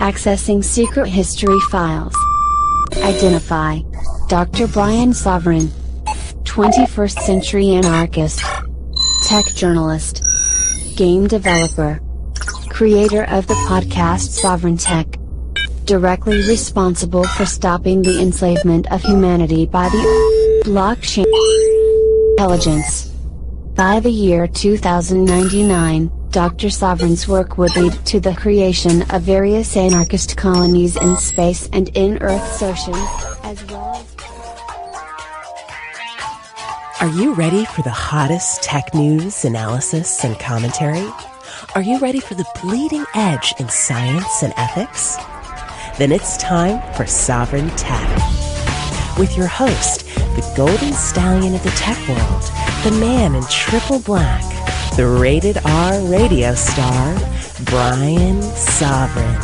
Accessing secret history files. Identify Dr. Brian Sovryn, 21st century anarchist, tech journalist, game developer, creator of the podcast Sovryn Tech, directly responsible for stopping the enslavement of humanity by the blockchain intelligence. By the year 2099, Dr. Sovryn's work would lead to the creation of various anarchist colonies in space and in Earth's oceans, as well as... Are you ready for the hottest tech news, analysis, and commentary? Are you ready for the bleeding edge in science and ethics? Then it's time for Sovryn Tech. With your host, the golden stallion of the tech world, the man in triple black, the rated R radio star, Brian Sovryn.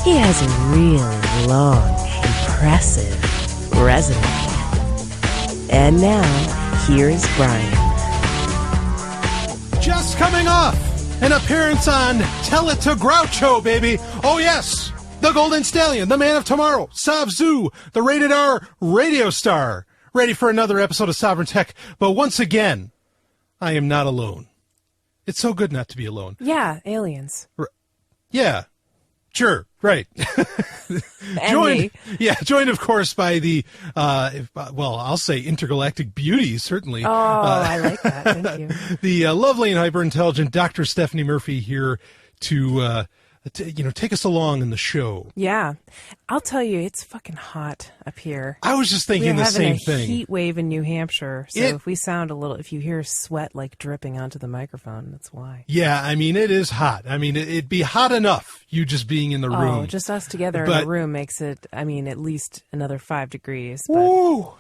He has a really long, impressive resume. And now, here's Brian. Just coming off an appearance on Tell It to Groucho, baby. Oh, yes. The Golden Stallion, the man of tomorrow, Savzu, the rated R radio star. Ready for another episode of Sovryn Tech. But once again, I am not alone. It's so good not to be alone. Yeah, aliens. Yeah, sure, right. Joined, joined, of course, by the, I'll say intergalactic beauty, certainly. Oh, I like that. Thank you. The lovely and hyper-intelligent Dr. Stephanie Murphy here to take us along in the show. Yeah. I'll tell you, it's fucking hot up here. I was just thinking the same thing. We're having a heat wave in New Hampshire, so if we sound if you hear sweat like dripping onto the microphone, that's why. Yeah, I mean, it is hot. I mean, it'd be hot enough, you just being in the room. Oh, just us together in the room makes it, at least another 5 degrees. But... Woo!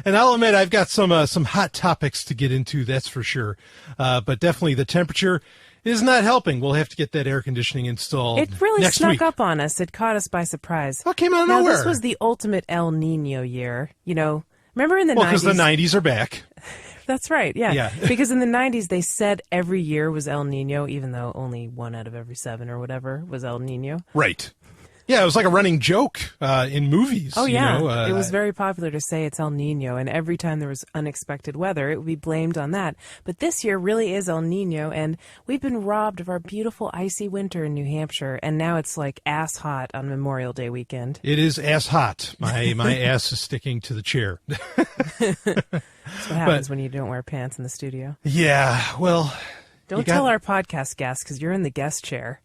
And I'll admit, I've got some hot topics to get into, that's for sure. But definitely the temperature is not helping. We'll have to get that air conditioning installed. It really next snuck week. up on us. It caught us by surprise. What came out of nowhere? This was the ultimate El Nino year. Remember in the 90s? Well, because the 90s are back. That's right, yeah. Because in the 90s, they said every year was El Nino, even though only 1 out of every 7 or whatever was El Nino. Right. Yeah, it was like a running joke in movies. Oh, yeah. It was very popular to say it's El Nino, and every time there was unexpected weather, it would be blamed on that. But this year really is El Nino, and we've been robbed of our beautiful icy winter in New Hampshire, and now it's like ass hot on Memorial Day weekend. It is ass hot. My ass is sticking to the chair. That's what happens when you don't wear pants in the studio. Yeah, well... Don't tell our podcast guests, because you're in the guest chair.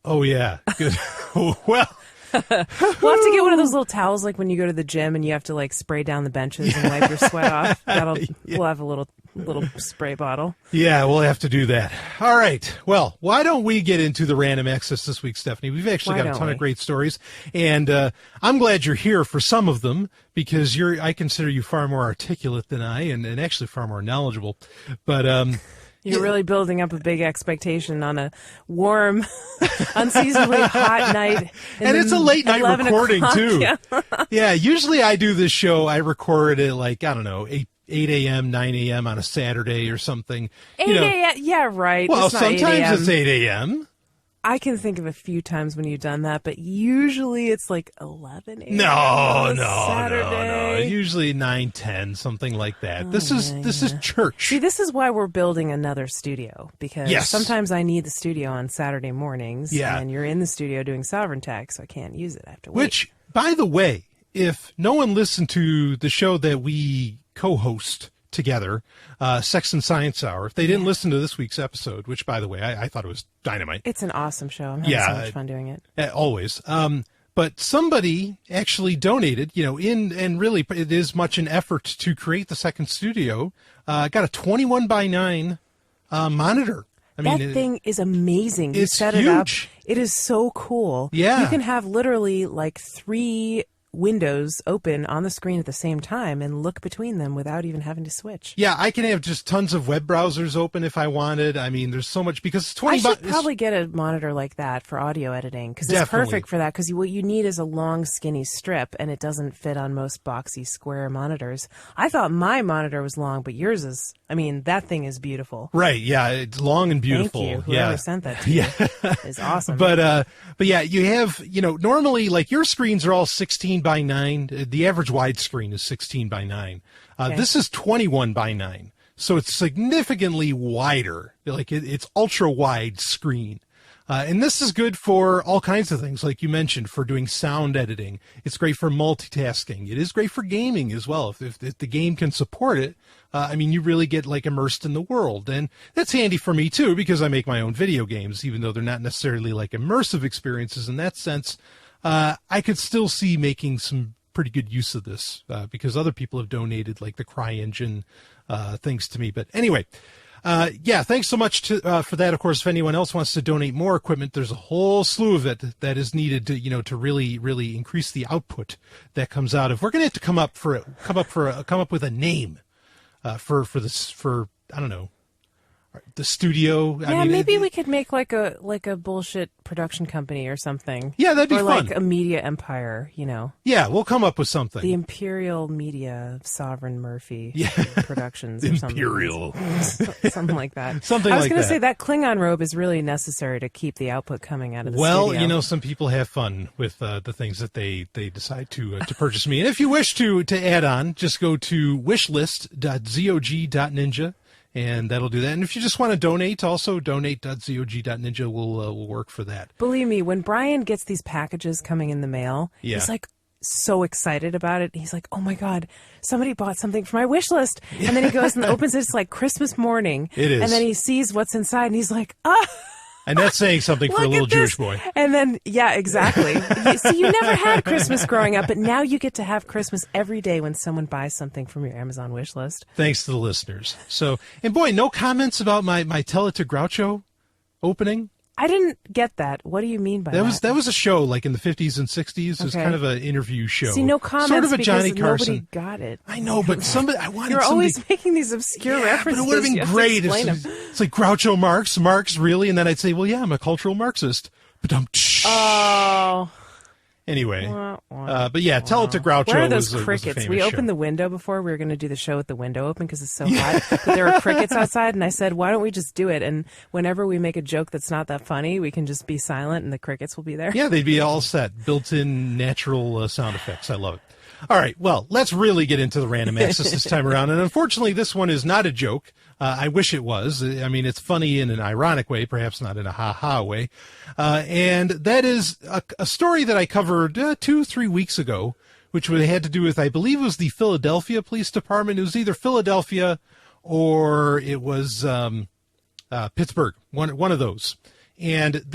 Oh, yeah. Good. Well, we'll have to get one of those little towels like when you go to the gym and you have to spray down the benches and wipe your sweat off. We'll have a little spray bottle. Yeah, we'll have to do that. All right. Well, why don't we get into the random access this week, Stephanie? We've actually got a ton of great stories, and I'm glad you're here for some of them because I consider you far more articulate than I, and actually far more knowledgeable. But you're really building up a big expectation on a warm, unseasonably hot night. And it's a late night recording, too. Yeah. Yeah, usually I do this show, I record it at 8 a.m., 9 a.m. on a Saturday or something. 8 a.m., yeah, right. Well, sometimes it's 8 a.m. I can think of a few times when you've done that, but usually it's 11 a.m. No. Usually 9, 10, something like that. This is church. See, this is why we're building another studio, because sometimes I need the studio on Saturday mornings, and you're in the studio doing Sovryn Tech, so I can't use it. I have to wait. Which, by the way, if no one listened to the show that we co-host together, Sex and Science Hour, if they didn't listen to this week's episode, which, by the way, I thought it was dynamite. It's an awesome show. I'm having so much fun doing it. Always. But somebody actually donated, and really it is much an effort to create the second studio. Got a 21 by 9 monitor. That thing is amazing. It's set huge. It up. It is so cool. Yeah. You can have literally 3 windows open on the screen at the same time and look between them without even having to switch. Yeah, I can have just tons of web browsers open if I wanted. I mean, there's so much because 20 I should probably get a monitor like that for audio editing because it's perfect for that because what you need is a long, skinny strip and it doesn't fit on most boxy square monitors. I thought my monitor was long, but yours is, I mean, that thing is beautiful. Right, yeah, it's long and beautiful. Thank you. Whoever sent that to you is awesome. But yeah, you have, normally like your screens are all 16 by 9. The average widescreen is 16 by 9. Okay. This is 21 by 9. So it's significantly wider. Like it's ultra wide screen. And this is good for all kinds of things, like you mentioned, for doing sound editing. It's great for multitasking. It is great for gaming as well. If the game can support it, I mean, you really get like immersed in the world. And that's handy for me too, because I make my own video games, even though they're not necessarily like immersive experiences in that sense. I could still see making some pretty good use of this, because other people have donated like the CryEngine, things to me. But anyway, yeah, thanks so much for that. Of course, if anyone else wants to donate more equipment, there's a whole slew of it that is needed to, to really, really increase the output that comes out of. We're going to have to come up with a name, for I don't know, the studio. Yeah, maybe we could make like a bullshit production company or something. Yeah, that'd be fun. Or like a media empire, Yeah, we'll come up with something. The Imperial Media Sovryn Murphy Productions. Or Imperial. Something like that. Something I was like going that. to say that Klingon robe is really necessary to keep the output coming out of the studio. Well, some people have fun with the things that they decide to purchase me. And if you wish to add on, just go to wishlist.zog.ninja. And that'll do that. And if you just want to donate, also donate.zog.ninja will work for that. Believe me, when Brian gets these packages coming in the mail, he's like so excited about it. He's like, oh my God, somebody bought something for my wish list. And then he goes and opens it. It's like Christmas morning. It is. And then he sees what's inside and he's like, ah. And that's saying something for a little Jewish boy. And then, yeah, exactly. See, you never had Christmas growing up, but now you get to have Christmas every day when someone buys something from your Amazon wish list. Thanks to the listeners. So, and boy, no comments about my Tell It to Groucho opening? I didn't get that. What do you mean by that? That was a show like in the 50s and 60s. It was kind of an interview show. See, no comments sort of a because Johnny Carson. Nobody got it. I know, but I wanted You're somebody... always making these obscure references. But it would have been great. It's like Groucho Marx. Marx, really? And then I'd say, well, yeah, I'm a cultural Marxist. Oh. Anyway, but yeah, Tell It to Groucho. Where are those was crickets? a We opened the window before. We were going to do the show with the window open because it's so hot. But there were crickets outside, and I said, why don't we just do it? And whenever we make a joke that's not that funny, we can just be silent, and the crickets will be there. Yeah, they'd be all set. Built-in natural sound effects. I love it. All right, well, let's really get into the random access this time around. And unfortunately, this one is not a joke. I wish it was. I mean, it's funny in an ironic way, perhaps not in a ha-ha way. And that is a story that I covered 2-3 weeks ago, which had to do with, I believe it was the Philadelphia Police Department. It was either Philadelphia or it was Pittsburgh, one of those. And what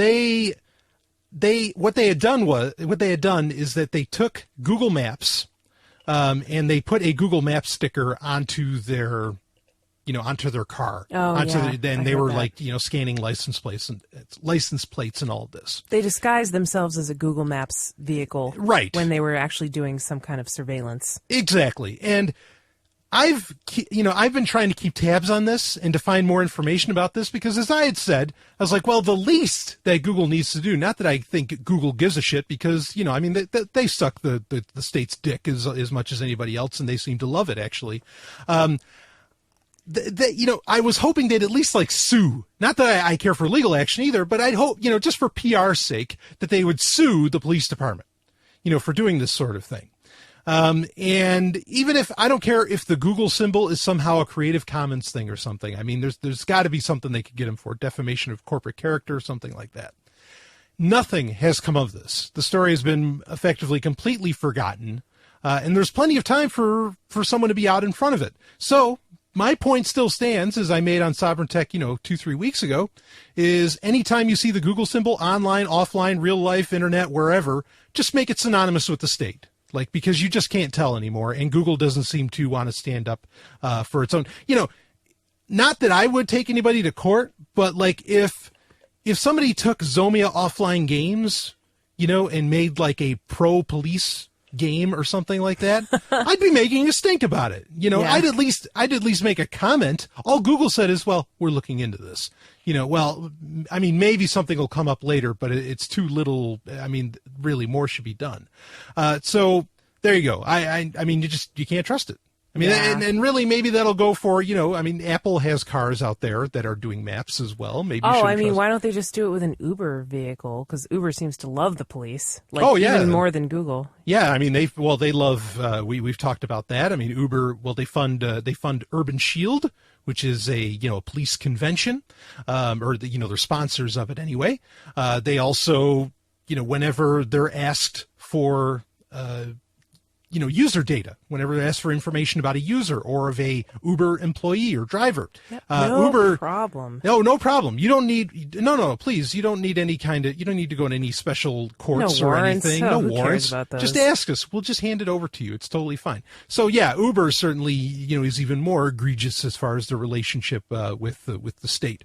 they had done is that they took Google Maps, and they put a Google Maps sticker onto their car. And they were like, scanning license plates and all of this. They disguised themselves as a Google Maps vehicle, right, when they were actually doing some kind of surveillance. Exactly. And I've been trying to keep tabs on this and to find more information about this because, as I had said, I was like, well, the least that Google needs to do, not that I think Google gives a shit because, they suck the state's dick as much as anybody else, and they seem to love it, actually. I was hoping they'd at least sue. Not that I care for legal action either, but I'd hope, just for PR's sake, that they would sue the police department, for doing this sort of thing. And even if I don't care if the Google symbol is somehow a Creative Commons thing or something, I mean, there's got to be something they could get him for, defamation of corporate character or something like that. Nothing has come of this. The story has been effectively completely forgotten. And there's plenty of time for someone to be out in front of it. So my point still stands, as I made on Sovereign Tech, 2-3 weeks ago, is anytime you see the Google symbol online, offline, real life, internet, wherever, just make it synonymous with the state. Because you just can't tell anymore, and Google doesn't seem to want to stand up for its own. Not that I would take anybody to court, but if somebody took Zomia Offline Games, and made a pro-police game or something like that, I'd be making a stink about it. I'd at least make a comment. All Google said is, well, we're looking into this. Maybe something will come up later, but it's too little. Really more should be done. So there you go. You can't trust it. And really, maybe that'll go for, Apple has cars out there that are doing maps as well. Maybe. Why don't they just do it with an Uber vehicle? Because Uber seems to love the police. Even more than Google. Yeah, they love. We've talked about that. Uber. Well, they fund Urban Shield, which is a police convention, they're sponsors of it anyway. They also, whenever they're asked for. User data, whenever they ask for information about a user or of a Uber employee or driver. No problem. No problem. You don't need, please, you don't need any you don't need to go to any special courts or anything. No who warrants. Cares about those? Just ask us. We'll just hand it over to you. It's totally fine. So yeah, Uber certainly, is even more egregious as far as the relationship with the state.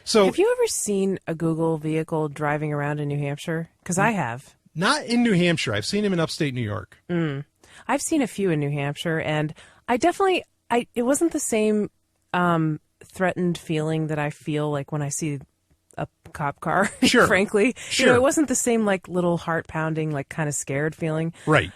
So have you ever seen a Google vehicle driving around in New Hampshire? Because I have. Not in New Hampshire. I've seen him in upstate New York. I've seen a few in New Hampshire, and it wasn't the same threatened feeling that I feel like when I see a cop car, sure. frankly. Sure. It wasn't the same little heart pounding, kind of scared feeling. Right.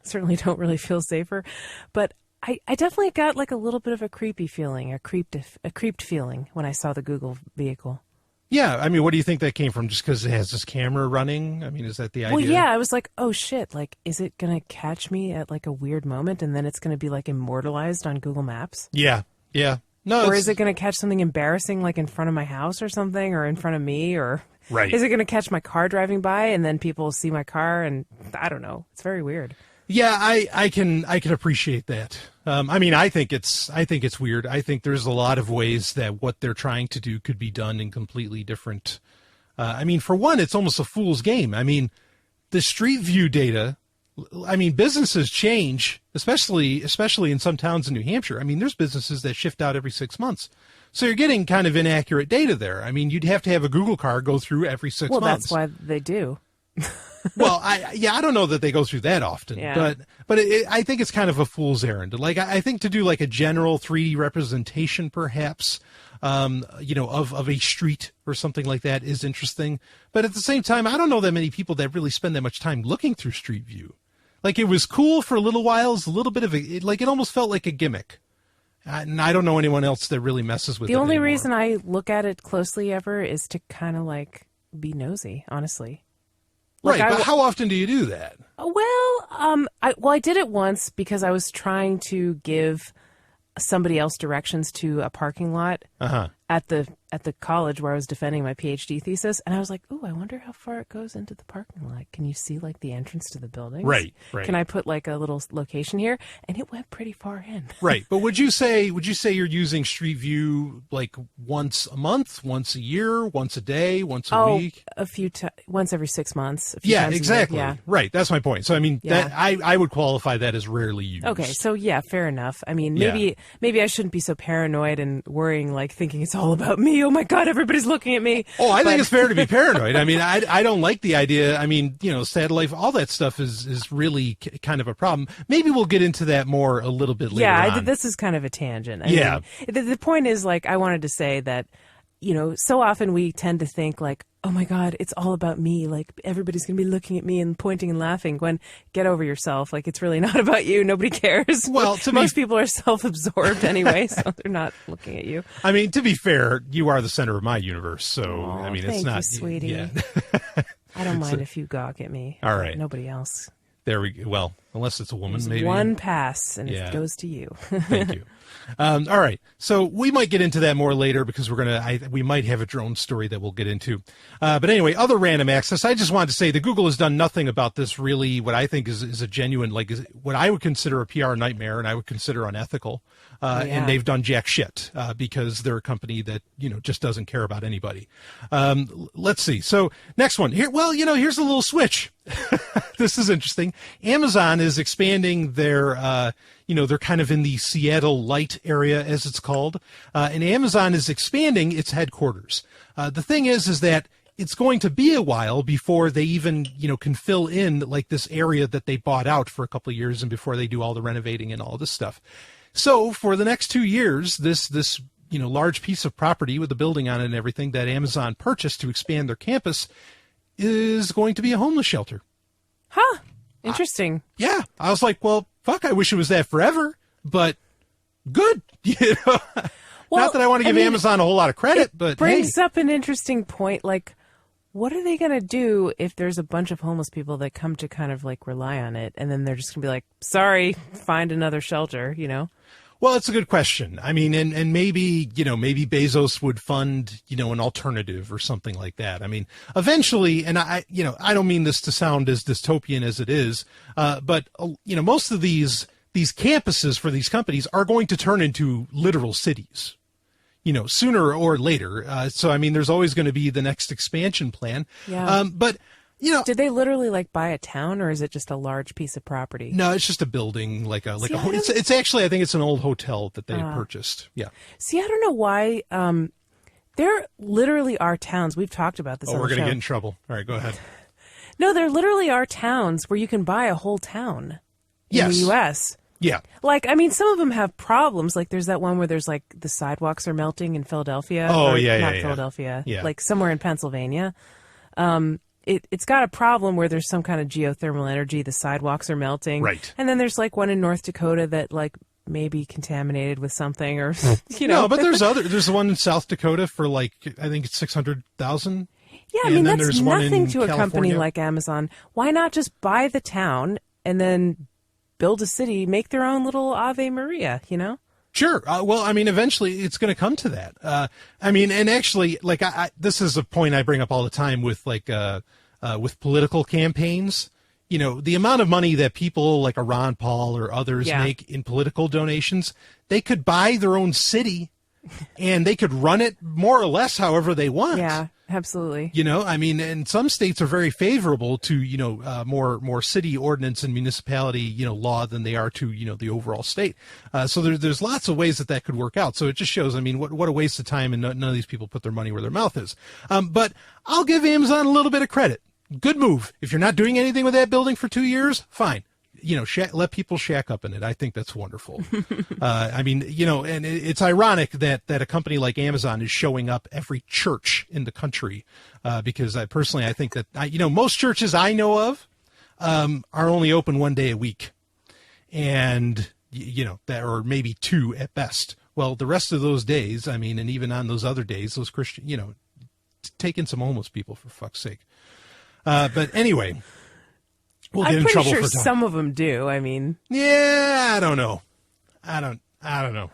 Certainly don't really feel safer. But I definitely got a little bit of a creepy feeling, a creeped feeling when I saw the Google vehicle. Yeah, what do you think that came from? Just because it has this camera running? Is that the idea? Well, yeah, I was like, oh shit, is it going to catch me at a weird moment and then it's going to be immortalized on Google Maps? Yeah. No. Or is it going to catch something embarrassing in front of my house or something, or in front of me, or right. Is it going to catch my car driving by and then people see my car and I don't know. It's very weird. Yeah, I can appreciate that. I think it's weird. I think there's a lot of ways that what they're trying to do could be done in completely different. For one, it's almost a fool's game. The Street View data. Businesses change, especially in some towns in New Hampshire. There's businesses that shift out every 6 months. So you're getting kind of inaccurate data there. You'd have to have a Google car go through every 6 months. Well, that's why they do. Well, I don't know that they go through that often, yeah. but I think it's kind of a fool's errand. I think to do a general 3D representation, perhaps, of a street or something like that is interesting. But at the same time, I don't know that many people that really spend that much time looking through Street View. It was cool for a little while. It's a little bit of it almost felt like a gimmick. And I don't know anyone else that really messes with it. The only anymore. reason I look at it closely ever is to kind of be nosy, honestly. Right, but how often do you do that? Well, I did it once because I was trying to give somebody else directions to a parking lot at the college where I was defending my PhD thesis, and I was like, "Ooh, I wonder how far it goes into the parking lot. Can you see the entrance to the buildings? Right. Can I put a little location here?" And it went pretty far in. Right, but would you say you're using Street View once a month, once a year, once a day, once a week? Once every 6 months. Yeah, exactly. Yeah. Right, that's my point. So that I would qualify that as rarely used. Okay, so yeah, fair enough. Maybe I shouldn't be so paranoid and worrying, thinking it's all about me. Oh my God, everybody's looking at me. Oh, I think it's fair to be paranoid. I don't like the idea. Satellite, all that stuff is really kind of a problem. Maybe we'll get into that more a little bit later on. This is kind of a tangent. Yeah. The point is, I wanted to say that, so often we tend to think oh my God, it's all about me. Everybody's going to be looking at me and pointing and laughing. Gwen, get over yourself. It's really not about you. Nobody cares. Well, most people are self-absorbed anyway, so they're not looking at you. To be fair, you are the center of my universe. So, it's not. Thank you, sweetie. Yeah. I don't mind if you gawk at me. All right. Nobody else. There we go. Well, unless it's a woman, There's maybe. One pass, and it goes to you. Thank you. All right. So we might get into that more later because we might have a drone story that we'll get into. But anyway, other random access. I just wanted to say that Google has done nothing about this really, what I think is a genuine, what I would consider a PR nightmare and I would consider unethical. And they've done jack shit because they're a company that, just doesn't care about anybody. Let's see. So next one here. Well, here's a little switch. This is interesting. Amazon is expanding their, they're kind of in the Seattle Light area, as it's called. And Amazon is expanding its headquarters. The thing is that it's going to be a while before they even, can fill in like this area that they bought out for a couple of years and before they do all the renovating and all this stuff. So for the next 2 years, this large piece of property with the building on it and everything that Amazon purchased to expand their campus is going to be a homeless shelter. Huh. Interesting. Yeah. I was like, well, fuck, I wish it was that forever, but good. Well, not that I want to give Amazon a whole lot of credit, but brings up an interesting point. Like, what are they going to do if there's a bunch of homeless people that come to kind of like rely on it, and then they're just going to be like, sorry, find another shelter, Well, it's a good question. I mean, and maybe Bezos would fund, an alternative or something like that. I mean, eventually, and I don't mean this to sound as dystopian as it is, but most of these campuses for these companies are going to turn into literal cities, sooner or later. So, I mean, there's always going to be the next expansion plan. Yeah. But, did they literally like buy a town, or is it just a large piece of property? No, it's just a building, it's actually, I think it's an old hotel that they purchased. Yeah. See, I don't know why. There literally are towns. We've talked about this. Oh, we're going to get in trouble. All right, go ahead. No, there literally are towns where you can buy a whole town in the U.S. Yeah. Like, I mean, some of them have problems. Like, there's that one where there's, like, the sidewalks are melting in Philadelphia. Oh, Not Philadelphia. Yeah. Like, somewhere in Pennsylvania. It's got a problem where there's some kind of geothermal energy. The sidewalks are melting. Right. And then there's, like, one in North Dakota that, like, may be contaminated with something or, No, but there's one in South Dakota for, like, I think it's 600,000. Yeah, I mean, that's nothing to a company like Amazon. Why not just buy the town and then build a city, make their own little Ave Maria, Sure. Well, I mean, eventually it's going to come to that. I mean, and actually, like, this is a point I bring up all the time with, like, with political campaigns. The amount of money that people like a Ron Paul or others make in political donations, they could buy their own city and they could run it more or less however they want. Yeah, absolutely. I mean, and some states are very favorable to, more city ordinance and municipality, law than they are to, the overall state. So there's lots of ways that could work out. So it just shows, I mean, what a waste of time, and none of these people put their money where their mouth is. But I'll give Amazon a little bit of credit. Good move. If you're not doing anything with that building for 2 years, fine. Let people shack up in it. I think that's wonderful. I mean, and it's ironic that a company like Amazon is showing up every church in the country, because I think that, most churches I know of are only open one day a week, and, that, or maybe two at best. Well, the rest of those days, I mean, and even on those other days, those Christian, take in some homeless people, for fuck's sake. But anyway, we'll get in trouble for talking. I'm pretty sure some of them do. I mean, yeah, I don't know. I don't know.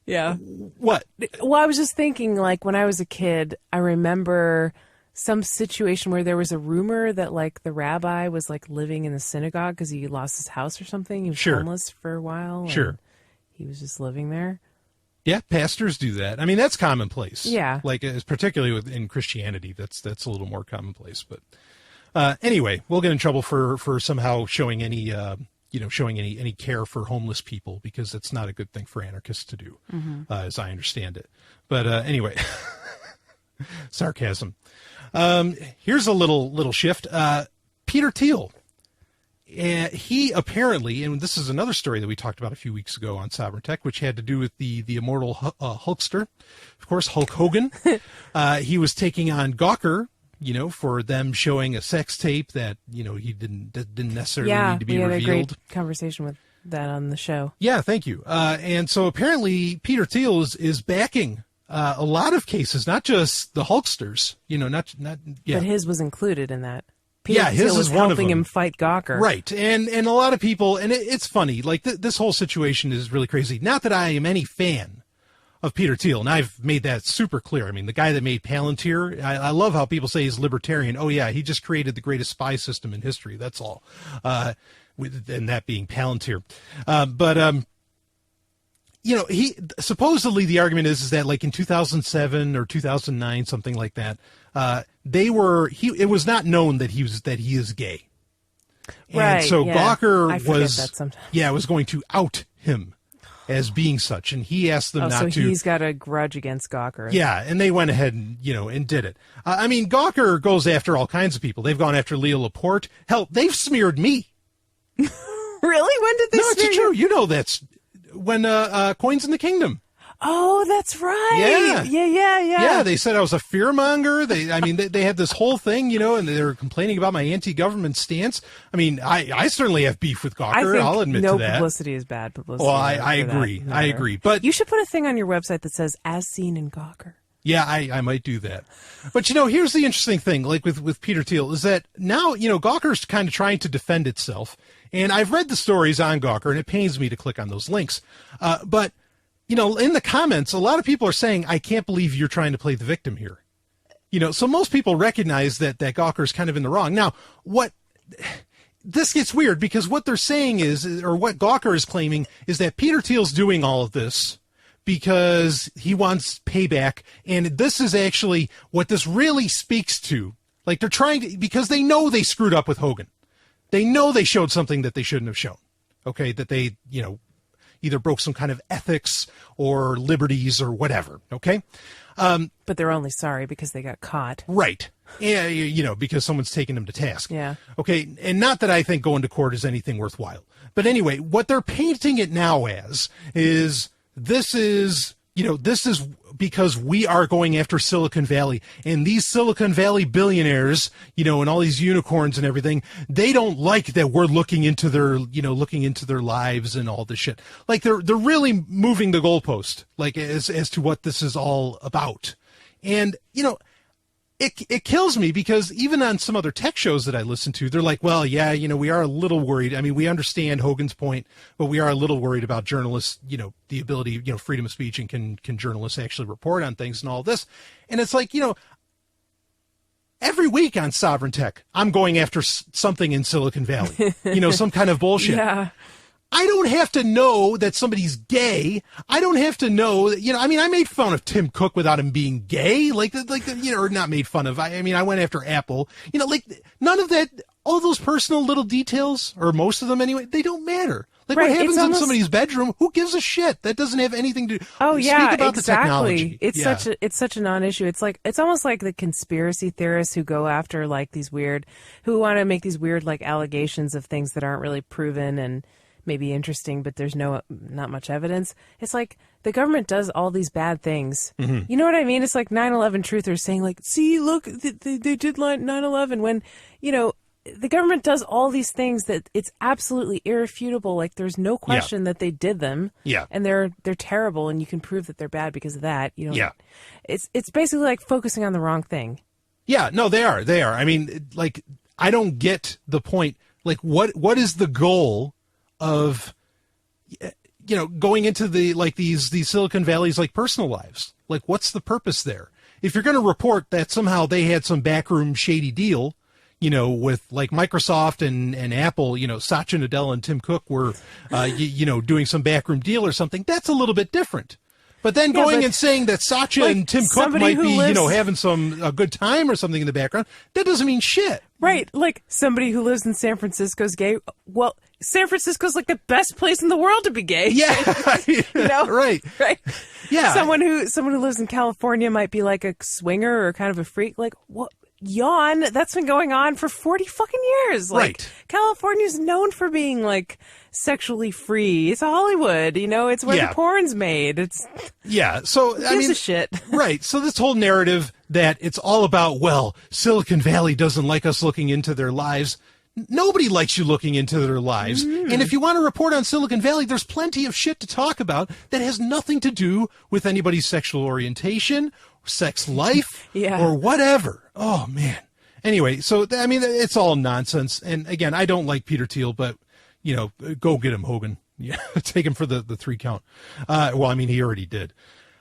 Yeah. What? Well, I was just thinking, like, when I was a kid, I remember some situation where there was a rumor that, like, the rabbi was, like, living in the synagogue because he lost his house or something. He was homeless for a while. Sure. He was just living there. Yeah, pastors do that. I mean, that's commonplace. Yeah. Like, particularly in Christianity, that's a little more commonplace. But anyway, we'll get in trouble for somehow showing any any care for homeless people, because it's not a good thing for anarchists to do, as I understand it. But anyway, sarcasm. Here's a little shift. Peter Thiel. He apparently, and this is another story that we talked about a few weeks ago on Sovereign Tech, which had to do with the immortal Hulkster, of course, Hulk Hogan. He was taking on Gawker, for them showing a sex tape that, he didn't necessarily need to be revealed. Yeah, we had a great conversation with that on the show. Yeah, thank you. And so apparently Peter Thiel is backing a lot of cases, not just the Hulksters, But his was included in that. Peter his Thiel was is one of helping them. him fight Gawker. Right. And a lot of people, and it's funny, like this whole situation is really crazy. Not that I am any fan of Peter Thiel, and I've made that super clear. I mean, the guy that made Palantir, I love how people say he's libertarian. Oh yeah, he just created the greatest spy system in history. That's all. And that being Palantir. He supposedly, the argument is that, like, in 2007 or 2009, something like that, it was not known that he is gay. And right, so Gawker was going to out him. as being such, and he asked them not to. So he's got a grudge against Gawker. Yeah, and they went ahead and, and did it. I mean, Gawker goes after all kinds of people. They've gone after Leo Laporte. Hell, they've smeared me. Really? When did they smear No, it's true. You know that's when Coins in the Kingdom. Oh, that's right. Yeah. Yeah, they said I was a fearmonger. They had this whole thing, and they were complaining about my anti-government stance. I mean, I certainly have beef with Gawker. I'll admit to that. No publicity is bad publicity. Well, I agree. I agree. But you should put a thing on your website that says "as seen in Gawker." Yeah, I might do that. But, here's the interesting thing, like with Peter Thiel, is that now, Gawker's kind of trying to defend itself. And I've read the stories on Gawker, and it pains me to click on those links. But in the comments, a lot of people are saying, I can't believe you're trying to play the victim here. So most people recognize that Gawker's kind of in the wrong. Now, this gets weird because what they're saying is, or what Gawker is claiming, is that Peter Thiel's doing all of this because he wants payback. And this is actually what this really speaks to. Like they're trying to, because they know they screwed up with Hogan. They know they showed something that they shouldn't have shown. Okay. That they, either broke some kind of ethics or liberties or whatever. Okay. But they're only sorry because they got caught. Right. Yeah. Because someone's taking them to task. Yeah. Okay. And not that I think going to court is anything worthwhile. But anyway, what they're painting it now as is this is because we are going after Silicon Valley, and these Silicon Valley billionaires, and all these unicorns and everything, they don't like that we're looking into their lives and all this shit. Like they're really moving the goalpost, like as to what this is all about. And, it kills me because even on some other tech shows that I listen to, they're like, well, yeah, we are a little worried. I mean, we understand Hogan's point, but we are a little worried about journalists, the ability, freedom of speech, and can journalists actually report on things and all this. And it's like, every week on Sovryn Tech, I'm going after something in Silicon Valley, some kind of bullshit. Yeah. I don't have to know that somebody's gay. I don't have to know that, I made fun of Tim Cook without him being gay, or not made fun of. I went after Apple, none of that, all those personal little details, or most of them anyway, they don't matter. Like right, what happens in somebody's bedroom, who gives a shit? That doesn't have anything to speak about exactly. the technology. It's such a non-issue. It's almost like the conspiracy theorists who go after who want to make these weird allegations of things that aren't really proven and maybe interesting, but there's not much evidence. It's like the government does all these bad things. Mm-hmm. You know what I mean? It's like 9/11 truthers saying see, look, they did 9/11 when, the government does all these things that it's absolutely irrefutable. Like there's no question that they did them. Yeah. And they're terrible, and you can prove that they're bad because of that. It's basically like focusing on the wrong thing. Yeah, no, they are. I mean, I don't get the point. Like what is the goal of going into these Silicon Valley's personal lives? Like what's the purpose there? If you're going to report that somehow they had some backroom shady deal, with Microsoft and Apple, Satya Nadella and Tim Cook were doing some backroom deal or something, that's a little bit different. But then going and saying that Satya and Tim Cook might be, having a good time or something in the background, that doesn't mean shit. Right. Like somebody who lives in San Francisco's gay. Well, San Francisco's the best place in the world to be gay. Yeah. Right. Right. Yeah. Someone who lives in California might be a swinger or kind of a freak. What? Yawn. That's been going on for 40 fucking years. Right. California's known for being sexually free. It's Hollywood, it's where the porn's made. It's So who gives a shit. Right. So this whole narrative that it's all about, Silicon Valley doesn't like us looking into their lives. Nobody likes you looking into their lives. Mm. And if you want to report on Silicon Valley, there's plenty of shit to talk about that has nothing to do with anybody's sexual orientation, sex life, or whatever. Oh, man. Anyway, so, it's all nonsense. And again, I don't like Peter Thiel, but, go get him, Hogan. Yeah, take him for the 3 count. He already did.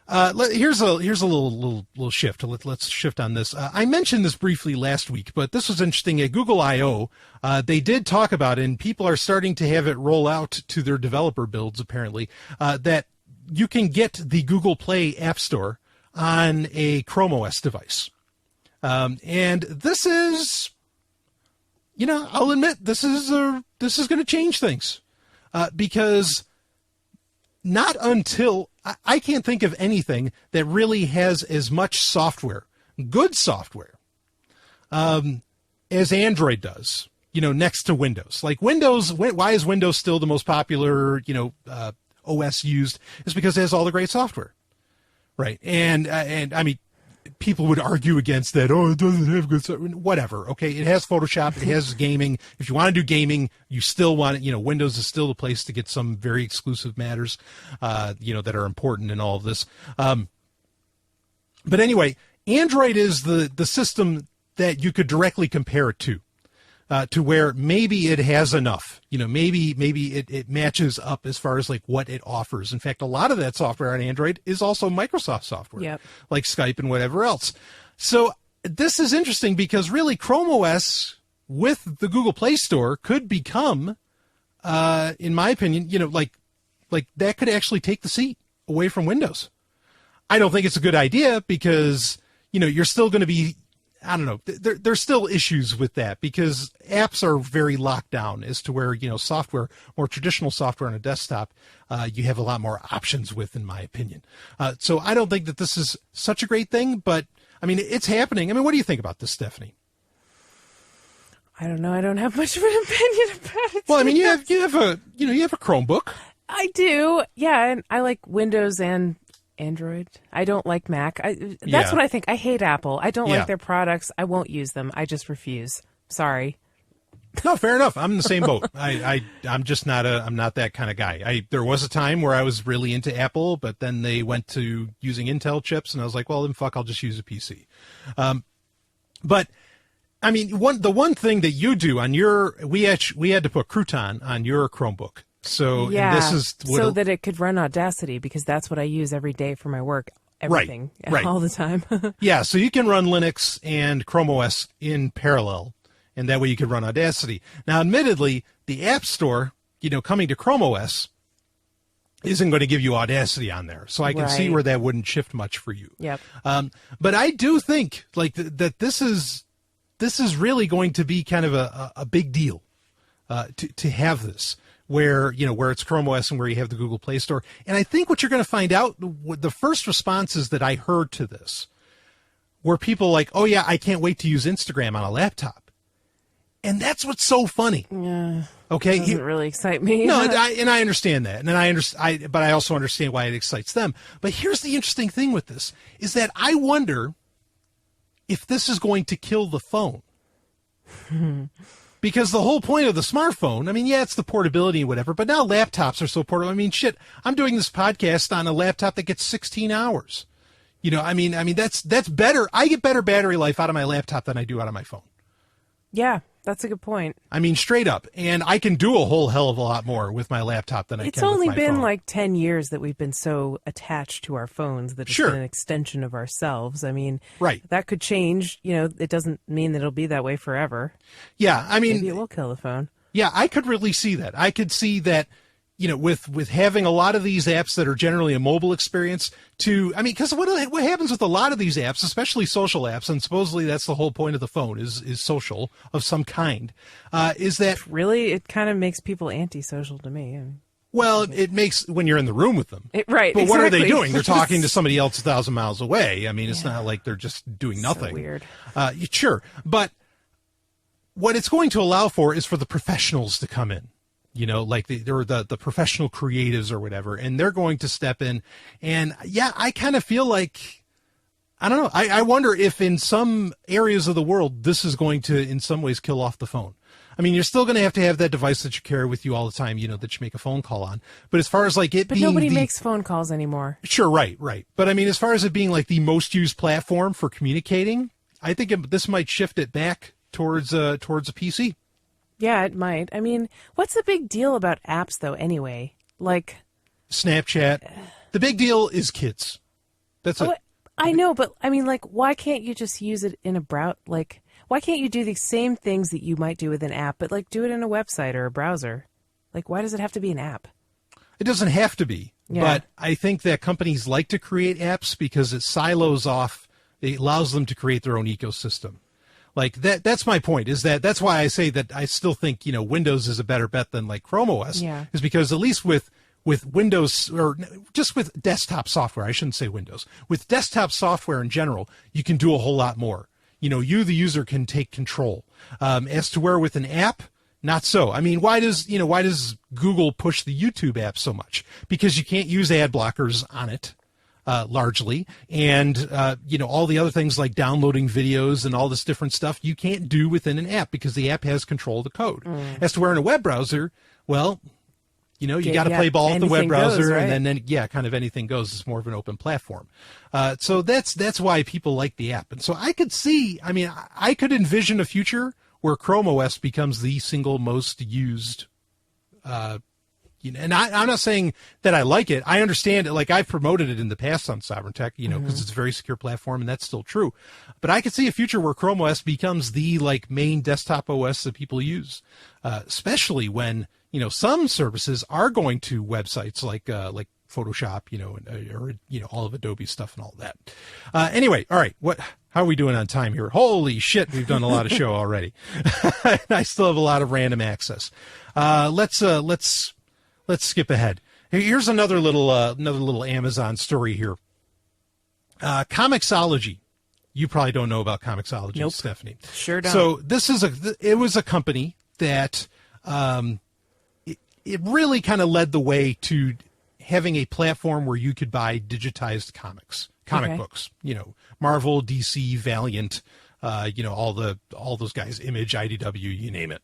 Here's a little shift. Let's shift on this. I mentioned this briefly last week, but this was interesting. At Google I/O, they did talk about it, and people are starting to have it roll out to their developer builds, apparently, that you can get the Google Play App Store on a Chrome OS device. And this is, I'll admit this is going to change things, because not until I can't think of anything that really has as much software, good software, as Android does, next to Windows. Like Windows, why is Windows still the most popular, OS used? Is because it has all the great software, right? And I mean, people would argue against that. Oh, it doesn't have good software. Whatever. Okay, it has Photoshop. It has gaming. If you want to do gaming, you still want it. Windows is still the place to get some very exclusive matters, that are important in all of this. But anyway, Android is the system that you could directly compare it to where maybe it has enough, maybe it matches up as far as like what it offers. In fact, a lot of that software on Android is also Microsoft software, like Skype and whatever else. So this is interesting because really Chrome OS with the Google Play Store could become, in my opinion, like that could actually take the seat away from Windows. I don't think it's a good idea because, you're still going to be, I don't know. There's still issues with that because apps are very locked down as to where, software, more traditional software on a desktop, you have a lot more options with, in my opinion. So I don't think that this is such a great thing, but I mean, it's happening. I mean, what do you think about this, Stephanie? I don't know. I don't have much of an opinion about it. Well, I mean, you have a Chromebook. I do. Yeah. And I like Windows and Android. I don't like Mac. That's what I think. I hate Apple. I don't like their products. I won't use them. I just refuse. Sorry. No, fair enough. I'm in the same boat. I'm just not I'm not that kind of guy. There was a time where I was really into Apple, but then they went to using Intel chips and I was like, well, then fuck, I'll just use a PC. But I mean, the one thing that you do on we had to put Crouton on your Chromebook. So this is so that it could run Audacity because that's what I use every day for my work. Everything, right. All the time. Yeah, so you can run Linux and Chrome OS in parallel, and that way you can run Audacity. Now, admittedly, the App Store, coming to Chrome OS, isn't going to give you Audacity on there, so I can see where that wouldn't shift much for you. Yep. But I do think that this is really going to be kind of a big deal to have this. Where it's Chrome OS and where you have the Google Play Store. And I think what you're going to find out, the first responses that I heard to this were people like, oh yeah, I can't wait to use Instagram on a laptop. And that's what's so funny. Yeah. Okay. It doesn't really excite me. No, and I understand that. And but I also understand why it excites them. But here's the interesting thing with this is that I wonder if this is going to kill the phone. Because the whole point of the smartphone, I mean, yeah, it's the portability and whatever, but now laptops are so portable. I mean, shit, I'm doing this podcast on a laptop that gets 16 hours. I mean, that's better. I get better battery life out of my laptop than I do out of my phone. Yeah, that's a good point. I mean, straight up. And I can do a whole hell of a lot more with my laptop than I can with my phone. It's only been like 10 years that we've been so attached to our phones that it's been an extension of ourselves. I mean, that could change. It doesn't mean that it'll be that way forever. Yeah, I mean... Maybe it will kill the phone. Yeah, I could really see that. I could see that, with having a lot of these apps that are generally a mobile experience because what happens with a lot of these apps, especially social apps, and supposedly that's the whole point of the phone is social of some kind, is that... Really? It kind of makes people antisocial to me. Well, it makes when you're in the room with them. Right, But what are they doing? They're talking to somebody else 1,000 miles away. I mean, it's not like they're just doing nothing. So weird. Sure. But what it's going to allow for is for the professionals to come in. Like the professional creatives or whatever, and they're going to step in. And yeah, I kind of feel like, I don't know. I wonder if in some areas of the world, this is going to, in some ways, kill off the phone. I mean, you're still going to have that device that you carry with you all the time, that you make a phone call on. But as far as like it but being nobody makes phone calls anymore. Sure. Right. But I mean, as far as it being like the most used platform for communicating, I think this might shift it back towards a PC. Yeah, it might. I mean, what's the big deal about apps, though, anyway? Like... Snapchat. The big deal is kids. That's it. I know, but, I mean, like, why can't you just use it in a browser? Like, why can't you do the same things that you might do with an app, but, like, do it in a website or a browser? Like, why does it have to be an app? It doesn't have to be. Yeah. But I think that companies like to create apps because it silos off. It allows them to create their own ecosystem. Like that's my point, is that's why I say that I still think, Windows is a better bet than like Chrome OS, is because at least with with Windows, or just with desktop software, I shouldn't say Windows, with desktop software in general, you can do a whole lot more. You, the user, can take control. As to where with an app, not so. I mean, why does Google push the YouTube app so much? Because you can't use ad blockers on it. Largely, and all the other things like downloading videos and all this different stuff you can't do within an app because the app has control of the code. As to where in a web browser, well, you got to play ball with the web browser, goes, right? and then kind of anything goes. It's more of an open platform. So that's why people like the app. And so I could see, I could envision a future where Chrome OS becomes the single most used. And I'm not saying that I like it. I understand it. Like, I've promoted it in the past on Sovryn Tech, because it's a very secure platform, and that's still true. But I could see a future where Chrome OS becomes the main desktop OS that people use, especially when some services are going to websites like Photoshop, or all of Adobe stuff and all that. Anyway, all right, how are we doing on time here? Holy shit, we've done a lot of show already. I still have a lot of random access. Let's skip ahead. Here's another little Amazon story here. Comixology. You probably don't know about Comixology, nope. Stephanie. Sure don't. So it was a company that it really kind of led the way to having a platform where you could buy digitized comic books. Marvel, DC, Valiant, all those guys, Image, IDW, you name it.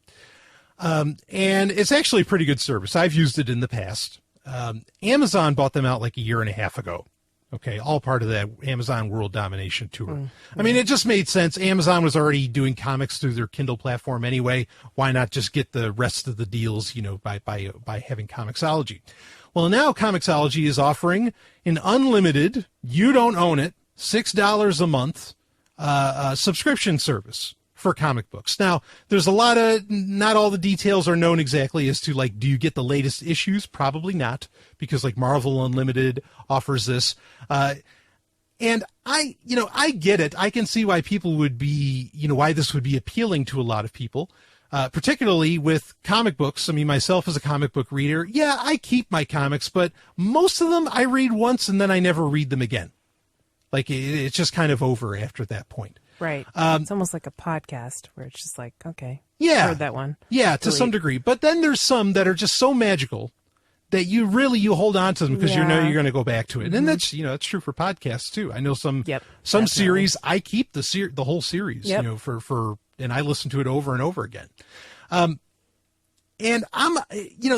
And it's actually a pretty good service. I've used it in the past. Amazon bought them out like a year and a half ago. Okay, all part of that Amazon World Domination Tour. It just made sense. Amazon was already doing comics through their Kindle platform anyway. Why not just get the rest of the deals, by having Comixology? Well, now Comixology is offering an unlimited, you don't own it, $6 a month subscription service for comic books. Now, there's not all the details are known exactly as to do you get the latest issues? Probably not, because Marvel Unlimited offers this. And I get it. I can see why people would be, why this would be appealing to a lot of people, particularly with comic books. Myself as a comic book reader, I keep my comics, but most of them I read once and then I never read them again. It's just kind of over after that point. Right. It's almost like a podcast where it's just okay. Yeah. Heard that one. Yeah, to some degree. But then there's some that are just so magical that you hold on to them because you're going to go back to it. And that's true for podcasts too. I know some series I keep the whole series, for and I listen to it over and over again. And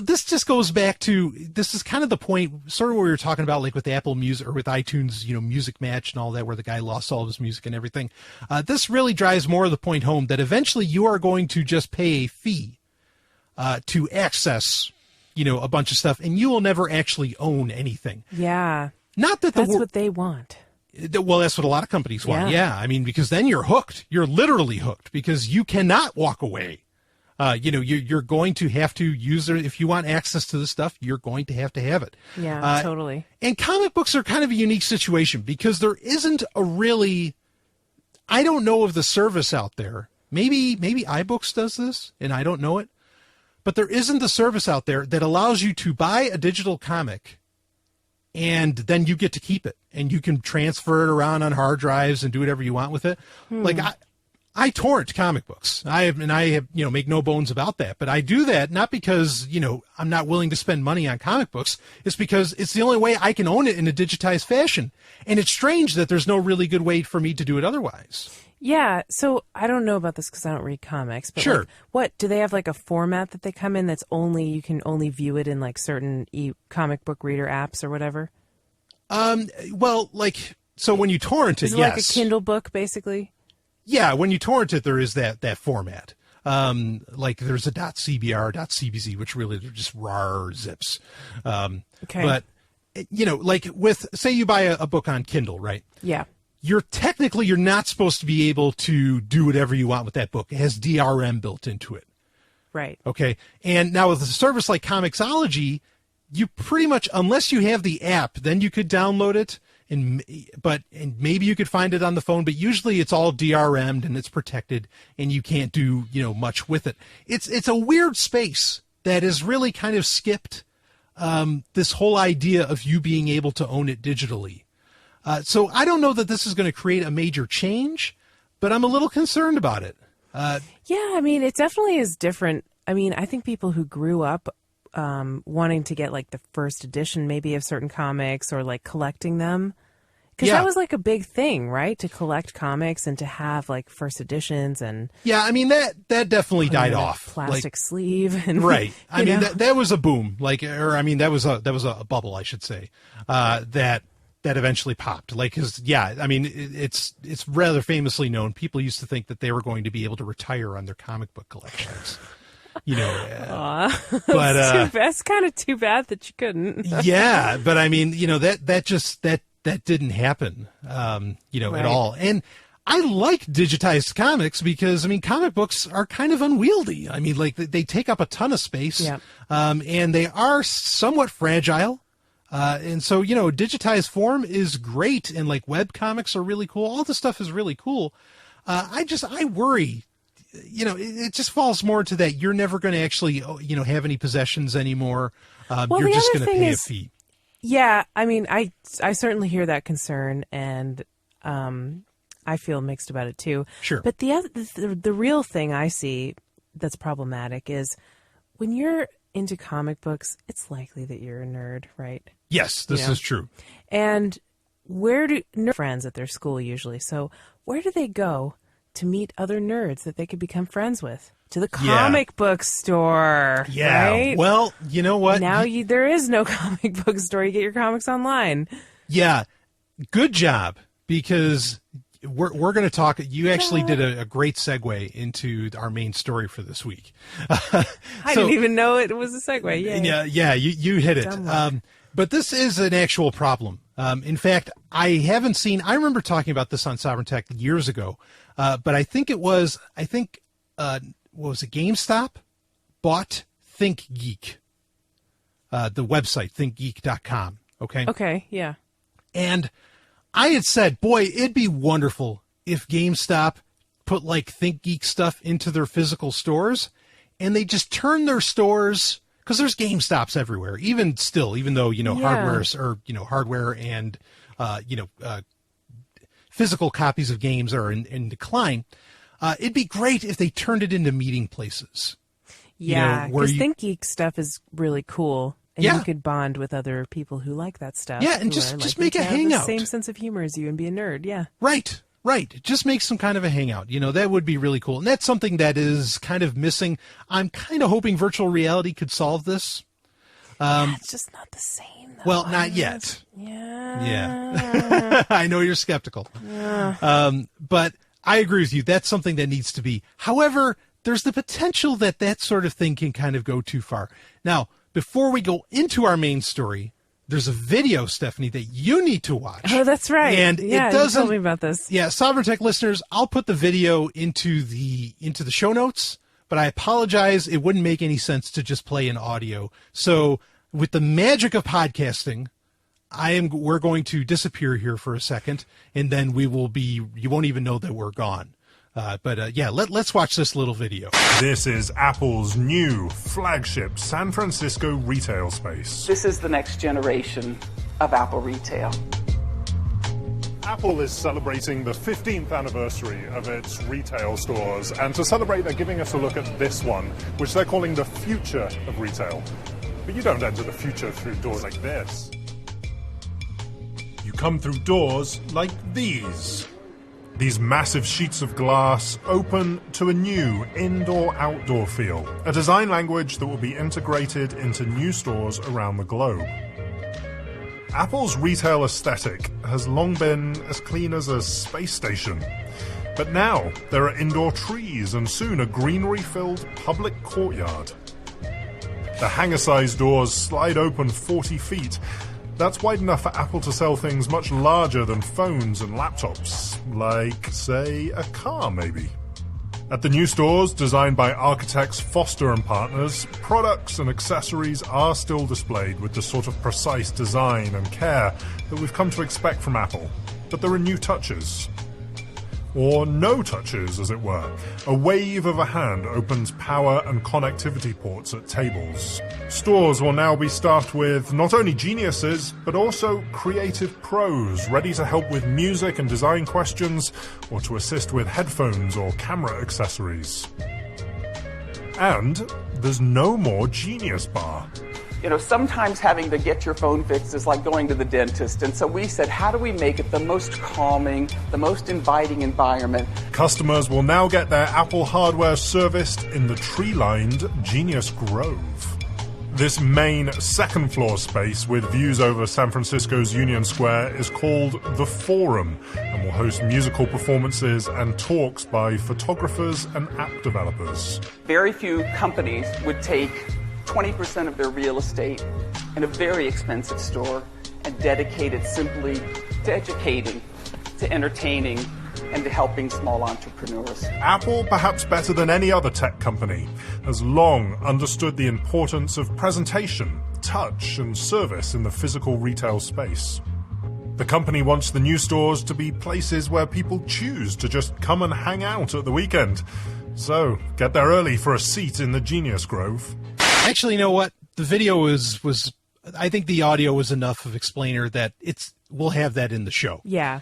this just goes back to, this is kind of the point, sort of what we were talking about, with Apple Music or with iTunes, Music Match and all that, where the guy lost all of his music and everything. This really drives more of the point home that eventually you are going to just pay a fee to access, a bunch of stuff, and you will never actually own anything. Yeah. Not that that's what they want. Well, that's what a lot of companies want. Yeah. Because then you're hooked. You're literally hooked because you cannot walk away. You're going to have to use it. If you want access to this stuff, you're going to have it. Yeah, totally. And comic books are kind of a unique situation because there isn't I don't know of the service out there. Maybe iBooks does this and I don't know it, but there isn't the service out there that allows you to buy a digital comic and then you get to keep it and you can transfer it around on hard drives and do whatever you want with it. I torrent comic books. I have, make no bones about that. But I do that not because, I'm not willing to spend money on comic books. It's because it's the only way I can own it in a digitized fashion. And it's strange that there's no really good way for me to do it otherwise. Yeah. So I don't know about this because I don't read comics. But sure. What do they have a format that they come in that's you can only view it in certain comic book reader apps or whatever? So when you torrent it, is it like a Kindle book basically? Yeah, when you torrent it, there is that format. There's a .cbr, .cbz, which really they're just rar zips. Okay. But, say you buy a book on Kindle, right? Yeah. You're not supposed to be able to do whatever you want with that book. It has DRM built into it. Right. Okay. And now with a service like Comixology, you pretty much, unless you have the app, then you could download it. And maybe you could find it on the phone, but usually it's all DRM'd and it's protected and you can't do, much with it. It's a weird space that is really kind of skipped. this whole idea of you being able to own it digitally. So I don't know that this is going to create a major change, but I'm a little concerned about it. Yeah, I mean, it definitely is different. I mean, I think people who grew up wanting to get like the first edition maybe of certain comics or like collecting them, because that was like a big thing, right? To collect comics and to have like first editions and I mean that definitely died off. Plastic sleeve and right. I mean that was a boom, that was a bubble, I should say, that eventually popped. I mean it's rather famously known. People used to think that they were going to be able to retire on their comic book collections. But that's kind of too bad that you couldn't. Yeah, but I mean, that didn't happen, at all. And I like digitized comics because, I mean, comic books are kind of unwieldy. I mean, like they take up a ton of space, and they are somewhat fragile. And so, digitized form is great, and like web comics are really cool. All this stuff is really cool. I worry. It just falls more to that you're never going to actually, have any possessions anymore. You're just going to pay a fee. Yeah, I mean, I certainly hear that concern, and I feel mixed about it too. Sure. But the real thing I see that's problematic is when you're into comic books, it's likely that you're a nerd, right? Yes, this is true. And where do nerd friends at their school usually? So where do they go to meet other nerds that they could become friends with? To the comic book store. Yeah. Right? Well, you know what? Now there is no comic book store. You get your comics online. Yeah. Good job, because we're going to talk. You actually did a great segue into our main story for this week. I didn't even know it was a segue. Yeah. You hit it. But this is an actual problem. In fact, I remember talking about this on Sovereign Tech years ago. But I think what was it? GameStop bought ThinkGeek, the website, thinkgeek.com. Okay. Okay. Yeah. And I had said, boy, it'd be wonderful if GameStop put like ThinkGeek stuff into their physical stores, and they just turn their stores, because there's GameStops everywhere, even though, hardware and, physical copies of games are in decline. It'd be great if they turned it into meeting places. Yeah, because ThinkGeek stuff is really cool. And you could bond with other people who like that stuff. Yeah, and just make a hangout. The same sense of humor as you and be a nerd, yeah. Right. Just make some kind of a hangout. That would be really cool. And that's something that is kind of missing. I'm kind of hoping virtual reality could solve this. It's just not the same, though. Well, not yet. Yeah. I know you're skeptical. Yeah. But I agree with you. That's something that needs to be. However, there's the potential that sort of thing can kind of go too far. Now, before we go into our main story, there's a video, Stephanie, that you need to watch. Oh, that's right. And it doesn't. You told me about this. Yeah, Sovereign Tech listeners, I'll put the video into the show notes, but I apologize. It wouldn't make any sense to just play in audio. So, with the magic of podcasting, we're going to disappear here for a second, and then you won't even know that we're gone. Let's watch this little video. This is Apple's new flagship San Francisco retail space. This is the next generation of Apple retail. Apple is celebrating the 15th anniversary of its retail stores, and to celebrate, they're giving us a look at this one, which they're calling the future of retail. But you don't enter the future through doors like this. You come through doors like these. These massive sheets of glass open to a new indoor-outdoor feel, a design language that will be integrated into new stores around the globe. Apple's retail aesthetic has long been as clean as a space station. But now there are indoor trees and soon a greenery-filled public courtyard. The hangar-sized doors slide open 40 feet. That's wide enough for Apple to sell things much larger than phones and laptops, like, say, a car maybe. At the new stores, designed by architects Foster & Partners, products and accessories are still displayed with the sort of precise design and care that we've come to expect from Apple. But there are new touches. or no touches, as it were. A wave of a hand opens power and connectivity ports at tables. Stores will now be staffed with not only geniuses, but also creative pros, ready to help with music and design questions, or to assist with headphones or camera accessories. And there's no more Genius Bar. You know, sometimes having to get your phone fixed is like going to the dentist. And so we said, how do we make it the most calming, the most inviting environment? Customers will now get their Apple hardware serviced in the tree-lined Genius Grove. This main second-floor space with views over San Francisco's Union Square is called The Forum and will host musical performances and talks by photographers and app developers. Very few companies would take 20% of their real estate in a very expensive store and dedicate it simply to educating, to entertaining, and to helping small entrepreneurs. Apple, perhaps better than any other tech company, has long understood the importance of presentation, touch, and service in the physical retail space. The company wants the new stores to be places where people choose to just come and hang out at the weekend. So, get there early for a seat in the Genius Grove. Actually, you know what? The video was I think the audio was enough of explainer that we'll have that in the show. Yeah.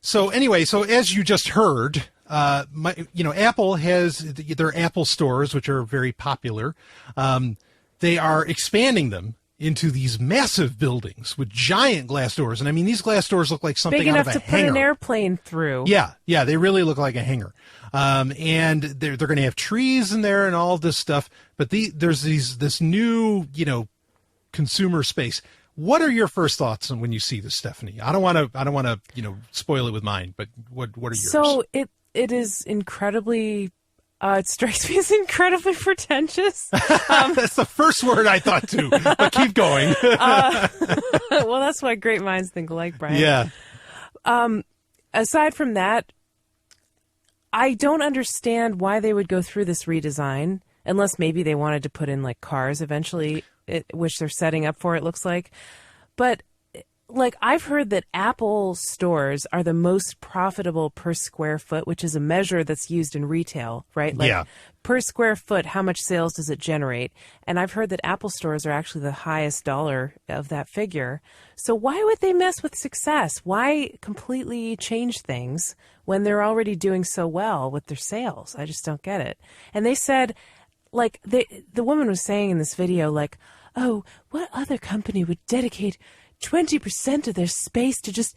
So anyway, so as you just heard, Apple has their Apple stores, which are very popular. They are expanding them into these massive buildings with giant glass doors. And I mean, these glass doors look like something big out enough of a to hangar. put an airplane through. Yeah, they really look like a hangar. And they're going to have trees in there and all this stuff. But there's this new, consumer space. What are your first thoughts when you see this, Stephanie? I don't want to, spoil it with mine, but what are yours? So it is incredibly. It strikes me as incredibly pretentious. That's the first word I thought too. But keep going. Well, that's why great minds think alike, Brian. Yeah. Aside from that, I don't understand why they would go through this redesign, unless maybe they wanted to put in like cars eventually, which they're setting up for, it looks like. But like, I've heard that Apple stores are the most profitable per square foot, which is a measure that's used in retail, right? Like, yeah. Per square foot, how much sales does it generate? And I've heard that Apple stores are actually the highest dollar of that figure. So why would they mess with success? Why completely change things when they're already doing so well with their sales? I just don't get it. And they said, like, the woman was saying in this video, like, oh, what other company would dedicate 20% of their space to just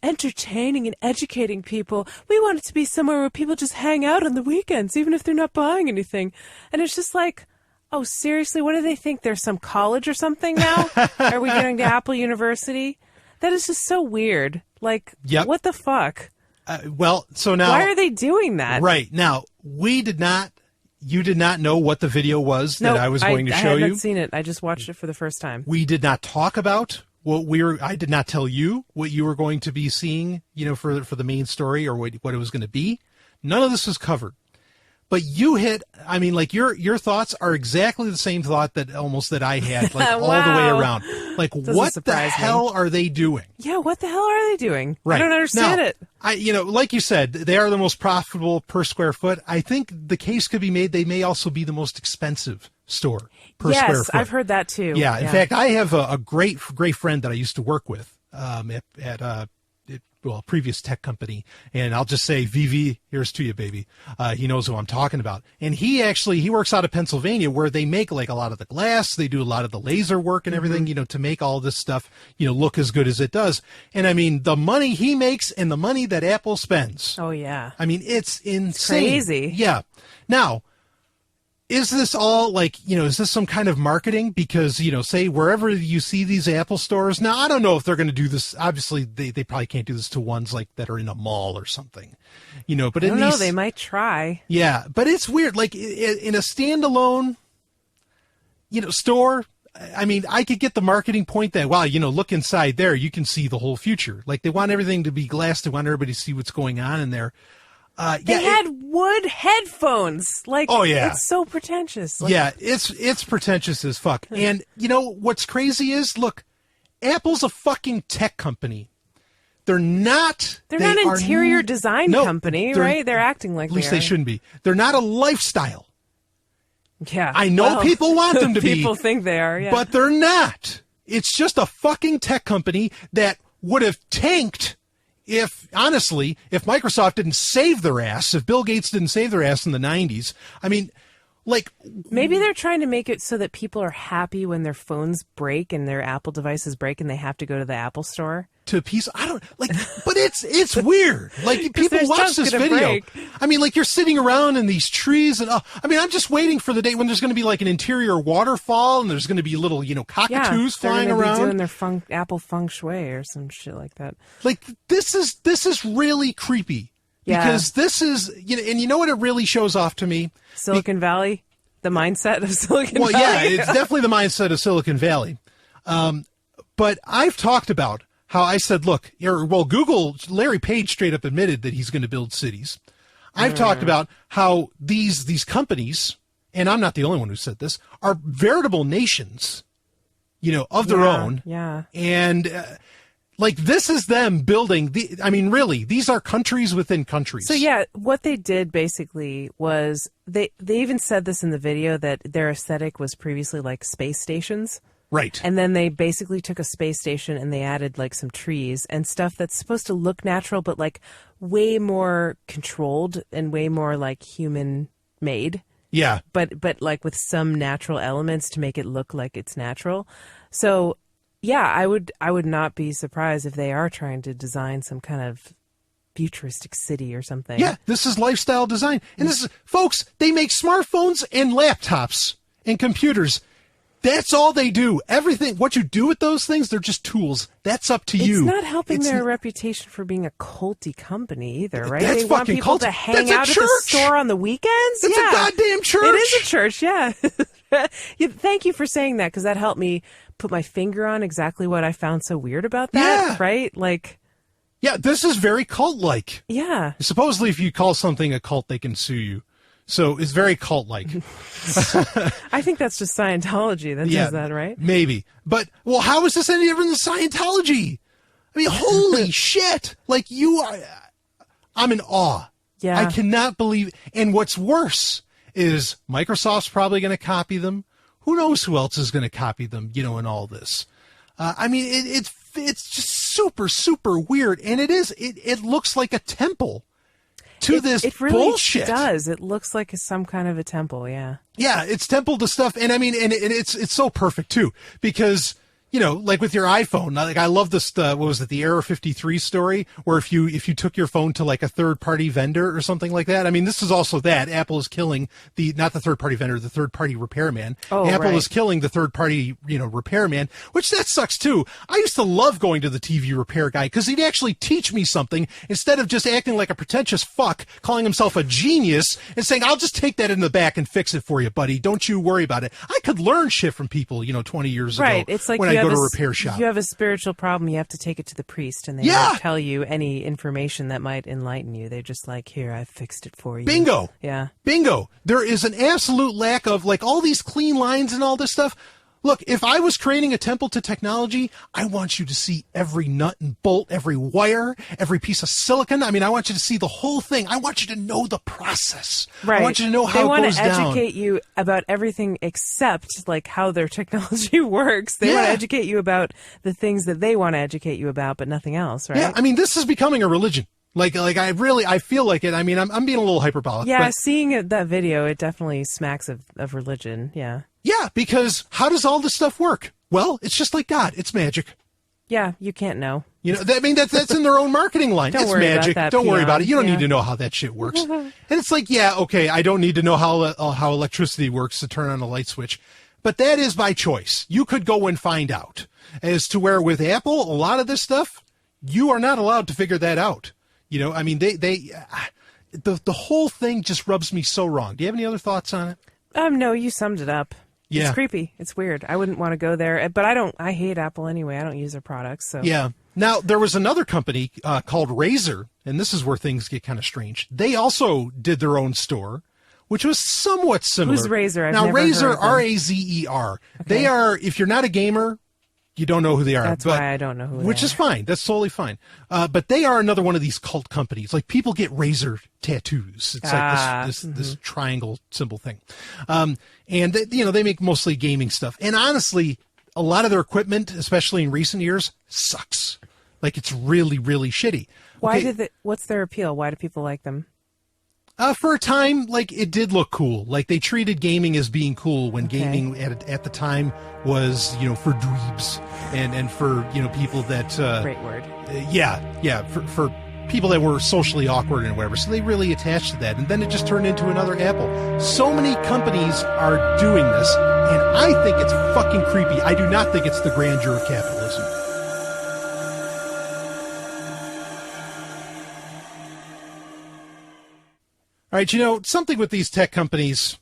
entertaining and educating people? We want it to be somewhere where people just hang out on the weekends, even if they're not buying anything. And it's just like, oh, seriously? What do they think? There's some college or something now? Are we going to Apple University? That is just so weird. Like, yep. What the fuck? So now... Why are they doing that? Right. Now, you did not know what the video was that I was going to show you? I hadn't seen it. I just watched it for the first time. We did not talk about I did not tell you what you were going to be seeing, for the main story or what it was going to be. None of this was covered. But you your thoughts are exactly the same thought that I had, like wow. all the way around. Like, what the hell are they doing? Yeah, what the hell are they doing? Right. I don't understand it. Like you said, they are the most profitable per square foot. I think the case could be made they may also be the most expensive store per square foot. Yes, I've heard that too. Yeah, in fact, I have a great friend that I used to work with at a previous tech company, and I'll just say, VV, here's to you, baby. He knows who I'm talking about. And he works out of Pennsylvania, where they make like a lot of the glass, they do a lot of the laser work and everything, to make all this stuff, look as good as it does. And I mean, the money he makes and the money that Apple spends. Oh yeah. I mean, it's insane. It's crazy. Yeah. Now, is this all like, is this some kind of marketing? Because, say wherever you see these Apple stores, now I don't know if they're going to do this. Obviously, they probably can't do this to ones like that are in a mall or something, but I don't know, they might try. Yeah, but it's weird. Like in a standalone, store, I mean, I could get the marketing point that, wow, look inside there, you can see the whole future. Like they want everything to be glass. They want everybody to see what's going on in there. They had wood headphones. Like, oh yeah, it's so pretentious. Like, yeah, it's pretentious as fuck. And what's crazy is, look, Apple's a fucking tech company. They're not. They're not an interior design company, right? They're acting like at least they shouldn't be. They're not a lifestyle. Yeah. I know people want them to be. People think they are, yeah. But they're not. It's just a fucking tech company that would have tanked if Microsoft didn't save their ass, if Bill Gates didn't save their ass in the 90s. I mean, like, maybe they're trying to make it so that people are happy when their phones break and their Apple devices break and they have to go to the Apple store. To a piece, I don't like, but it's weird. Like, people watch this video. Break. I mean, like, you're sitting around in these trees, and I mean, I'm just waiting for the day when there's going to be like an interior waterfall, and there's going to be little, cockatoos flying around. Be doing their Apple feng shui or some shit like that. Like, this is really creepy. Yeah. Because this is, and you know what it really shows off to me? Silicon Valley, the mindset of Silicon Valley. Well, yeah, it's definitely the mindset of Silicon Valley. But I've talked about how I said, look, Google, Larry Page straight up admitted that he's going to build cities. I've talked about how these companies, and I'm not the only one who said this, are veritable nations, of their own. Yeah. And like, this is them building really, these are countries within countries. So yeah, what they did basically was they even said this in the video that their aesthetic was previously like space stations. Right. And then they basically took a space station and they added like some trees and stuff that's supposed to look natural, but like way more controlled and way more like human made. Yeah. But like with some natural elements to make it look like it's natural. So yeah, I would not be surprised if they are trying to design some kind of futuristic city or something. Yeah, this is lifestyle design. And this is, folks, they make smartphones and laptops and computers. That's all they do. Everything, what you do with those things, they're just tools. That's up to you. It's not helping their reputation for being a culty company either, right? That's they want fucking people culty. to hang out at the store on the weekends. It's a goddamn church. It is a church, yeah. Thank you for saying that, because that helped me put my finger on exactly what I found so weird about that, yeah. Right? Like, yeah, this is very cult-like. Yeah. Supposedly, if you call something a cult, they can sue you. So it's very cult-like. I think that's just Scientology that does that, right? Maybe. But, well, how is this any different than Scientology? I mean, holy shit. Like, I'm in awe. Yeah. I cannot believe. And what's worse is Microsoft's probably going to copy them. Who knows who else is going to copy them, in all this. I mean, it's just super, super weird. And it looks like a temple. It really bullshit. Does. It looks like some kind of a temple, yeah. Yeah, it's temple to stuff. And I mean, and it's so perfect too, because, like with your iPhone, like I love this, what was it, the Error 53 story, where if you took your phone to like a third party vendor or something like that. I mean, this is also that Apple is killing not the third party vendor, the third party repairman. Oh, Apple right. is killing the third party, repairman, which that sucks too. I used to love going to the TV repair guy because he'd actually teach me something instead of just acting like a pretentious fuck, calling himself a genius and saying, I'll just take that in the back and fix it for you, buddy. Don't you worry about it. I could learn shit from people, 20 years ago. Right. It's like when I go to a repair shop. You have a spiritual problem, you have to take it to the priest, and they won't tell you any information that might enlighten you. They're just like, here, I fixed it for you. Bingo. Yeah. Bingo. There is an absolute lack of, like, all these clean lines and all this stuff. Look, if I was creating a temple to technology, I want you to see every nut and bolt, every wire, every piece of silicon. I mean, I want you to see the whole thing. I want you to know the process. Right. I want you to know how it goes down. They want to educate you about everything except, like, how their technology works. They want to educate you about the things that they want to educate you about, but nothing else, right? Yeah, I mean, this is becoming a religion. Like I feel like it. I mean, I'm being a little hyperbolic. Yeah, but seeing that video, it definitely smacks of religion, yeah. Yeah, because how does all this stuff work? Well, it's just like God. It's magic. Yeah, you can't know. That's in their own marketing line. Don't it's worry magic. about that, Don't worry peon. about it. You don't need to know how that shit works. And it's like, yeah, okay, I don't need to know how electricity works to turn on a light switch. But that is by choice. You could go and find out. As to where with Apple, a lot of this stuff, you are not allowed to figure that out. I mean, the whole thing just rubs me so wrong. Do you have any other thoughts on it? No, you summed it up. Yeah. It's creepy. It's weird. I wouldn't want to go there, but I hate Apple anyway. I don't use their products. So yeah. Now, there was another company called Razer, and this is where things get kind of strange. They also did their own store, which was somewhat similar. Who's Razer? Now, Razer, R-A-Z-E-R. Okay. They are, if you're not a gamer, you don't know who they are. That's why I don't know who they are. Which is fine. That's totally fine. But they are another one of these cult companies. Like, people get razor tattoos. It's like this triangle symbol thing. And they make mostly gaming stuff. And honestly, a lot of their equipment, especially in recent years, sucks. Like, it's really, really shitty. What's their appeal? Why do people like them? For a time, like, it did look cool. Like, they treated gaming as being cool when gaming at the time was, for dweebs and for, people that... Great word. For people that were socially awkward and whatever. So they really attached to that. And then it just turned into another Apple. So many companies are doing this, and I think it's fucking creepy. I do not think it's the grandeur of capitalism. All right, something with these tech companies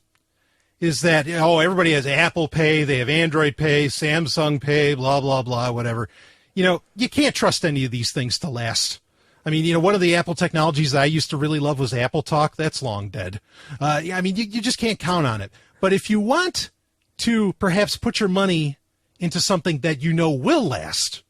is that, everybody has Apple Pay, they have Android Pay, Samsung Pay, blah, blah, blah, whatever. You can't trust any of these things to last. I mean, one of the Apple technologies that I used to really love was Apple Talk. That's long dead. You just can't count on it. But if you want to perhaps put your money into something that will last,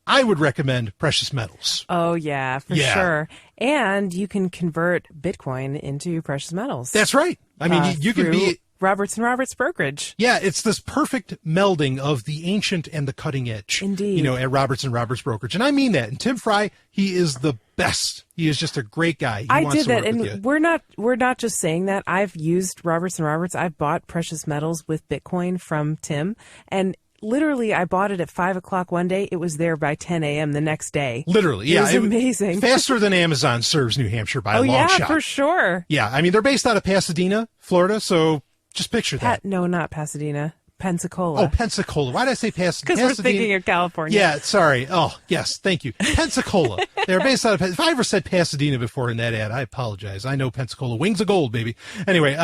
I would recommend precious metals. Oh, yeah, for sure. And you can convert Bitcoin into precious metals. That's right. I mean, you can be... Roberts & Roberts brokerage. Yeah, it's this perfect melding of the ancient and the cutting edge. Indeed. At Roberts & Roberts brokerage. And I mean that. And Tim Fry, he is the best. He is just a great guy. I did that, and we're not just saying that. I've used Roberts & Roberts. I've bought precious metals with Bitcoin from Tim, and literally, I bought it at 5 o'clock one day. It was there by 10 a.m. the next day. Literally, yeah. It was amazing. Faster than Amazon serves New Hampshire by a long shot. Oh, yeah, for sure. Yeah, I mean, they're based out of Pasadena, Florida, so just picture that. No, not Pasadena. Pensacola. Oh, Pensacola. Why did I say Pasadena? Because we're thinking of California. Yeah, sorry. Oh, yes, thank you. Pensacola. They're based out of... If I ever said Pasadena before in that ad, I apologize. I know Pensacola. Wings of gold, baby. Anyway,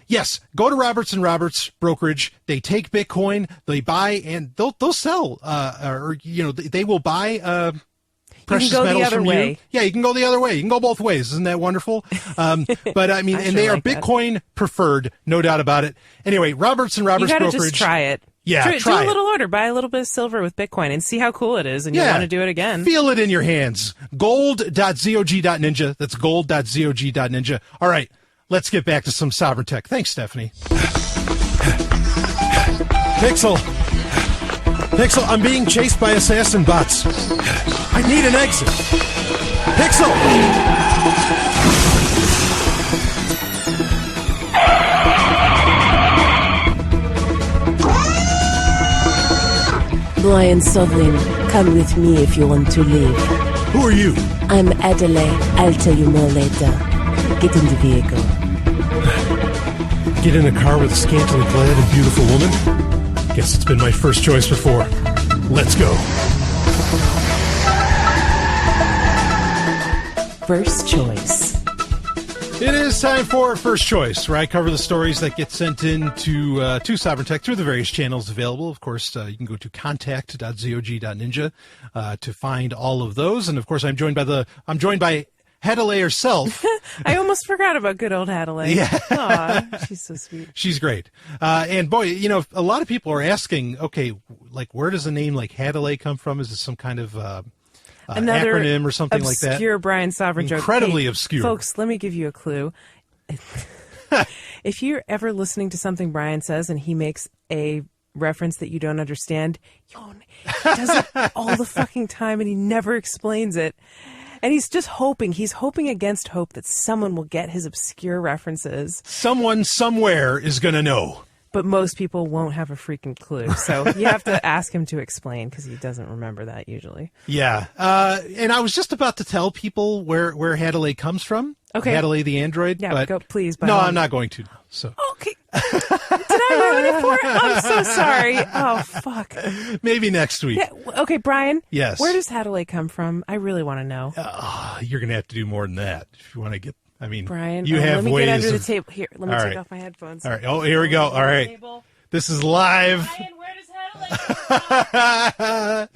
yes, go to Roberts & Roberts brokerage. They take Bitcoin. They buy, and they'll sell, they will buy... precious metals from you. Yeah, you can go the other way. You can go both ways. Isn't that wonderful? But I mean, and they are Bitcoin preferred, no doubt about it. Anyway, Roberts & Roberts brokerage. You gotta just try it. Yeah, do a little order. Buy a little bit of silver with Bitcoin and see how cool it is, and you want to do it again. Feel it in your hands. Gold.zog.ninja. That's gold.zog.ninja. All right, let's get back to some sovereign tech. Thanks, Stephanie. Pixel, I'm being chased by assassin bots. I need an exit. Pixel! Brian Sovryn, come with me if you want to leave. Who are you? I'm Adelaide. I'll tell you more later. Get in the vehicle. Get in a car with a scantily clad and beautiful woman? Guess it's been my first choice before. Let's go. First choice. It is time for First Choice, where I cover the stories that get sent in to Sovereign Tech through the various channels available. Of course, you can go to contact.zog.ninja to find all of those. And of course, I'm joined by Hadley herself. I almost forgot about good old Hadley. Yeah. Aw, she's so sweet. She's great. And boy, a lot of people are asking, okay, like, where does a name like Hadley come from? Is it some kind of another acronym or something like that? Obscure Brian Sovereign joke. Incredibly obscure. Folks, let me give you a clue. If you're ever listening to something Brian says and he makes a reference that you don't understand, he does it all the fucking time and he never explains it. And he's just hoping against hope that someone will get his obscure references. Someone somewhere is going to know. But most people won't have a freaking clue. So you have to ask him to explain because he doesn't remember that usually. Yeah. And I was just about to tell people where Hadley comes from. Okay. Hadley the android. Yeah, but go, please. No, I'm not going to. So. Okay. Did I ruin it for it? I'm so sorry. Oh, fuck. Maybe next week. Yeah, okay, Brian. Yes. Where does Hadley come from? I really want to know. You're going to have to do more than that if you want to get... I mean, Brian, you have let me ways get under of... the table. Here, let me take off my headphones. All right. Oh, here we go. All right. This is live. Brian, where does Hadley come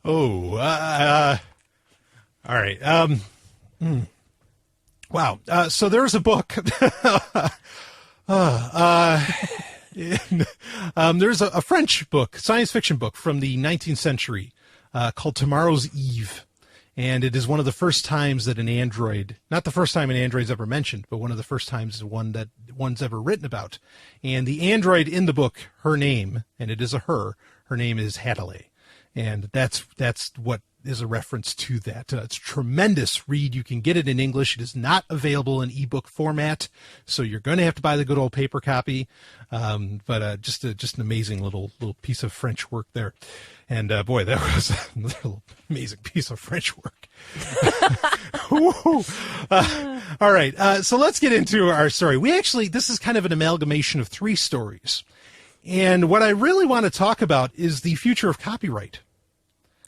from? All right. Wow. So there's a book. There's a French book, science fiction book from the 19th century called Tomorrow's Eve. And it is one of the first times that an android, not the first time an android's ever mentioned, but one of the first times one's ever written about. And the android in the book, her name, and it is a her name is Hadley. And that's what is a reference to that. It's a tremendous read. You can get it in English. It is not available in ebook format, so you're going to have to buy the good old paper copy. But just an amazing little piece of French work there. And boy, that was another amazing piece of French work. All right, so let's get into our story. This is kind of an amalgamation of 3 stories. And what I really want to talk about is the future of copyright.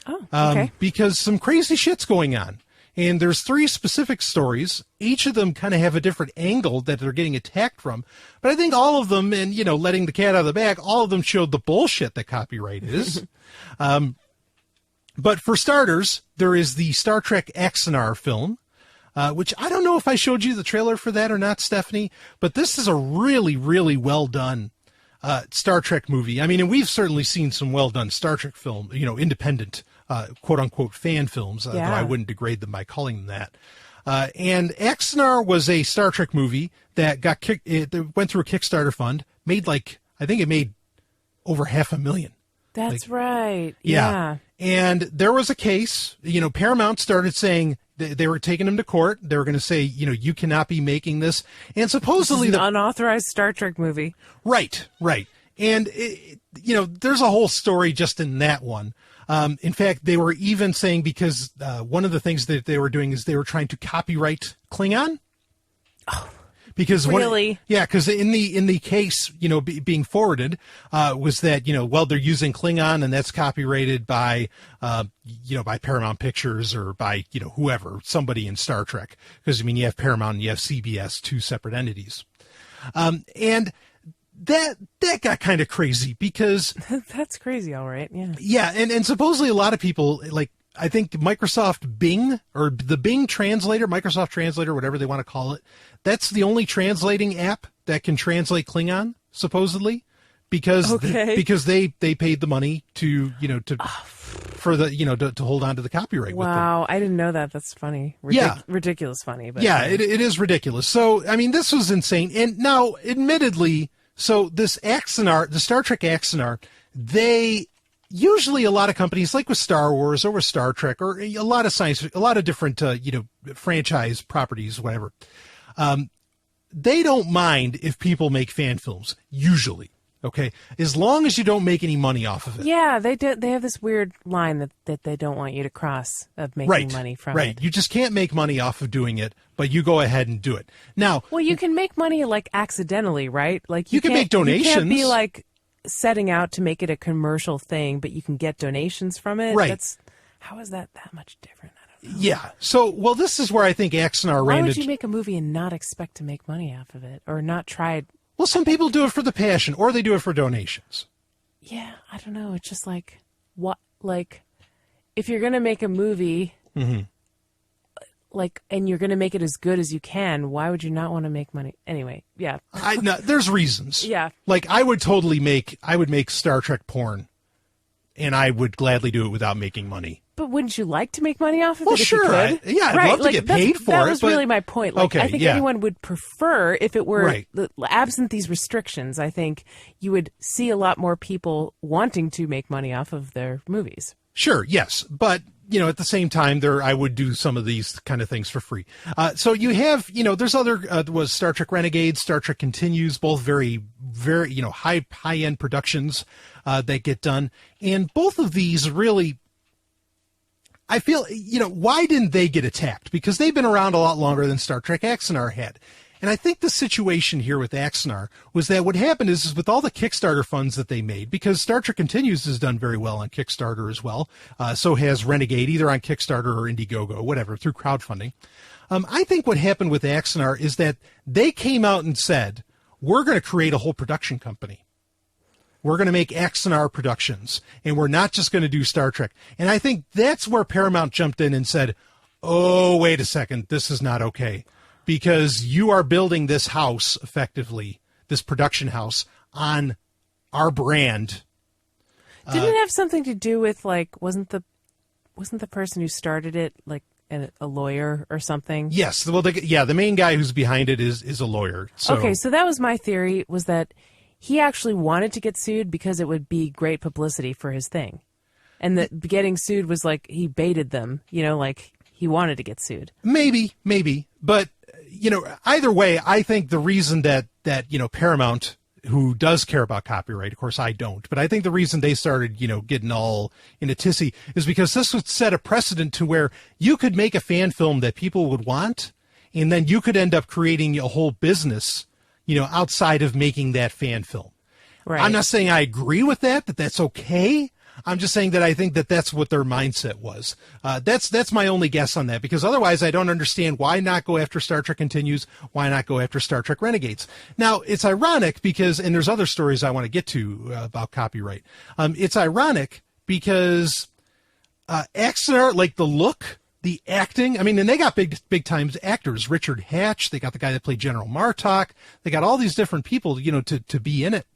Oh, okay. Because some crazy shit's going on. And there's 3 specific stories. Each of them kind of have a different angle that they're getting attacked from. But I think all of them, and, letting the cat out of the bag, all of them showed the bullshit that copyright is. But for starters, there is the Star Trek Axanar film, which I don't know if I showed you the trailer for that or not, Stephanie, but this is a really, really well done Star Trek movie. I mean, and we've certainly seen some well done Star Trek film, independent, quote unquote fan films, though I wouldn't degrade them by calling them that. And Axanar was a Star Trek movie that it went through a Kickstarter fund, made it made over $500,000. That's right. Yeah. And there was a case, Paramount started saying they were taking him to court. They were going to say, you cannot be making this. And supposedly this is an unauthorized Star Trek movie. Right. And, there's a whole story just in that one. In fact, they were even saying because one of the things that they were doing is they were trying to copyright Klingon. Oh. Because really? Because in the case, being forwarded, was that, they're using Klingon and that's copyrighted by, by Paramount Pictures or by, whoever, somebody in Star Trek. Because, you have Paramount and you have CBS, 2 separate entities. And that got kind of crazy because. That's crazy. All right. Yeah. Yeah. And supposedly a lot of people I think Microsoft Bing or the Bing translator, Microsoft Translator, whatever they want to call it, that's the only translating app that can translate Klingon, supposedly, because they paid the money to for the to hold on to the copyright. Wow, I didn't know that. That's funny. Ridiculous funny. But it is ridiculous. So I mean, this was insane. And now, admittedly, so this Axanar, the Star Trek Axanar, usually a lot of companies, like with Star Wars or with Star Trek or a lot of different, franchise properties, whatever, they don't mind if people make fan films, usually, okay? As long as you don't make any money off of it. Yeah, they have this weird line that they don't want you to cross of making money from it. Right, you just can't make money off of doing it, but you go ahead and do it. Now, well, you can make money, accidentally, right? You can make donations. You can't be, setting out to make it a commercial thing, but you can get donations from it. Right. How is that much different? I don't know. Yeah. So, this is where I think Axanar Why would you make a movie and not expect to make money off of it, or not try it? Well, some people do it for the passion, or they do it for donations. Yeah, I don't know. It's just what? If you're gonna make a movie, and you're gonna make it as good as you can, why would you not want to make money? Anyway, yeah. There's reasons. Yeah. I would make Star Trek porn, and I would gladly do it without making money. But wouldn't you like to make money off of it? Well, sure. I'd love to get paid for it. That was really my point. I think anyone would prefer if it were absent these restrictions. I think you would see a lot more people wanting to make money off of their movies. Sure, yes. But, at the same time, I would do some of these kind of things for free. So you have, there's other, was Star Trek Renegades, Star Trek Continues, both very, very, high-end productions that get done. And both of these really, I feel, why didn't they get attacked? Because they've been around a lot longer than Star Trek Axanar had. And I think the situation here with Axanar was that what happened is with all the Kickstarter funds that they made, because Star Trek Continues has done very well on Kickstarter as well. So has Renegade, either on Kickstarter or Indiegogo, whatever, through crowdfunding. I think what happened with Axanar is that they came out and said, we're going to create a whole production company. We're going to make Axanar Productions, and we're not just going to do Star Trek. And I think that's where Paramount jumped in and said, oh, wait a second, this is not okay. Because you are building this house, effectively, this production house, on our brand. Didn't it have something to do with, like, wasn't the person who started it, like, a lawyer or something? Yes. Well, the main guy who's behind it is a lawyer. So. Okay, so that was my theory, was that he actually wanted to get sued because it would be great publicity for his thing. And that getting sued was like he baited them, like he wanted to get sued. Maybe. But, either way, I think the reason that Paramount, who does care about copyright, of course I don't, but I think the reason they started, getting all in a tizzy is because this would set a precedent to where you could make a fan film that people would want, and then you could end up creating a whole business, outside of making that fan film. Right. I'm not saying I agree with that that's okay. I'm just saying that I think that that's what their mindset was. That's my only guess on that, because otherwise I don't understand why not go after Star Trek Continues, why not go after Star Trek Renegades. Now, it's ironic because, and there's other stories I want to get to about copyright. It's ironic because Axanar, like the look, the acting, and they got big time actors, Richard Hatch, they got the guy that played General Martok, they got all these different people, to be in it.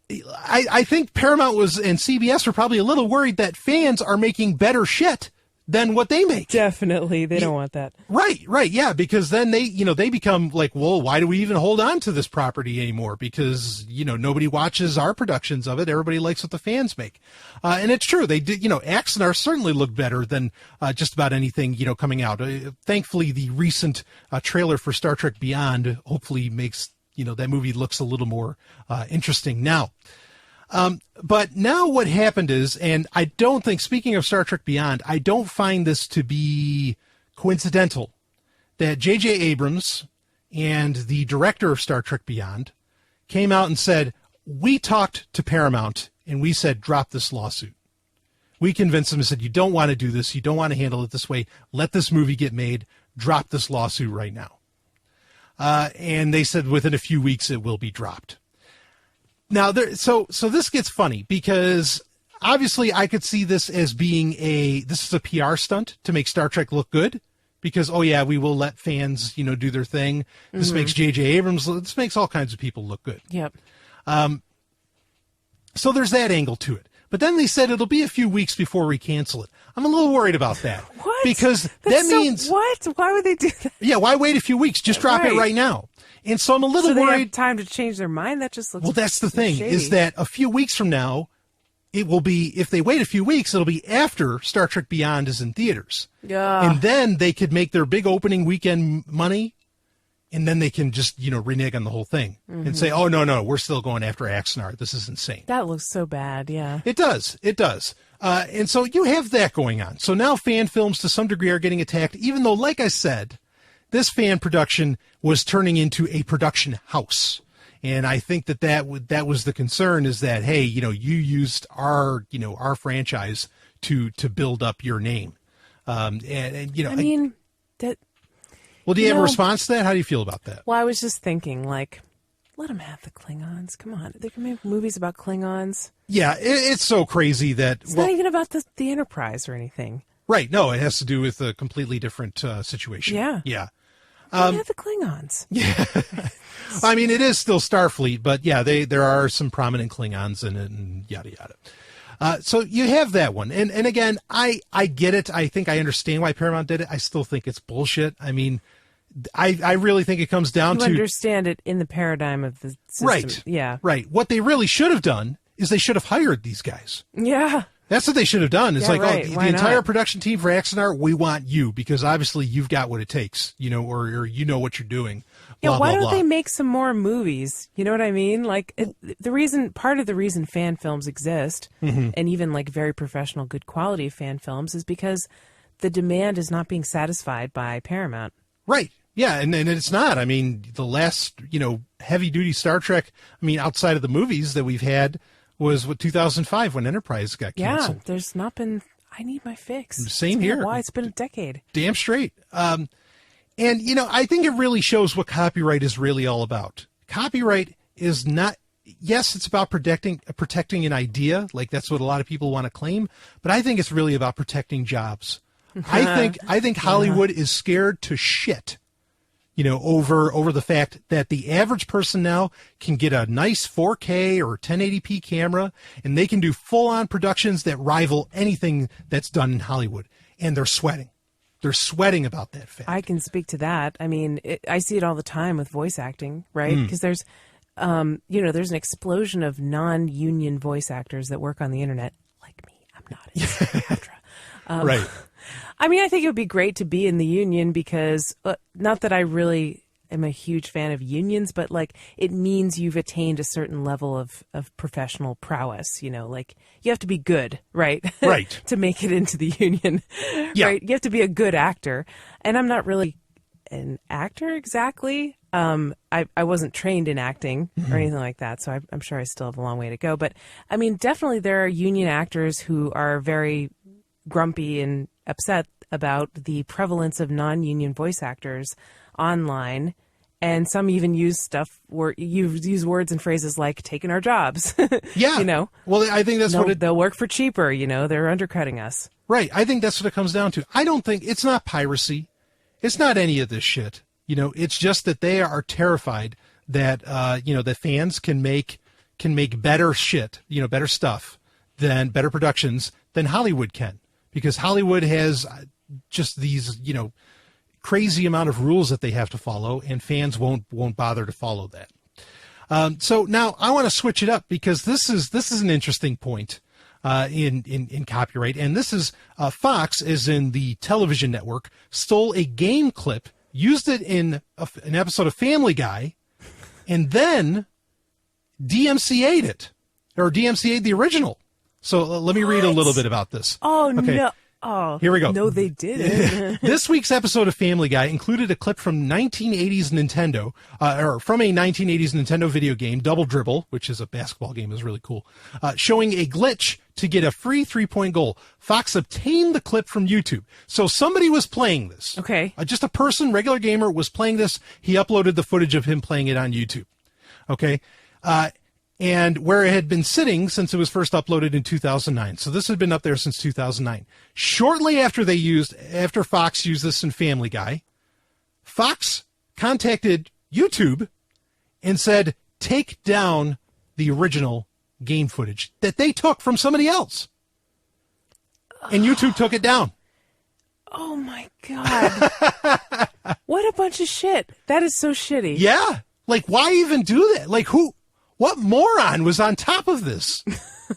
I think Paramount and CBS were probably a little worried that fans are making better shit than what they make. Definitely. They don't want that. Right. Yeah. Because then they become like, well, why do we even hold on to this property anymore? Because, nobody watches our productions of it. Everybody likes what the fans make. And it's true. They did, Axanar certainly looked better than just about anything, coming out. Thankfully, the recent trailer for Star Trek Beyond hopefully makes that movie looks a little more interesting now. But now what happened is, and I don't think, speaking of Star Trek Beyond, I don't find this to be coincidental that J.J. Abrams and the director of Star Trek Beyond came out and said, we talked to Paramount and we said, drop this lawsuit. We convinced them and said, you don't want to do this. You don't want to handle it this way. Let this movie get made. Drop this lawsuit right now. And they said within a few weeks it will be dropped. Now, so this gets funny because obviously I could see this as being this is a PR stunt to make Star Trek look good because, oh yeah, we will let fans, do their thing. This makes J.J. Abrams, this makes all kinds of people look good. Yep. So there's that angle to it. But then they said it'll be a few weeks before we cancel it. I'm a little worried about that. What? Because that means... What? Why would they do that? Yeah, why wait a few weeks? Just drop it right now. And so I'm a little worried. worried... They have time to change their mind? That just looks Well, that's the thing, shady. is that a few weeks from now, it will be... If they wait a few weeks, it'll be after Star Trek Beyond is in theaters. Yeah. And then they could make their big opening weekend money, and then they can just, renege on the whole thing and say, oh, no, we're still going after Axanar. This is insane. That looks so bad, yeah. It does. And so you have that going on. So now fan films to some degree are getting attacked, even though, like I said, this fan production was turning into a production house. And I think that was the concern, is that, hey, you used our franchise to build up your name. Well, do you have a response to that? How do you feel about that? Well, I was just thinking, like, let them have the Klingons. Come on. They can make movies about Klingons. Yeah, it's so crazy that... It's not even about the Enterprise or anything. Right. No, it has to do with a completely different situation. Yeah. Yeah. Have the Klingons. Yeah. It is still Starfleet, but yeah, there are some prominent Klingons in it and yada yada. So you have that one. And again, I get it. I think I understand why Paramount did it. I still think it's bullshit. I really think it comes down to... You understand it in the paradigm of the system. Right. Yeah. Right. What they really should have done is they should have hired these guys. Yeah. That's what they should have done. It's the entire not? production team for Axanar, we want you because obviously you've got what it takes, or you know what you're doing. Yeah, why don't they make some more movies? You know what I mean? Like part of the reason fan films exist, and even like very professional, good quality fan films, is because the demand is not being satisfied by Paramount. Right. Yeah, and it's not. The last, heavy duty Star Trek, outside of the movies that we've had was 2005 when Enterprise got canceled. Yeah, there's not been... I need my fix. Same here. Why? It's been a decade. Damn straight. And, I think it really shows what copyright is really all about. Copyright is not... Yes, it's about protecting an idea. Like, that's what a lot of people want to claim. But I think it's really about protecting jobs. I think Hollywood is scared to shit, over the fact that the average person now can get a nice 4K or 1080p camera, and they can do full-on productions that rival anything that's done in Hollywood. And they're sweating. They're sweating about that fact. I can speak to that. I mean, I see it all the time with voice acting, right? Because there's, there's an explosion of non-union voice actors that work on the internet. Like me, I'm not in SAG-AFTRA. Right. I mean, I think it would be great to be in the union because, not that I really am a huge fan of unions, but like it means you've attained a certain level of professional prowess, like you have to be good, right? Right. to make it into the union, right? You have to be a good actor. And I'm not really an actor exactly. I wasn't trained in acting or anything like that, so I'm sure I still have a long way to go. But I mean, definitely there are union actors who are very grumpy and upset about the prevalence of non-union voice actors online, and some even use use words and phrases like taking our jobs. Yeah. Well, I think that's they'll work for cheaper, they're undercutting us. Right. I think that's what it comes down to. I don't think it's not piracy. It's not any of this shit. It's just that they are terrified that that fans can make better shit, better stuff better productions than Hollywood can, because Hollywood has just these, crazy amount of rules that they have to follow, and fans won't bother to follow that. So now I want to switch it up, because this is an interesting point in copyright, and this is Fox, as in the television network, stole a game clip, used it in an episode of Family Guy, and then DMCA'd it, or DMCA'd the original. So let me read a little bit about this. Oh, okay. No. Oh, here we go. No, they didn't. This week's episode of Family Guy included a clip from 1980s Nintendo, or from a 1980s Nintendo video game, Double Dribble, which is a basketball game, is really cool, showing a glitch to get a free 3-point goal. Fox obtained the clip from YouTube. So somebody was playing this. Okay. Just a person, regular gamer, was playing this. He uploaded the footage of him playing it on YouTube. Okay. And where it had been sitting since it was first uploaded in 2009. So this had been up there since 2009. Shortly after Fox used this in Family Guy, Fox contacted YouTube and said, take down the original game footage that they took from somebody else. And YouTube took it down. Oh my God. What a bunch of shit. That is so shitty. Yeah. Like, why even do that? Like, what moron was on top of this?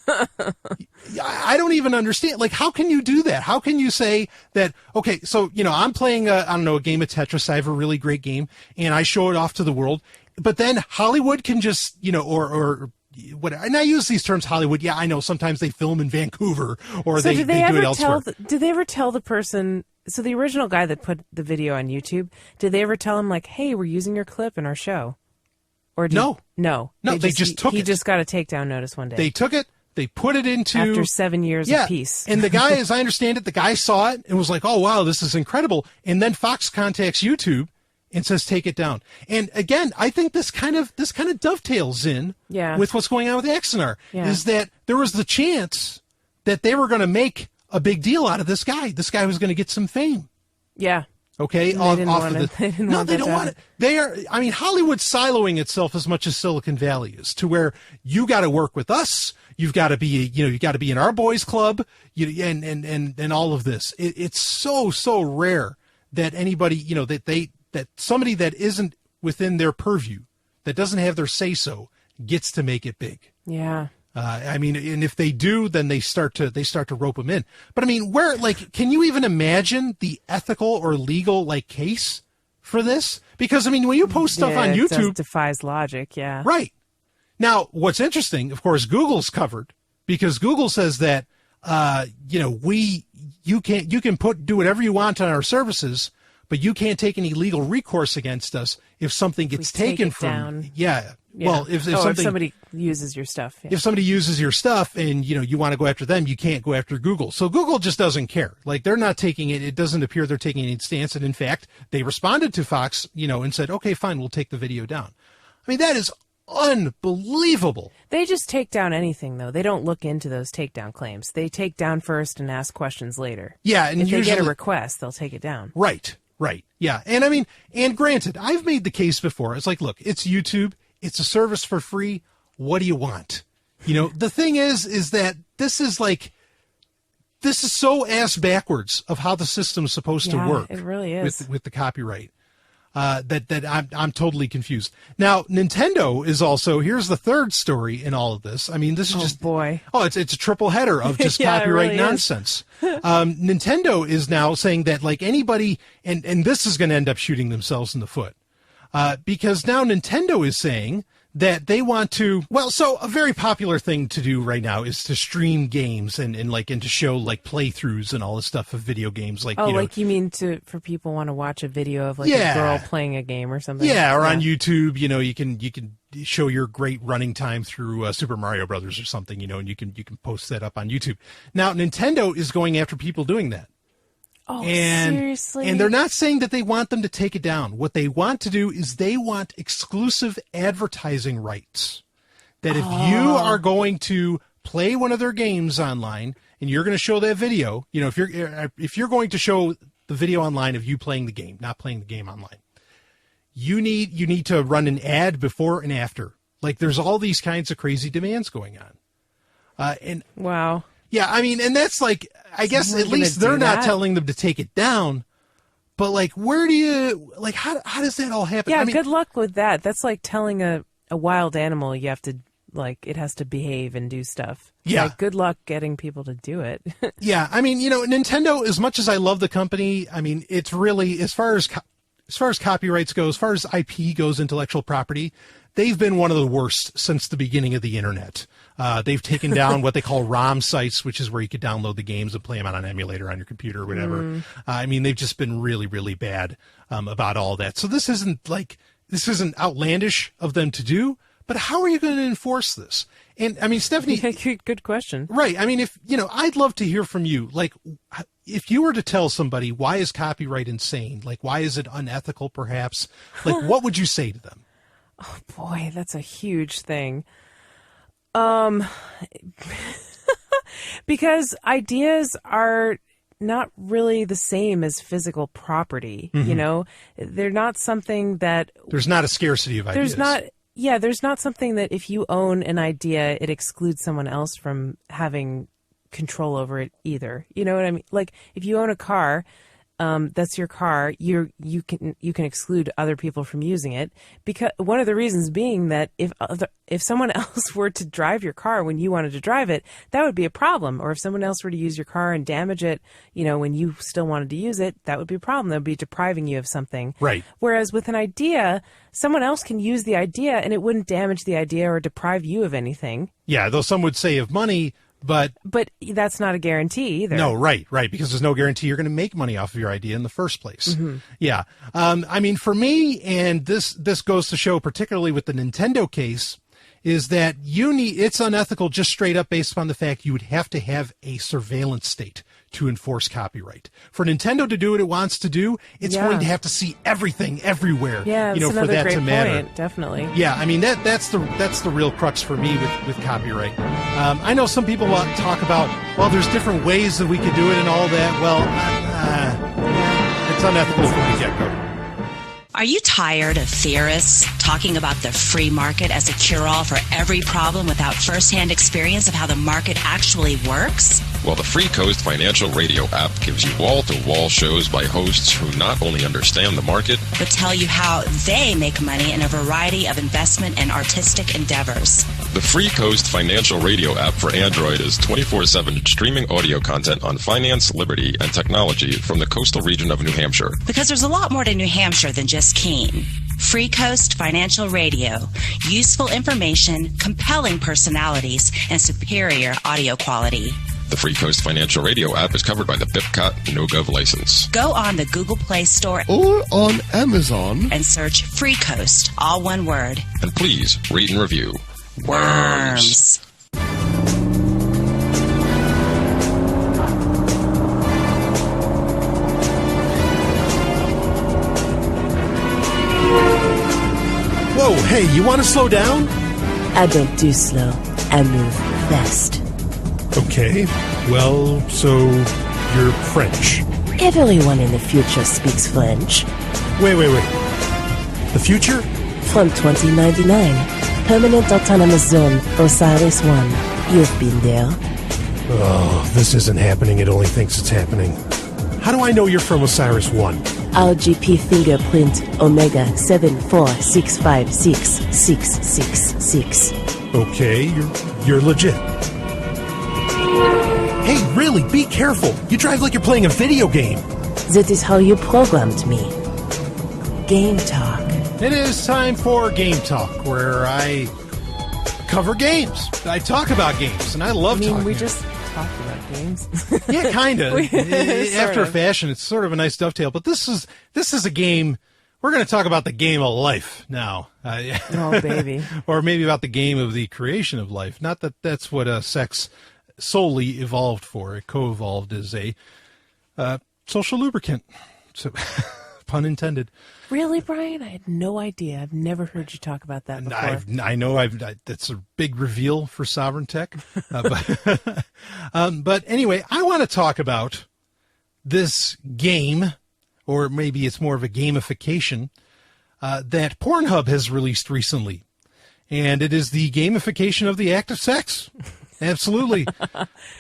I don't even understand. Like, how can you do that? How can you say that, okay, so, I'm playing a game of Tetris. I have a really great game, and I show it off to the world. But then Hollywood can just, or whatever. And I use these terms, Hollywood. Yeah, I know sometimes they film in Vancouver, or so they do it elsewhere. Did they ever tell the person, so the original guy that put the video on YouTube, did they ever tell him, like, hey, we're using your clip in our show? Or No, they just took it. He just got a takedown notice one day. They took it. They put it into... After 7 years of peace. And the guy, as I understand it, the guy saw it and was like, oh, wow, this is incredible. And then Fox contacts YouTube and says, take it down. And again, I think this kind of dovetails in with what's going on with Axonar, is that there was the chance that they were going to make a big deal out of this guy. This guy was going to get some fame. Yeah. Okay, off of the... They don't want it. They are. I mean, Hollywood's siloing itself as much as Silicon Valley is, to where you got to work with us. You've got to be, you got to be in our boys' club. And all of this. It's so rare that anybody, that somebody that isn't within their purview, that doesn't have their say so, gets to make it big. Yeah. I mean, and if they do, then they start to rope them in. But I mean, can you even imagine the ethical or legal case for this? Because I mean, when you post stuff on YouTube, it defies logic. Yeah. Right. Now, what's interesting, of course, Google's covered, because Google says that, you can do whatever you want on our services, but you can't take any legal recourse against us if something gets taken from down. Yeah. Yeah. Well, if somebody uses your stuff. Yeah. If somebody uses your stuff and, you want to go after them, you can't go after Google. So Google just doesn't care. Like, they're not taking it. It doesn't appear they're taking any stance. And in fact, they responded to Fox, and said, okay, fine, we'll take the video down. I mean, that is unbelievable. They just take down anything, though. They don't look into those takedown claims. They take down first and ask questions later. Yeah. And if usually, they get a request, they'll take it down. Right. Right. Yeah. And I mean, and granted, I've made the case before. It's like, look, it's YouTube. It's a service for free. What do you want? You know, the thing is that this is so ass backwards of how the system's supposed to work. It really is. With the copyright. That I'm totally confused. Now, Nintendo is also, here's the third story in all of this. I mean, this is it's a triple header of just copyright nonsense. Nintendo is now saying that like anybody, and this is going to end up shooting themselves in the foot, because now Nintendo is saying that they want to, so a very popular thing to do right now is to stream games and to show like playthroughs and all this stuff of video games. Like, you mean for people want to watch a video of like a girl playing a game or something? Yeah. Or on YouTube, you can show your great running time through Super Mario Brothers or something, and you can post that up on YouTube. Now, Nintendo is going after people doing that. Oh, seriously? And they're not saying that they want them to take it down. What they want to do is they want exclusive advertising rights. That if you are going to play one of their games online and you're going to show that video, if you're going to show the video online of you playing the game, not playing the game online, you need to run an ad before and after. Like there's all these kinds of crazy demands going on. Wow. Yeah, I mean, and that's like, I guess at least they're not telling them to take it down, but like, where do you, like, how does that all happen? Yeah, good luck with that. That's like telling a wild animal you have to, like, it has to behave and do stuff. Yeah. Like, good luck getting people to do it. Yeah, I mean, Nintendo, as much as I love the company, I mean, it's really, as far as copyrights go, as far as IP goes, intellectual property, they've been one of the worst since the beginning of the internet. They've taken down what they call ROM sites, which is where you could download the games and play them on an emulator on your computer or whatever. I mean, they've just been really, really bad about all that. So this isn't outlandish of them to do, but how are you going to enforce this? And I mean, Stephanie, good question. Right. I mean, I'd love to hear from you. Like, if you were to tell somebody, why is copyright insane? Like, why is it unethical, perhaps? Like, what would you say to them? Oh boy, that's a huge thing. Because ideas are not really the same as physical property. Mm-hmm. They're not something that there's not a scarcity of ideas. There's not something that if you own an idea, it excludes someone else from having control over it either. You know what I mean? Like if you own a car, that's your car. You can exclude other people from using it, because one of the reasons being that if someone else were to drive your car when you wanted to drive it, that would be a problem. Or if someone else were to use your car and damage it, when you still wanted to use it, that would be a problem. That would be depriving you of something. Right. Whereas with an idea, someone else can use the idea and it wouldn't damage the idea or deprive you of anything. Yeah, though some would say of money. But that's not a guarantee either. No, right, because there's no guarantee you're going to make money off of your idea in the first place. Mm-hmm. Yeah. I mean, for me, and this goes to show particularly with the Nintendo case, is that it's unethical just straight up based upon the fact you would have to have a surveillance state to enforce copyright. For Nintendo to do what it wants to do, it's going to have to see everything everywhere. Yeah, that's for that great to matter. Point, definitely. Yeah, I mean that's the real crux for me with copyright. I know some people talk about, there's different ways that we could do it and all that. Well, it's unethical from the get-go. Are you tired of theorists talking about the free market as a cure-all for every problem without first-hand experience of how the market actually works? Well, the Free Coast Financial Radio app gives you wall-to-wall shows by hosts who not only understand the market, but tell you how they make money in a variety of investment and artistic endeavors. The Free Coast Financial Radio app for Android is 24/7 streaming audio content on finance, liberty, and technology from the coastal region of New Hampshire. Because there's a lot more to New Hampshire than just Keene. Free Coast Financial Radio. Useful information, compelling personalities, and superior audio quality. The Free Coast Financial Radio app is covered by the BIPCOT No-Gov license. Go on the Google Play Store or on Amazon and search Free Coast, all one word. And please rate and review. Worms. Whoa, hey, you want to slow down? I don't do slow. I move fast. Okay, well, so you're French. Everyone in the future speaks French. Wait. The future? From 2099, Permanent Autonomous Zone, Osiris-1. You've been there. Oh, this isn't happening. It only thinks it's happening. How do I know you're from Osiris-1? RGP fingerprint Omega 746566666. Okay, you're legit. Hey, really, be careful. You drive like you're playing a video game. That is how you programmed me. Game Talk. It is time for Game Talk, where I cover games. I talk about games, and I love talking. We just talked about games. Yeah, kind of. After a fashion, it's sort of a nice dovetail. But this is a game. We're going to talk about the game of life now. Oh, baby. Or maybe about the game of the creation of life. Not that that's what sex solely evolved for. It co-evolved as a social lubricant. So, pun intended. Really, Brian? I had no idea. I've never heard you talk about that before. I know. That's a big reveal for Sovryn Tech. But anyway, I want to talk about this game, or maybe it's more of a gamification, that Pornhub has released recently. And it is the gamification of the act of sex. Absolutely.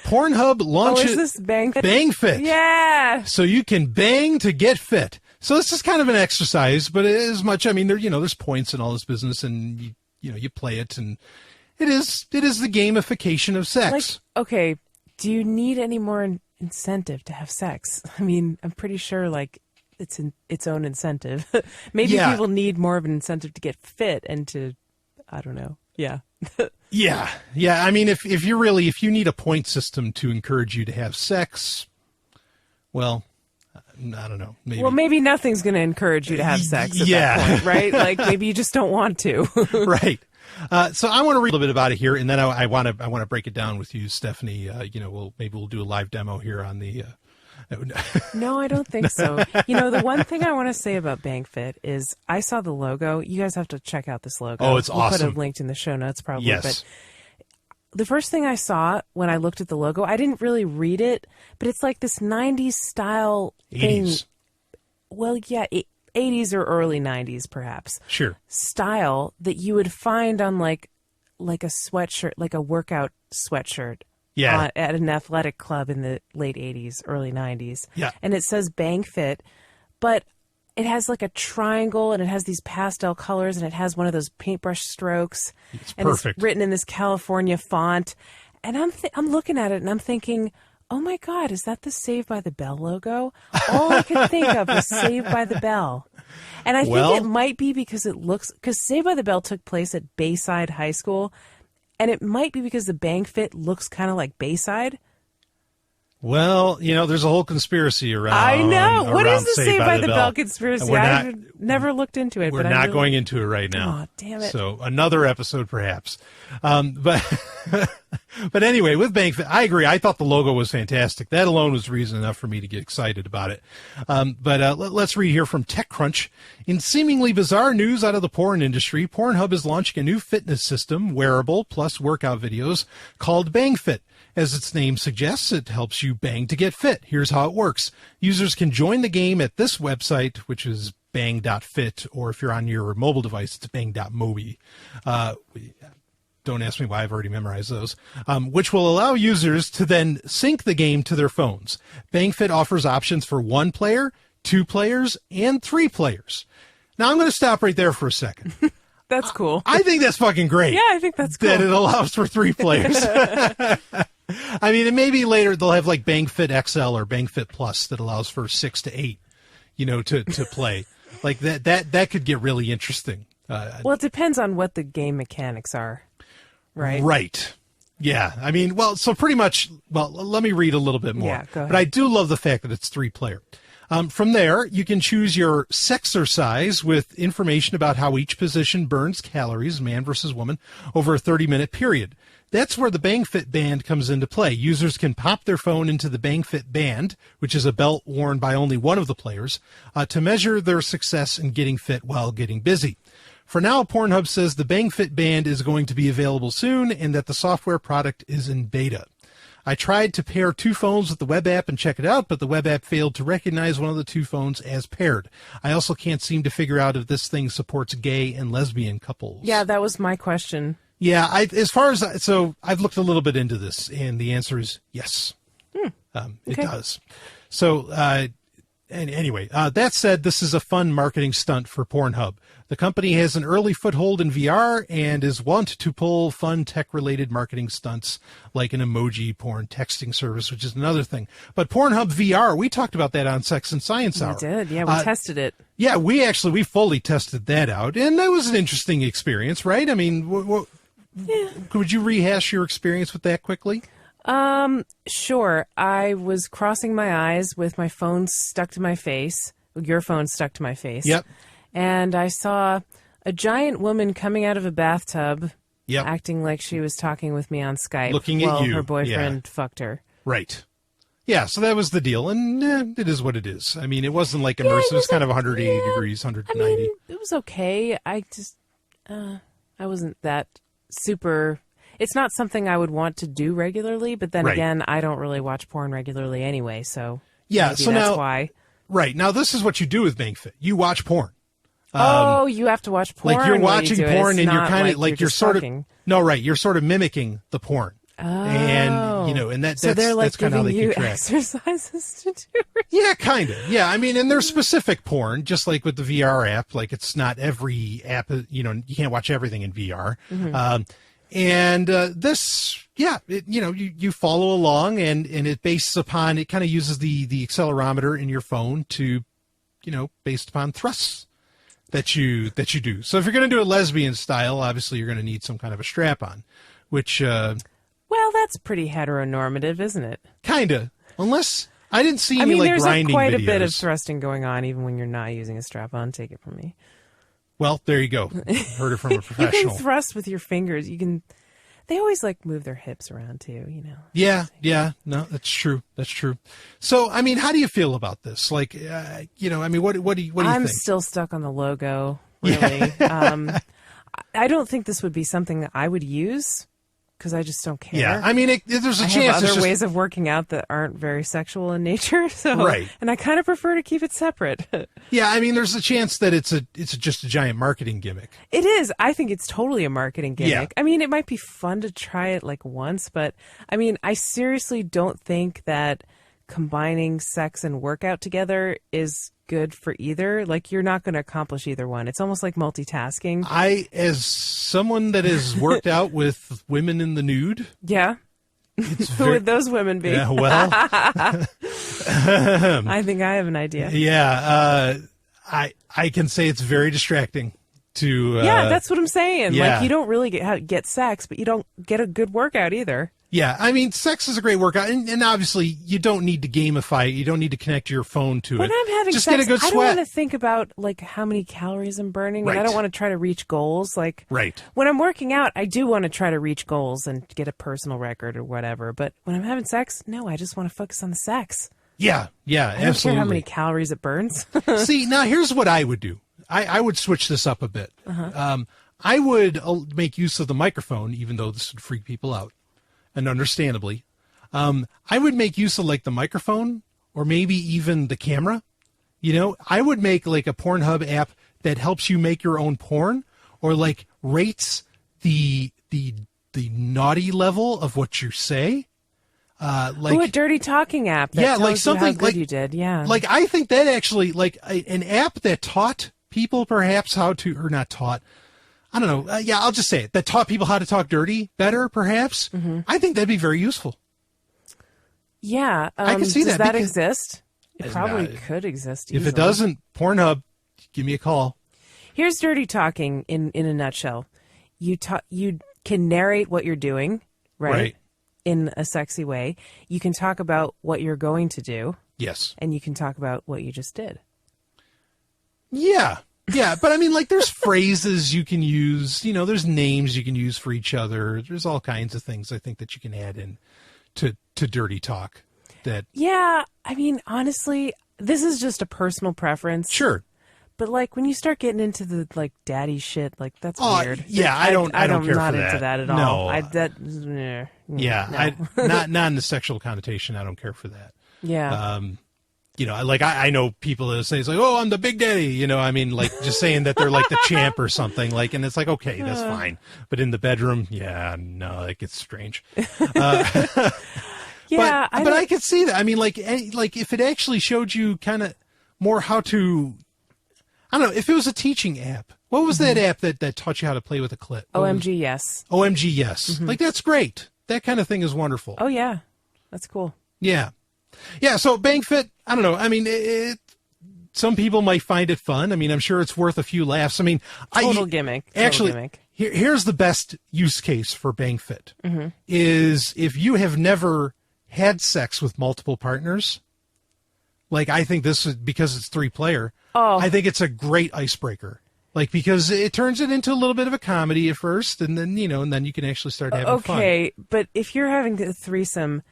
Pornhub launches... is this Bang Fit? Bang Fit. Yeah! So you can bang to get fit. So this is kind of an exercise, but as much, I mean, there's points in all this business, and you play it, and it is the gamification of sex. Like, okay, do you need any more incentive to have sex? I mean, I'm pretty sure it's its own incentive. Maybe people need more of an incentive to get fit and to, I don't know. Yeah. Yeah. I mean, if you need a point system to encourage you to have sex, well, I don't know. Maybe nothing's going to encourage you to have sex at that point, right? Like maybe you just don't want to. Right. So I want to read a little bit about it here, and then I want to break it down with you, Stephanie. We'll do a live demo here on the. No, I don't think so. The one thing I want to say about BangFit is I saw the logo. You guys have to check out this logo. Oh, it's awesome. We'll put a link in the show notes probably. Yes. But the first thing I saw when I looked at the logo, I didn't really read it, but it's like this 90s style 80s. thing. Well, yeah, 80s or early 90s perhaps. Sure. Style that you would find on like a sweatshirt, like a workout sweatshirt. Yeah. At an athletic club in the late 80s, early 90s. Yeah. And it says Bang Fit, but it has like a triangle and it has these pastel colors and it has one of those paintbrush strokes. It's and perfect. It's written in this California font. And I'm looking at it and I'm thinking, oh my God, is that the Saved by the Bell logo? All I could think of was Saved by the Bell. And I think it might be because because Saved by the Bell took place at Bayside High School. And it might be because the Bang Fit looks kind of like Bayside. Well, there's a whole conspiracy around. I know. What is the Saved by the Bell conspiracy? I've never looked into it. We're not going into it right now. Oh, damn it. So another episode, perhaps. But anyway, with BangFit, I agree. I thought the logo was fantastic. That alone was reason enough for me to get excited about it. But let's read here from TechCrunch. In seemingly bizarre news out of the porn industry, Pornhub is launching a new fitness system, wearable plus workout videos, called BangFit. As its name suggests, it helps you bang to get fit. Here's how it works. Users can join the game at this website, which is bang.fit, or if you're on your mobile device, it's bang.mobi. Don't ask me why, I've already memorized those, which will allow users to then sync the game to their phones. BangFit offers options for 1 player, 2 players, and 3 players. Now, I'm going to stop right there for a second. That's cool. I think that's fucking great. Yeah, I think that's cool. That it allows for 3 players. I mean, and maybe later they'll have like BangFit XL or BangFit Plus that allows for 6 to 8, to play. Like that could get really interesting. Well, it depends on what the game mechanics are, right? Right. Yeah. I mean, so pretty much, let me read a little bit more. Yeah, go ahead. But I do love the fact that it's 3-player. From there, you can choose your sexercise with information about how each position burns calories, man versus woman, over a 30-minute period. That's where the BangFit band comes into play. Users can pop their phone into the BangFit band, which is a belt worn by only one of the players, to measure their success in getting fit while getting busy. For now, Pornhub says the BangFit band is going to be available soon and that the software product is in beta. I tried to pair two phones with the web app and check it out, but the web app failed to recognize one of the two phones as paired. I also can't seem to figure out if this thing supports gay and lesbian couples. Yeah, that was my question. Yeah, I've looked a little bit into this, and the answer is yes. It does. So, anyway, that said, this is a fun marketing stunt for Pornhub. The company has an early foothold in VR and is wont to pull fun tech-related marketing stunts like an emoji porn texting service, which is another thing. But Pornhub VR, we talked about that on Sex and Science Hour. We did, yeah, we tested it. Yeah, we fully tested that out, and that was an interesting experience, right? I mean, could you rehash your experience with that quickly? Sure. I was crossing my eyes with my phone stuck to my face, your phone stuck to my face. Yep. And I saw a giant woman coming out of a bathtub, yep, acting like she was talking with me on Skype. Looking at you. Her boyfriend fucked her. Right. Yeah, so that was the deal, and it is what it is. I mean, it wasn't like immersive. It was kind of 180 degrees, 190. I mean, it was okay. I just, I wasn't that super... It's not something I would want to do regularly, but then again, I don't really watch porn regularly anyway, so yeah, so that's now, why. Right. Now, this is what you do with BangFit. You watch porn. You have to watch porn. Like you're watching porn and you're kind of like you're sort of you're sort of mimicking the porn. Oh. And so they're like that's kind of how they giving you keep track. exercises to do. Yeah, kind of. Yeah, I mean, and there's specific porn, just like with the VR app. Like it's not every app. You can't watch everything in VR. Mm-hmm. This, you follow along, and it kind of uses the accelerometer in your phone to, based upon thrusts that you do. So if you're going to do a lesbian style, obviously you're going to need some kind of a strap on, which, well, that's pretty heteronormative, isn't it? Kind of, unless I didn't see any like grinding videos. There's quite a bit of thrusting going on, even when you're not using a strap on. Take it from me. Well, there you go. Heard it from a professional. You can thrust with your fingers. They always like move their hips around too, Yeah. No, that's true. So, I mean, how do you feel about this? Like, I mean, what do you think? I'm still stuck on the logo, really. Yeah. I don't think this would be something that I would use because I just don't care. Yeah, I mean, there's a chance. I have other ways of working out that aren't very sexual in nature, right. And I kind of prefer to keep it separate. Yeah, I mean, there's a chance that it's just a giant marketing gimmick. It is. I think it's totally a marketing gimmick. Yeah. I mean, it might be fun to try it like once, but I mean, I seriously don't think that combining sex and workout together is good for either. Like, you're not going to accomplish either one. It's almost like multitasking. As someone that has worked out with women in the nude. Yeah. Who would those women be? Yeah, well. I think I have an idea. Yeah. I can say it's very distracting to. Yeah, that's what I'm saying. Yeah. Like, you don't really get sex, but you don't get a good workout either. Yeah, I mean, sex is a great workout, and obviously you don't need to gamify it. You don't need to connect your phone to it. When I'm having just sex, get a good I sweat. don't want to think about like how many calories I'm burning, Right. and I don't want to try to reach goals. Like, right. When I'm working out, I do want to try to reach goals and get a personal record or whatever. But when I'm having sex, no, I just want to focus on the sex. Yeah, I don't care how many calories it burns. See, now here's what I would do. I would switch this up a bit. I would make use of the microphone, even though this would freak people out. And understandably, I would make use of like the microphone or maybe even the camera. I would make like a Pornhub app that helps you make your own porn or like rates the naughty level of what you say. Like a dirty talking app. That tells like something you how good like you did. Yeah. Like I think that actually like an app that taught people perhaps how to, or not taught. I don't know. I'll just say it. That taught people how to talk dirty better, perhaps. Mm-hmm. I think that'd be very useful. Yeah. I can see does that. That exist? It probably could exist easily. If it doesn't, Pornhub, give me a call. Here's dirty talking in a nutshell. You can narrate what you're doing, right? In a sexy way. You can talk about what you're going to do. Yes. And you can talk about what you just did. Yeah. Yeah, but I mean, like, there's phrases you can use, there's names you can use for each other. There's all kinds of things I think that you can add in to dirty talk. Yeah, I mean, honestly, this is just a personal preference. Sure. But like when you start getting into the like daddy shit, like that's weird. Yeah, I don't care I'm for not that. into that at No. all. No. Not in the sexual connotation. I don't care for that. Yeah. I know people that say it's like, oh, I'm the big daddy. Like just saying that they're like the champ or something. Like, and it's like, okay, that's fine. But in the bedroom, no, it gets strange. Yeah, but I could see that. I mean, like if it actually showed you kind of more how to, I don't know, if it was a teaching app. What was that app that taught you how to play with a clit? OMG, yes. OMG, yes. Mm-hmm. Like, that's great. That kind of thing is wonderful. Oh, yeah. That's cool. Yeah. Yeah, so BangFit, I don't know. I mean, some people might find it fun. I mean, I'm sure it's worth a few laughs. I mean, Total gimmick. Here's the best use case for BangFit is if you have never had sex with multiple partners, like I think this is because it's 3-player. Oh. I think it's a great icebreaker. Like, because it turns it into a little bit of a comedy at first, and then, and then you can actually start having fun. Okay, but if you're having a threesome,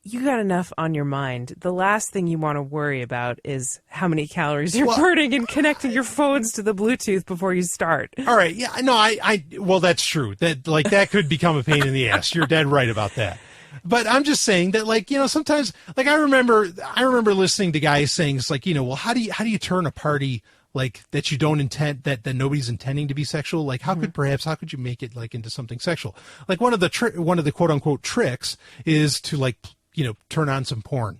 you got enough on your mind. The last thing you want to worry about is how many calories you're burning and connecting your phones to the Bluetooth before you start. All right. Yeah, no, well, that's true. That could become a pain in the ass. You're dead right about that. But I'm just saying that, like, sometimes, like, I remember listening to guys saying, it's like, well, how do you turn a party like that you don't intend, that nobody's intending to be sexual? Like, how could you make it like into something sexual? Like one of the quote unquote tricks is to like, turn on some porn,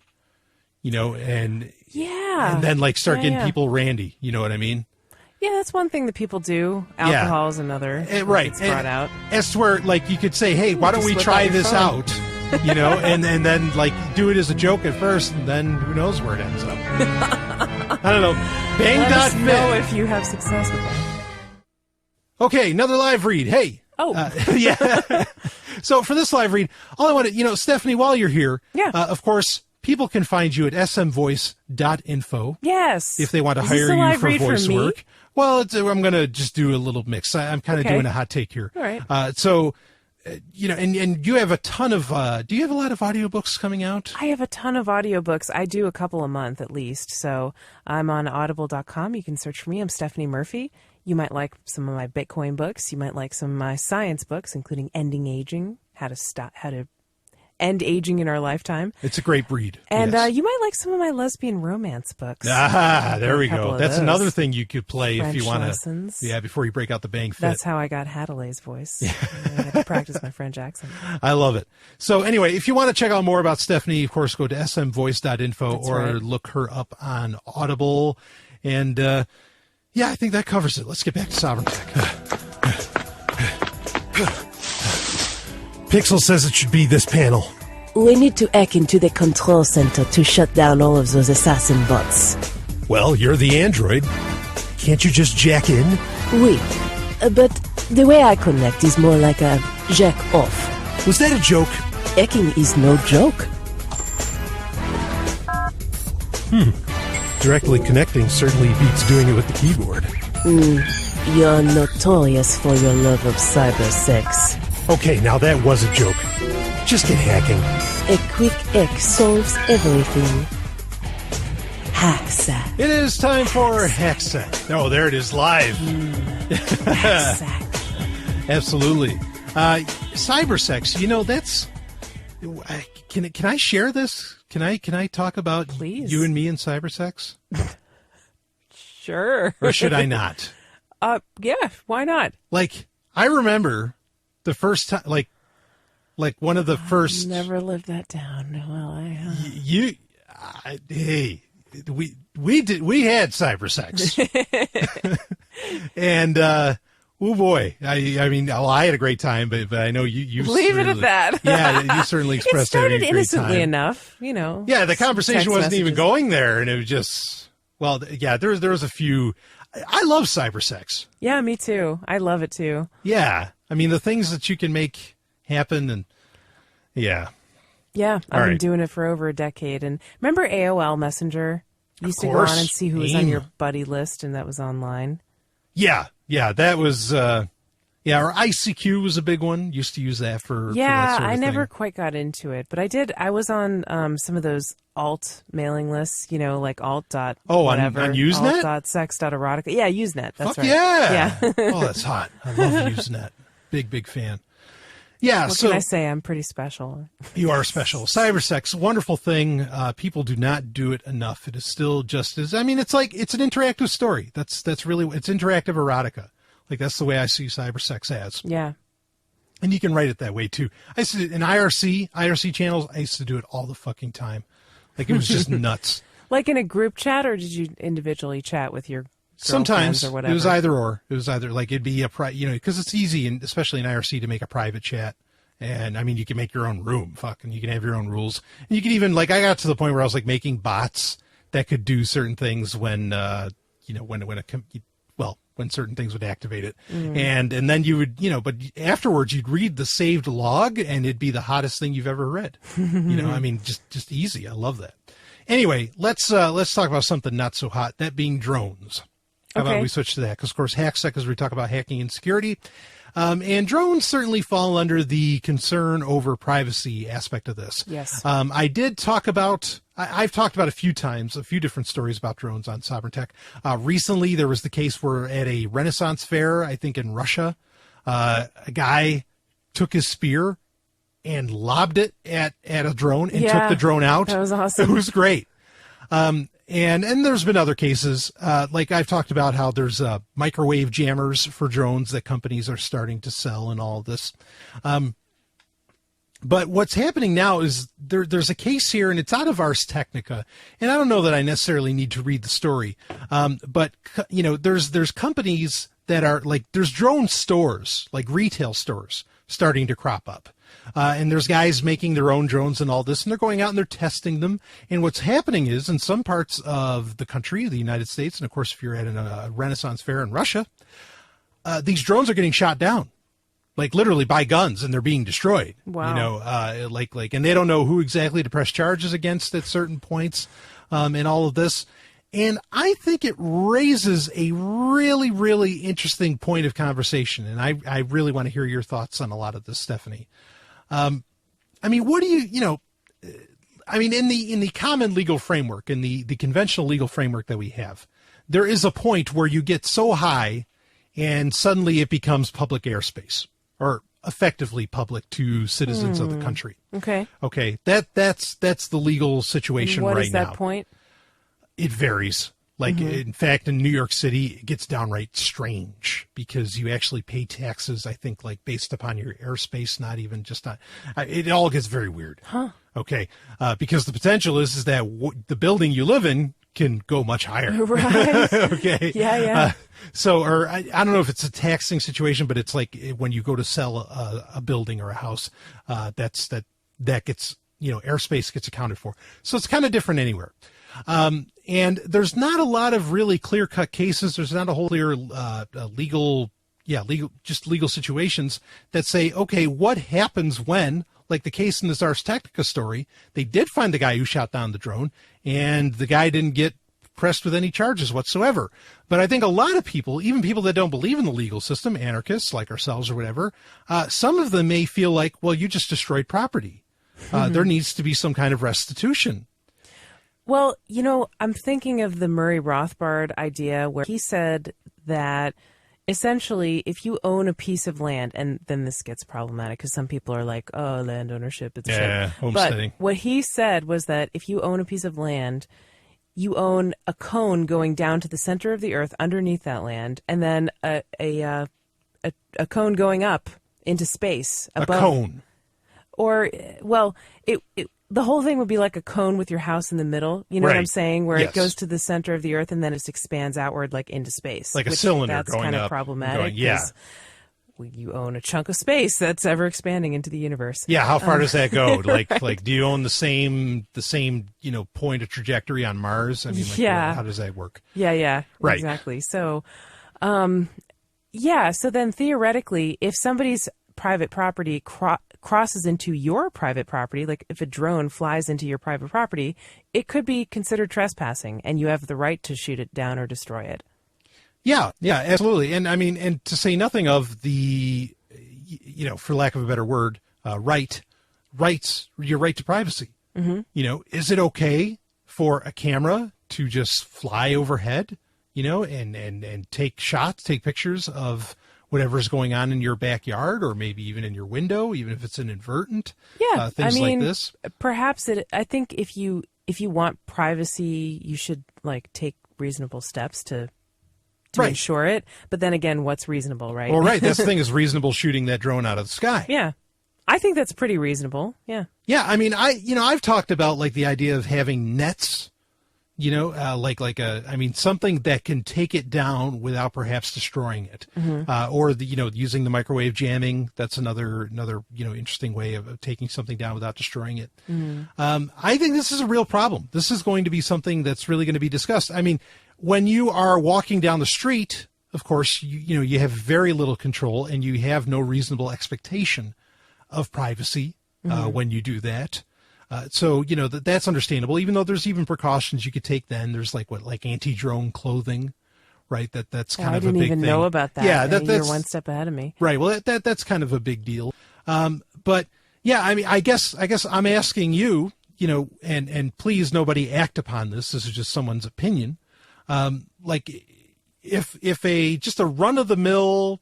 and then like start getting people randy. You know what I mean? Yeah, that's one thing that people do. Alcohol is another. Right. It's brought out. As to where, like, you could say, hey, why don't we try this out? And then, like, do it as a joke at first, and then who knows where it ends up. I don't know. Let us Bang.fit. know if you have success with that. Okay, another live read. Hey. Oh. Yeah. So for this live read, all I want to, Stephanie, while you're here, of course, people can find you at smvoice.info. Yes. If they want to hire you for voice work. Well, I'm going to just do a little mix. I'm kind of doing a hot take here. All right. And you have a ton of, do you have a lot of audiobooks coming out? I have a ton of audiobooks. I do a couple a month at least. So I'm on audible.com. You can search for me. I'm Stephanie Murphy. You might like some of my Bitcoin books. You might like some of my science books, including Ending Aging, how to end aging in our lifetime. It's a great read. And you might like some of my lesbian romance books. There we go. That's those. Another thing you could play French if you want lessons. to. Yeah, before you break out the BangFit. That's how I got Hadley's voice. I had to practice my French accent. I love it. So anyway, if you want to check out more about Stephanie, of course, go to smvoice.info look her up on Audible. And I think that covers it. Let's get back to Sovryn Tech. Pixel says it should be this panel. We need to hack into the control center to shut down all of those assassin bots. Well, you're the android. Can't you just jack in? Oui, but the way I connect is more like a jack off. Was that a joke? Hacking is no joke. Directly connecting certainly beats doing it with the keyboard. You're notorious for your love of cyber sex. Okay, now that was a joke. Just get hacking. A quick hack solves everything. Hacksack. It is time for Hacksack. Oh, there it is, live. Hacksack. Absolutely. Cybersex, that's... Can I share this? Can I talk about Please. You and me and cybersex? Sure. Or should I not? Yeah, why not? Like, I remember the first time, like one of the first. Never lived that down. Well, we had cybersex, and oh boy, I mean, I had a great time, but I know you leave it at that. Yeah, you certainly expressed it started having a great innocently time. enough, Yeah, the conversation wasn't even messages. going there, and it was just there was a few. I love cybersex. Yeah, me too. I love it too. Yeah, I mean the things that you can make happen, and yeah. Yeah, I've All been right. doing it for over a decade. And remember AOL Messenger? You used to go course. on and see who was on your buddy list, and that was online. Yeah, that was Yeah, or ICQ was a big one. Used to use that for Yeah, that sort of I never thing. quite got into it, but I did. I was on some of those alt mailing lists, like alt dot whatever. On Usenet? Alt.sex.erotica. Yeah, Usenet. That's Fuck right. yeah. Yeah. Oh, that's hot. I love Usenet. Big fan. Yeah, What so can I say? I'm pretty special. you are special. Cybersex, wonderful thing. People do not do it enough. It is still just as, it's like, it's an interactive story. That's really, it's interactive erotica. Like, that's the way I see cybersex as. Yeah. And you can write it that way too. I used to, in IRC channels, I used to do it all the fucking time. Like, it was just nuts. Like in a group chat, or did you individually chat with your Sometimes or whatever? It was either or. It was either like it'd be a because it's easy, and especially in IRC, to make a private chat. And you can make your own room, and you can have your own rules. And you can even I got to the point where I was like making bots that could do certain things when when certain things would activate it. And then you would, but afterwards you'd read the saved log and it'd be the hottest thing you've ever read. Just easy. I love that. Anyway, let's talk about something not so hot, that being drones. How about we switch to that? Because, of course, HackSec is we talk about hacking and security. And drones certainly fall under the concern over privacy aspect of this. Yes. I've talked about a few times, a few different stories about drones on Sovereign Tech. Recently, there was the case where at a Renaissance fair, I think in Russia, a guy took his spear and lobbed it at a drone and took the drone out. That was awesome. It was great. And there's been other cases, like I've talked about how there's microwave jammers for drones that companies are starting to sell and all of this. But what's happening now is there's a case here, and it's out of Ars Technica, and I don't know that I necessarily need to read the story. But there's companies that are there's drone stores, like retail stores, starting to crop up. And there's guys making their own drones and all this, and they're going out and they're testing them. And what's happening is, in some parts of the country, the United States, and of course if you're at a Renaissance fair in Russia, these drones are getting shot down, like literally by guns, and they're being destroyed. Wow. And they don't know who exactly to press charges against at certain points, and all of this. And I think it raises a really, really interesting point of conversation. And I really want to hear your thoughts on a lot of this, Stephanie. What do in the common legal framework, in the conventional legal framework that we have, there is a point where you get so high and suddenly it becomes public airspace, or effectively public to citizens of the country. Okay. Okay. That's the legal situation right now. What is that point? It varies. In fact, in New York City, it gets downright strange because you actually pay taxes, I think, based upon your airspace, not even just on. It all gets very weird. Huh. Okay. Because the potential is that the building you live in can go much higher. Right. Okay. Yeah. I don't know if it's a taxing situation, but it's like when you go to sell a building or a house, that gets, airspace gets accounted for. So it's kind of different anywhere. And there's not a lot of really clear-cut cases. There's not a whole clear legal situations that say, okay, what happens when, like the case in this Ars Technica story, they did find the guy who shot down the drone, and the guy didn't get pressed with any charges whatsoever. But I think a lot of people, even people that don't believe in the legal system, anarchists like ourselves or whatever, some of them may feel like, well, you just destroyed property. There needs to be some kind of restitution. Well, I'm thinking of the Murray Rothbard idea where he said that essentially if you own a piece of land, and then this gets problematic because some people are like, oh, land ownership, it's shit. Homesteading. But what he said was that if you own a piece of land, you own a cone going down to the center of the earth underneath that land, and then a cone going up into space above. A cone. Or, well, the whole thing would be like a cone with your house in the middle. You know what I'm saying? Where Yes. it goes to the center of the earth and then it expands outward into space. Like a cylinder that's going kind of up. Going, problematic. yeah. You own a chunk of space that's ever expanding into the universe. Yeah, how far does that go? Like, do you own the same point of trajectory on Mars? How does that work? Yeah, Right. Exactly. So, so then theoretically, if somebody's private property crosses into your private property, like if a drone flies into your private property, it could be considered trespassing, and you have the right to shoot it down or destroy it. Yeah, absolutely. And I mean, and to say nothing of the, for lack of a better word, rights, your right to privacy. Mm-hmm. Is it okay for a camera to just fly overhead, and take shots, take pictures of whatever's going on in your backyard, or maybe even in your window, even if it's inadvertent? Yeah, things like this. Perhaps I think if you want privacy, you should take reasonable steps to ensure it. But then again, what's reasonable, right? Well, right. That's the thing, is reasonable shooting that drone out of the sky. Yeah. I think that's pretty reasonable. Yeah. Yeah. I mean, I've talked about the idea of having nets, something that can take it down without perhaps destroying it. Mm-hmm. Or using the microwave jamming. That's another, interesting way of taking something down without destroying it. Mm-hmm. I think this is a real problem. This is going to be something that's really going to be discussed. I mean, when you are walking down the street, of course, you have very little control, and you have no reasonable expectation of privacy when you do that. So that's understandable, even though there's even precautions you could take then. There's anti-drone clothing, right? That's kind of a big thing. I didn't even know about that. Yeah, you're one step ahead of me. Right. Well, that's kind of a big deal. But yeah, I mean, I guess I'm asking you, and please nobody act upon this. This is just someone's opinion. If just a run of the mill,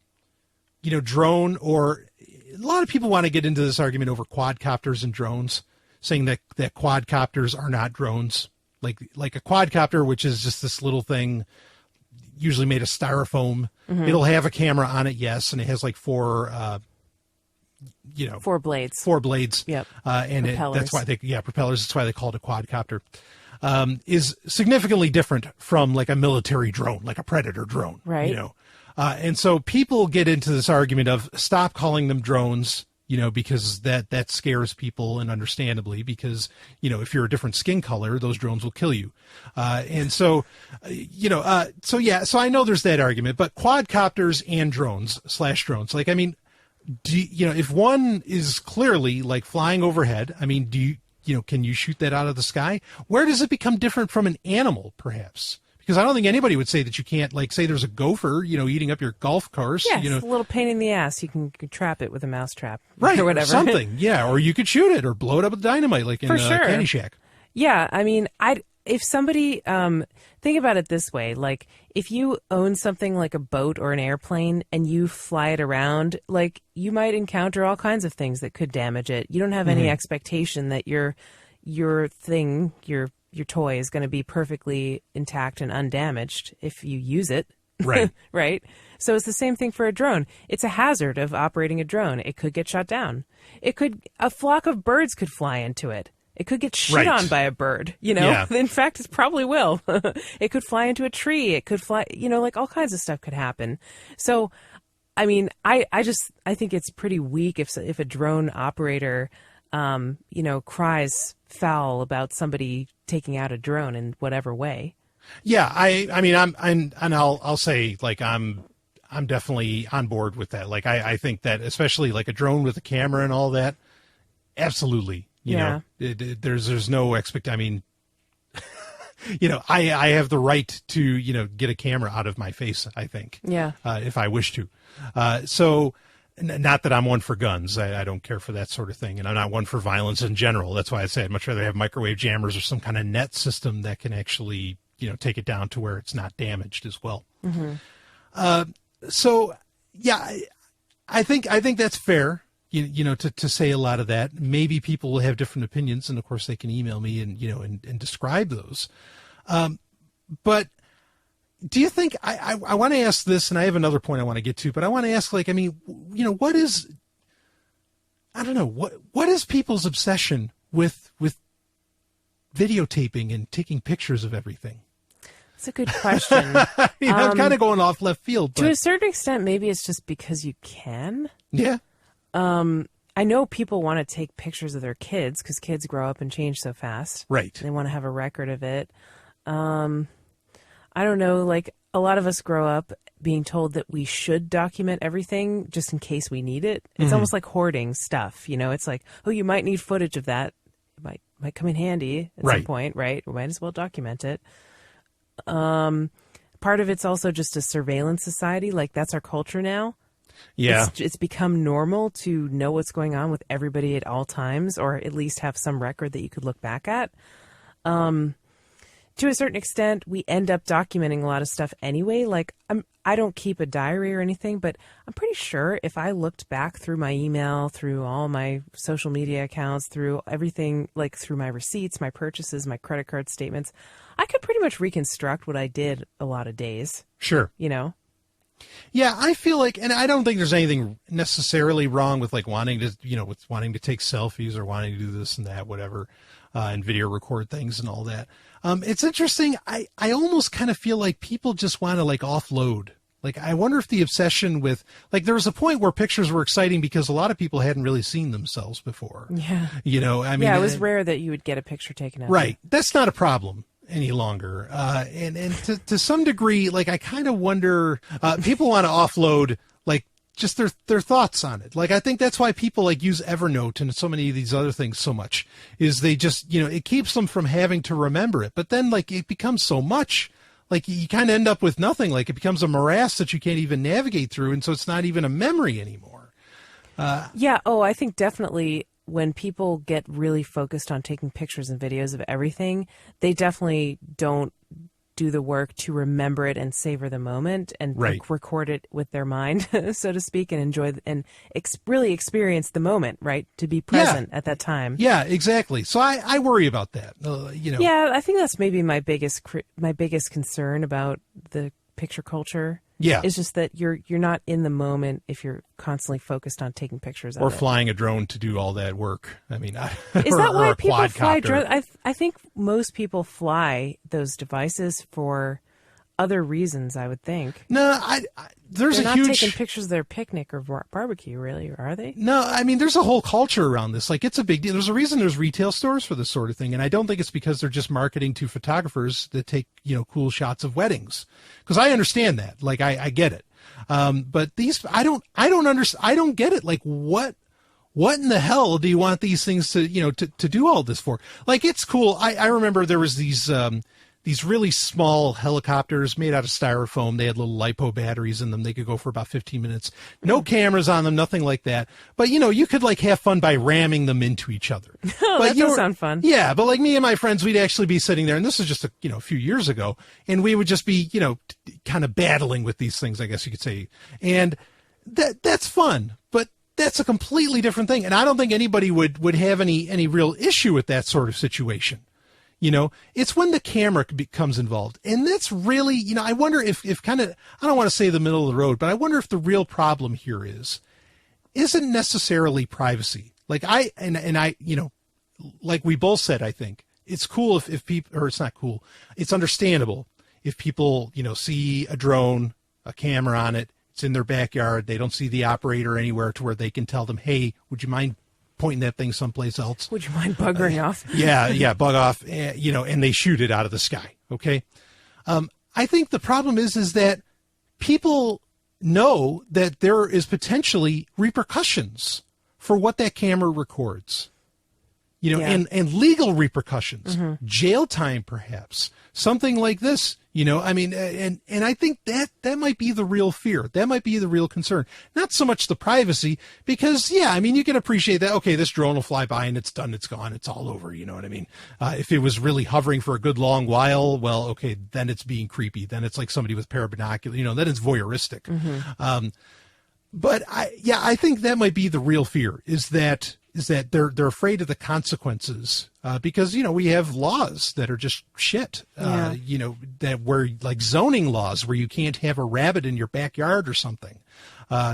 drone, or a lot of people want to get into this argument over quadcopters and drones, saying that quadcopters are not drones. Like a quadcopter, which is just this little thing, usually made of styrofoam. Mm-hmm. It'll have a camera on it, yes, and it has four blades. 4 blades. Yep. And propellers. That's why propellers. That's why they call it a quadcopter. Is significantly different from a military drone, like a Predator drone. Right. And so people get into this argument of stop calling them drones, because that scares people, and understandably, because, if you're a different skin color, those drones will kill you. And so, so I know there's that argument, but quadcopters and drones /drones, if one is clearly flying overhead, I mean, can you shoot that out of the sky? Where does it become different from an animal, perhaps? Because I don't think anybody would say that you can't, say there's a gopher, eating up your golf course. Yeah, it's a little pain in the ass. You can trap it with a mouse trap. Right, or whatever. Something, yeah. Or you could shoot it or blow it up with dynamite, like in Caddyshack. Yeah, I mean, if somebody, think about it this way, if you own something like a boat or an airplane and you fly it around, you might encounter all kinds of things that could damage it. You don't have any expectation that your thing, your toy is going to be perfectly intact and undamaged if you use it. Right. Right. So it's the same thing for a drone. It's a hazard of operating a drone. It could get shot down. A flock of birds could fly into it. It could get shit on by a bird, Yeah. In fact, it probably will. It could fly into a tree. It could fly, all kinds of stuff could happen. So, I mean, I think it's pretty weak if a drone operator, cries foul about somebody taking out a drone in whatever way. Yeah, I mean, I'll say, I'm definitely on board with that. I think that, especially a drone with a camera and all that, absolutely. There's no I mean, I have the right to, get a camera out of my face, I think. Yeah. If I wish to. So not that I'm one for guns. I don't care for that sort of thing. And I'm not one for violence in general. That's why I say I'd much rather have microwave jammers or some kind of net system that can actually, take it down to where it's not damaged as well. Mm-hmm. So yeah, I think that's fair. To say a lot of that. Maybe people will have different opinions, and of course they can email me and and describe those. But do you think I want to ask this, and I have another point I want to get to, but I want to ask, what is, I don't know, what is people's obsession with videotaping and taking pictures of everything? That's a good question. I'm kind of going off left field. But to a certain extent, maybe it's just because you can. Yeah. I know people want to take pictures of their kids because kids grow up and change so fast. Right. They want to have a record of it. I don't know, a lot of us grow up being told that we should document everything just in case we need it. It's almost like hoarding stuff. It's like, oh, you might need footage of that. It might come in handy at some point, right? We might as well document it. But part of it's also just a surveillance society. Like, that's our culture now. Yeah. It's become normal to know what's going on with everybody at all times, or at least have some record that you could look back at. To a certain extent, we end up documenting a lot of stuff anyway. Like, I don't keep a diary or anything, but I'm pretty sure if I looked back through my email, through all my social media accounts, through everything, like through my receipts, my purchases, my credit card statements, I could pretty much reconstruct what I did a lot of days. Sure. You know? Yeah, I feel like, and I don't think there's anything necessarily wrong with like wanting to, with wanting to take selfies or wanting to do this and that, whatever, and video record things and all that. It's interesting. I almost kind of feel like people just want to like offload. Like, I wonder if the obsession with, like, there was a point where pictures were exciting because a lot of people hadn't really seen themselves before. Yeah. I mean, yeah, it was rare that you would get a picture taken of right. you. That's not a problem any longer. And to some degree, like, I kind of wonder, people want to offload, like, just their thoughts on it. Like, I think that's why people like use Evernote and so many of these other things so much, is they just, it keeps them from having to remember it. But then, like, it becomes so much, like, you kind of end up with nothing. Like, it becomes a morass that you can't even navigate through. And so it's not even a memory anymore. Yeah. Oh, I think definitely when people get really focused on taking pictures and videos of everything, they definitely don't do the work to remember it and savor the moment and record it with their mind, so to speak, and enjoy and really experience the moment, right? To be present at that time. Yeah, exactly. So I worry about that. Yeah, I think that's maybe my biggest concern about the picture culture. Yeah, it's just that you're not in the moment if you're constantly focused on taking pictures or of it. Flying a drone to do all that work. I mean, is that why people fly drones? I think most people fly those devices for other reasons, I would think. No, there's They're a not huge taking pictures of their picnic or barbecue, really, are they? No, I mean, there's a whole culture around this. Like, it's a big deal. There's a reason there's retail stores for this sort of thing, and I don't think it's because they're just marketing to photographers that take cool shots of weddings. Because I understand that. Like, I get it. But these, I don't understand. I don't get it. Like, what in the hell do you want these things to to do all this for? Like, it's cool. I remember there was these really small helicopters made out of styrofoam. They had little LiPo batteries in them. They could go for about 15 minutes. No cameras on them, nothing like that. But, you could like have fun by ramming them into each other. Oh, that does sound fun. Yeah, but like me and my friends, we'd actually be sitting there, and this is just a few years ago, and we would just be, kind of battling with these things, I guess you could say. And that's fun, but that's a completely different thing. And I don't think anybody would have any real issue with that sort of situation. It's when the camera becomes involved. And that's really, I wonder if kind of, I don't want to say the middle of the road, but I wonder if the real problem here isn't necessarily privacy. Like like we both said, I think it's cool if people, or it's not cool. It's understandable if people, see a drone, a camera on it, it's in their backyard. They don't see the operator anywhere to where they can tell them, hey, would you mind pointing that thing someplace else? Would you mind buggering off? Yeah, bug off, and they shoot it out of the sky, okay? I think the problem is that people know that there is potentially repercussions for what that camera records, and legal repercussions, jail time perhaps, something like this. I mean, and I think that might be the real fear. That might be the real concern. Not so much the privacy, because, you can appreciate that. Okay, this drone will fly by and it's done, it's gone, it's all over. You know what I mean? If it was really hovering for a good long while, well, okay, then it's being creepy. Then it's like somebody with a pair of binoculars, then it's voyeuristic. But I think that might be the real fear, is that they're afraid of the consequences, because, we have laws that are just shit, that were like zoning laws where you can't have a rabbit in your backyard or something,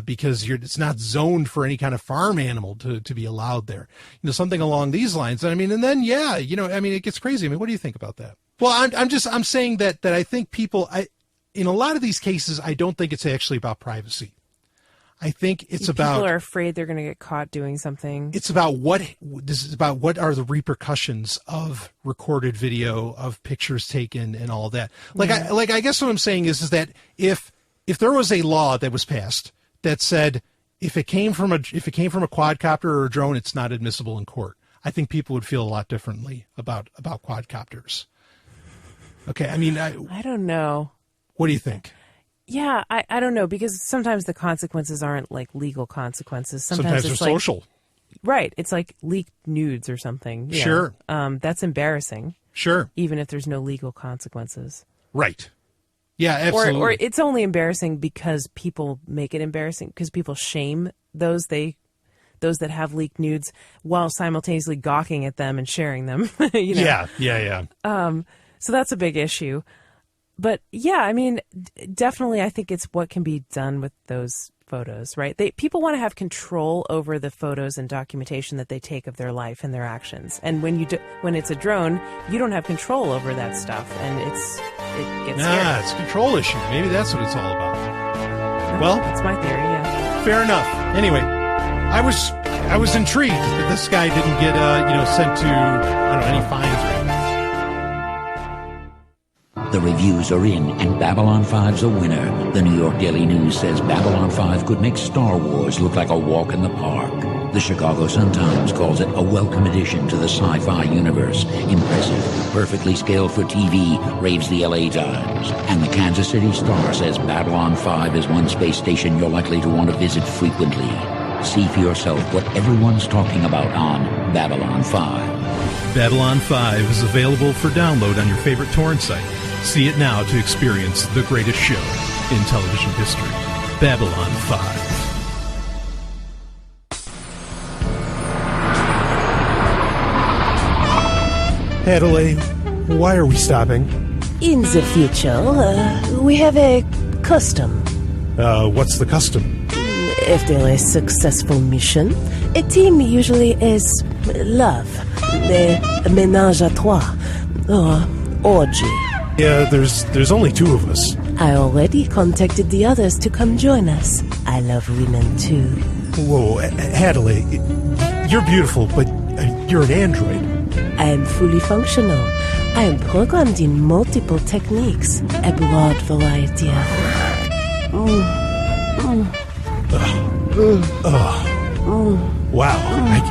because it's not zoned for any kind of farm animal to be allowed there, something along these lines. And then, it gets crazy. What do you think about that? Well, I'm saying that I think people, in a lot of these cases, I don't think it's actually about privacy. I think people are afraid they're going to get caught doing something. It's about what are the repercussions of recorded video, of pictures taken, and all that. I guess what I'm saying is that if there was a law that was passed that said if it came from a quadcopter or a drone, it's not admissible in court, I think people would feel a lot differently about quadcopters. Okay, I don't know. What do you think? Yeah, I don't know, because sometimes the consequences aren't like legal consequences. Sometimes they're it's like, social. Right. It's like leaked nudes or something. Sure. That's embarrassing. Sure. Even if there's no legal consequences. Right. Yeah, absolutely. Or it's only embarrassing because people make it embarrassing, because people shame those that have leaked nudes while simultaneously gawking at them and sharing them. You know? Yeah. So that's a big issue. But yeah, I mean, definitely, I think it's what can be done with those photos, right? People want to have control over the photos and documentation that they take of their life and their actions. And when it's a drone, you don't have control over that stuff, and it gets scary. It's a control issue. Maybe that's what it's all about. Well, that's my theory. Yeah. Fair enough. Anyway, I was intrigued that this guy didn't get sent to any fines or anything. The reviews are in, and Babylon 5's a winner. The New York Daily News says Babylon 5 could make Star Wars look like a walk in the park. The Chicago Sun-Times calls it a welcome addition to the sci-fi universe. Impressive, perfectly scaled for TV, raves the LA Times. And the Kansas City Star says Babylon 5 is one space station you're likely to want to visit frequently. See for yourself what everyone's talking about on Babylon 5. Babylon 5 is available for download on your favorite torrent site. See it now to experience the greatest show in television history, Babylon 5. Adelaide, why are we stopping? In the future, we have a custom. What's the custom? After a successful mission, a team usually is love, a ménage à trois, or orgy. Yeah, there's only two of us. I already contacted the others to come join us. I love women too. Whoa, Adelaide, you're beautiful, but you're an android. I am fully functional. I am programmed in multiple techniques, a broad variety of... Wow,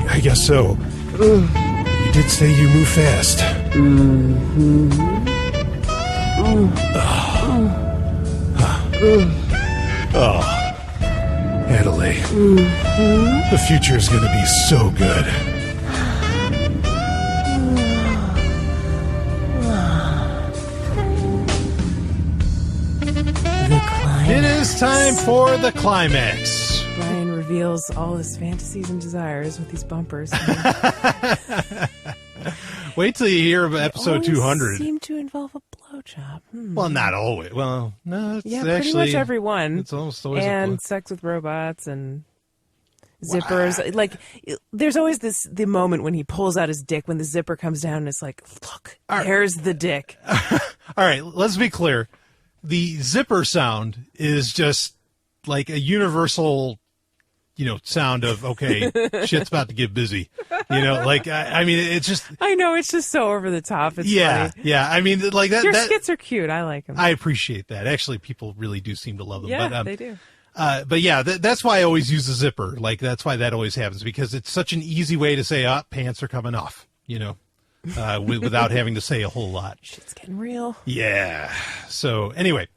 I guess so. You did say you move fast. Adelaide, the future is going to be so good. It is time for the climax. Brian reveals all his fantasies and desires with these bumpers. Wait till you hear of episode 200. Seem to involve a blowjob. Well, not always. Well, no, it's pretty actually much every one. It's almost always and sex with robots and zippers. Wow. Like, there's always the moment when he pulls out his dick when the zipper comes down and it's like, look, there's the dick. All right, let's be clear. The zipper sound is just like a universal, sound of, okay, shit's about to get busy. I mean, it's just... I know, it's just so over the top. It's funny. Yeah. I mean, like that... Your skits are cute. I like them. I appreciate that. Actually, people really do seem to love them. Yeah, they do. But yeah, that's why I always use a zipper. Like, that's why that always happens, because it's such an easy way to say, pants are coming off, without having to say a whole lot. Shit's getting real. Yeah. So, anyway.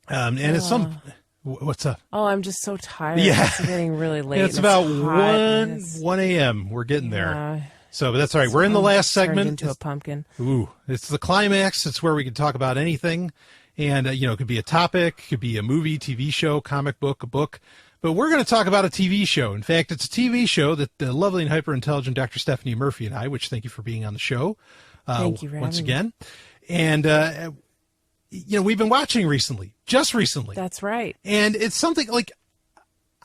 It's some... What's up? Oh, I'm just so tired. Yeah. It's getting really late. It's about 1 a.m. We're getting there. So, but that's all right. We're in the last segment. Into a pumpkin. Ooh, it's the climax. It's where we can talk about anything. And, it could be a topic, it could be a movie, TV show, comic book, a book. But we're going to talk about a TV show. In fact, it's a TV show that the lovely and hyper-intelligent Dr. Stephanie Murphy and I, which thank you for being on the show. Thank you for once having again. Me. And, we've been watching just recently. That's right. And it's something like,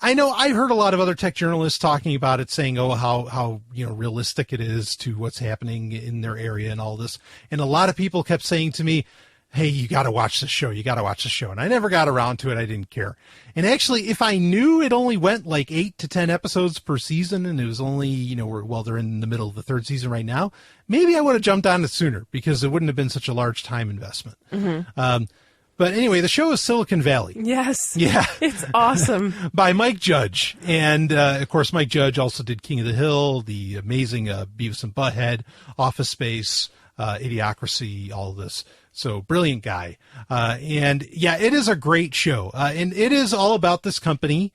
I know I heard a lot of other tech journalists talking about it, saying, how realistic it is to what's happening in their area and all this. And a lot of people kept saying to me, hey, you got to watch this show. You got to watch the show. And I never got around to it. I didn't care. And actually, if I knew it only went like 8 to 10 episodes per season, and it was only, they're in the middle of the third season right now, maybe I would have jumped on it sooner, because it wouldn't have been such a large time investment. Mm-hmm. But anyway, the show is Silicon Valley. Yes. Yeah. It's awesome. By Mike Judge. And, of course, Mike Judge also did King of the Hill, the amazing Beavis and Butthead, Office Space, Idiocracy, all of this. So brilliant guy. And yeah, it is a great show. And it is all about this company.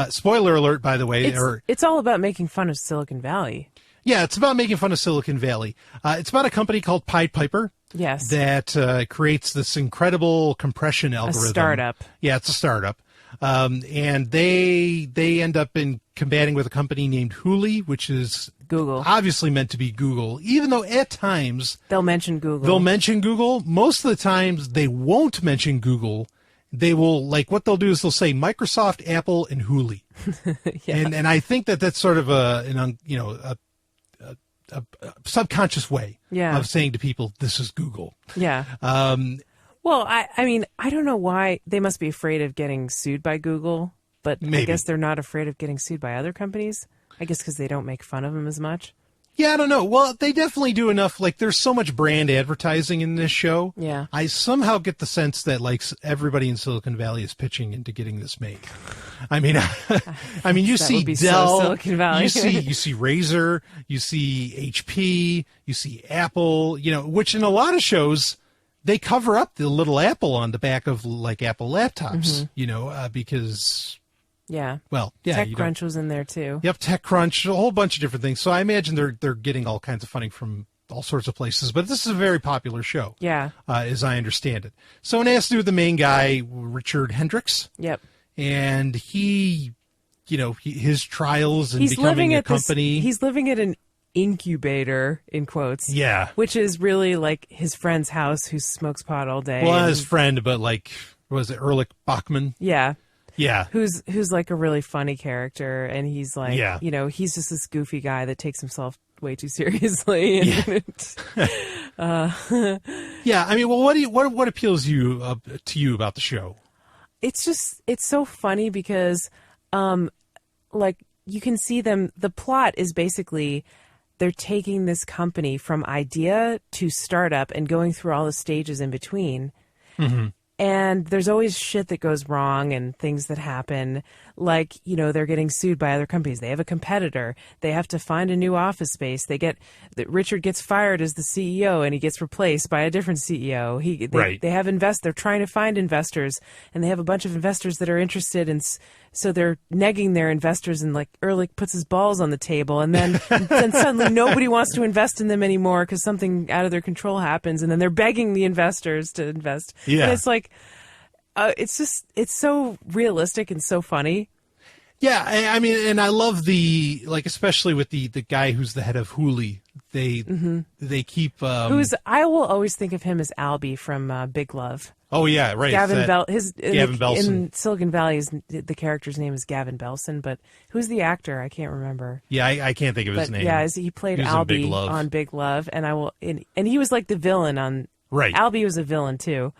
Spoiler alert, by the way. It's all about making fun of Silicon Valley. Yeah, it's about making fun of Silicon Valley. It's about a company called Pied Piper. Yes. That creates this incredible compression algorithm. A startup. Yeah, it's a startup. And they end up in combating with a company named Hooli, which is Google. Obviously meant to be Google, even though at times they'll mention Google. Most of the times they won't mention Google. They will, like, what they'll do is they'll say Microsoft, Apple, and Hooli. Yeah. And I think that's sort of a subconscious way of saying to people, this is Google. Yeah. Well, I mean, I don't know why they must be afraid of getting sued by Google, but maybe. I guess they're not afraid of getting sued by other companies. I guess because they don't make fun of them as much. Yeah, I don't know. Well, they definitely do enough. Like, there's so much brand advertising in this show. Yeah. I somehow get the sense that, like, everybody in Silicon Valley is pitching into getting this made. I mean, you see Dell, Silicon Valley. you see Razer, you see HP, you see Apple, which in a lot of shows, they cover up the little Apple on the back of, like, Apple laptops, because... Yeah. Well, yeah. TechCrunch was in there too. Yep, TechCrunch, a whole bunch of different things. So I imagine they're getting all kinds of funding from all sorts of places. But this is a very popular show. Yeah. As I understand it. So it has to do with the main guy, Richard Hendricks. Yep. And he, his trials and becoming a company. He's living at an incubator, in quotes. Yeah. Which is really like his friend's house who smokes pot all day. Well, his friend, but like, was it Erlich Bachman? Yeah. Yeah. Who's like a really funny character, and he's like, he's just this goofy guy that takes himself way too seriously. Yeah. Yeah. I mean, well, what appeals to you about the show? It's so funny because, like, you can see them. The plot is basically they're taking this company from idea to startup and going through all the stages in between. Mm-hmm. And there's always shit that goes wrong and things that happen. Like, they're getting sued by other companies. They have a competitor. They have to find a new office space. Richard gets fired as the CEO and he gets replaced by a different CEO. They have they're trying to find investors, and they have a bunch of investors that are interested, and so they're negging their investors, and like Ehrlich puts his balls on the table, and then suddenly nobody wants to invest in them anymore because something out of their control happens, and then they're begging the investors to invest. Yeah. And it's like, it's so realistic and so funny. Yeah, I mean, and I love especially with the guy who's the head of Hooli. They keep I will always think of him as Albie from Big Love. Oh yeah, right. Gavin Belson. In Silicon Valley, the character's name is Gavin Belson, but who's the actor? I can't remember. Yeah, I can't think of his name. Yeah, he played Albie on Big Love, and he was like the villain on. Right. Albie was a villain too.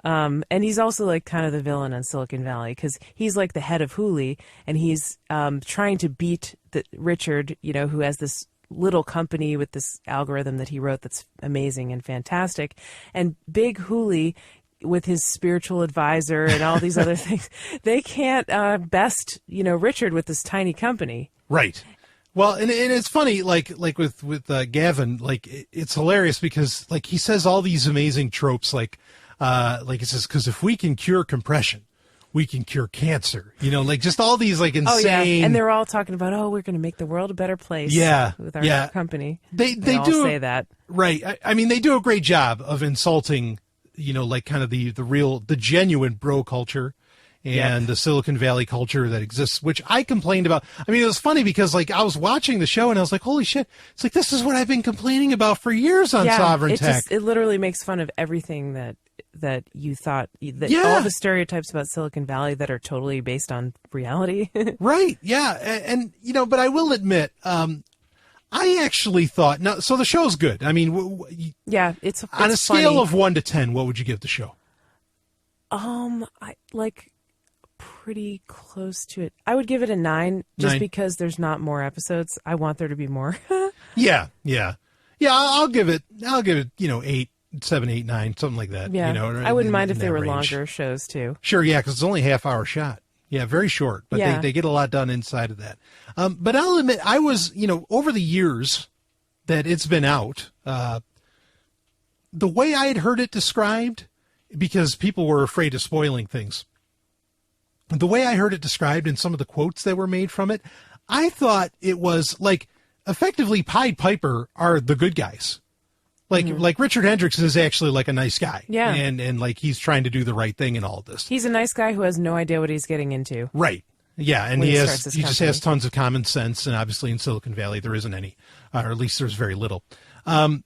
And he's also like kind of the villain on Silicon Valley because he's like the head of Hooli, and he's trying to beat Richard, who has this little company with this algorithm that he wrote that's amazing and fantastic. And Big Hooli, with his spiritual advisor and all these other things, they can't best Richard with this tiny company. Right. Well, and it's funny, like with Gavin, like it's hilarious because like he says all these amazing tropes, like it says, because if we can cure compression, we can cure cancer. Like just all these like insane. Oh yeah, and they're all talking about, we're going to make the world a better place. Yeah, with our company. They all do say that, right? I mean, they do a great job of insulting, like kind of the genuine bro culture. And the Silicon Valley culture that exists, which I complained about. I mean, it was funny because like I was watching the show and I was like, holy shit. It's like, this is what I've been complaining about for years on Sovryn Tech. It literally makes fun of everything that you thought, all the stereotypes about Silicon Valley that are totally based on reality. Right. Yeah. And but I will admit, I actually thought, so the show's good. I mean, it's on a scale of 1 to 10, what would you give the show? I like pretty close to it. I would give it a 9 just because there's not more episodes. I want there to be more. Yeah. I'll give it 8, 7, 8, 9, something like that. Yeah. I wouldn't mind if they were longer shows too. Sure. Yeah. Cause it's only a half-hour shot. Yeah. Very short, but they get a lot done inside of that. But I'll admit I was, over the years that it's been out, the way I had heard it described, because people were afraid of spoiling things, the way I heard it described and some of the quotes that were made from it, I thought it was like effectively Pied Piper are the good guys. Like Richard Hendricks is actually like a nice guy. Yeah. And like he's trying to do the right thing in all this. He's a nice guy who has no idea what he's getting into. Right. Yeah, and when he company. just has tons of common sense, and obviously in Silicon Valley there isn't any, or at least there's very little. But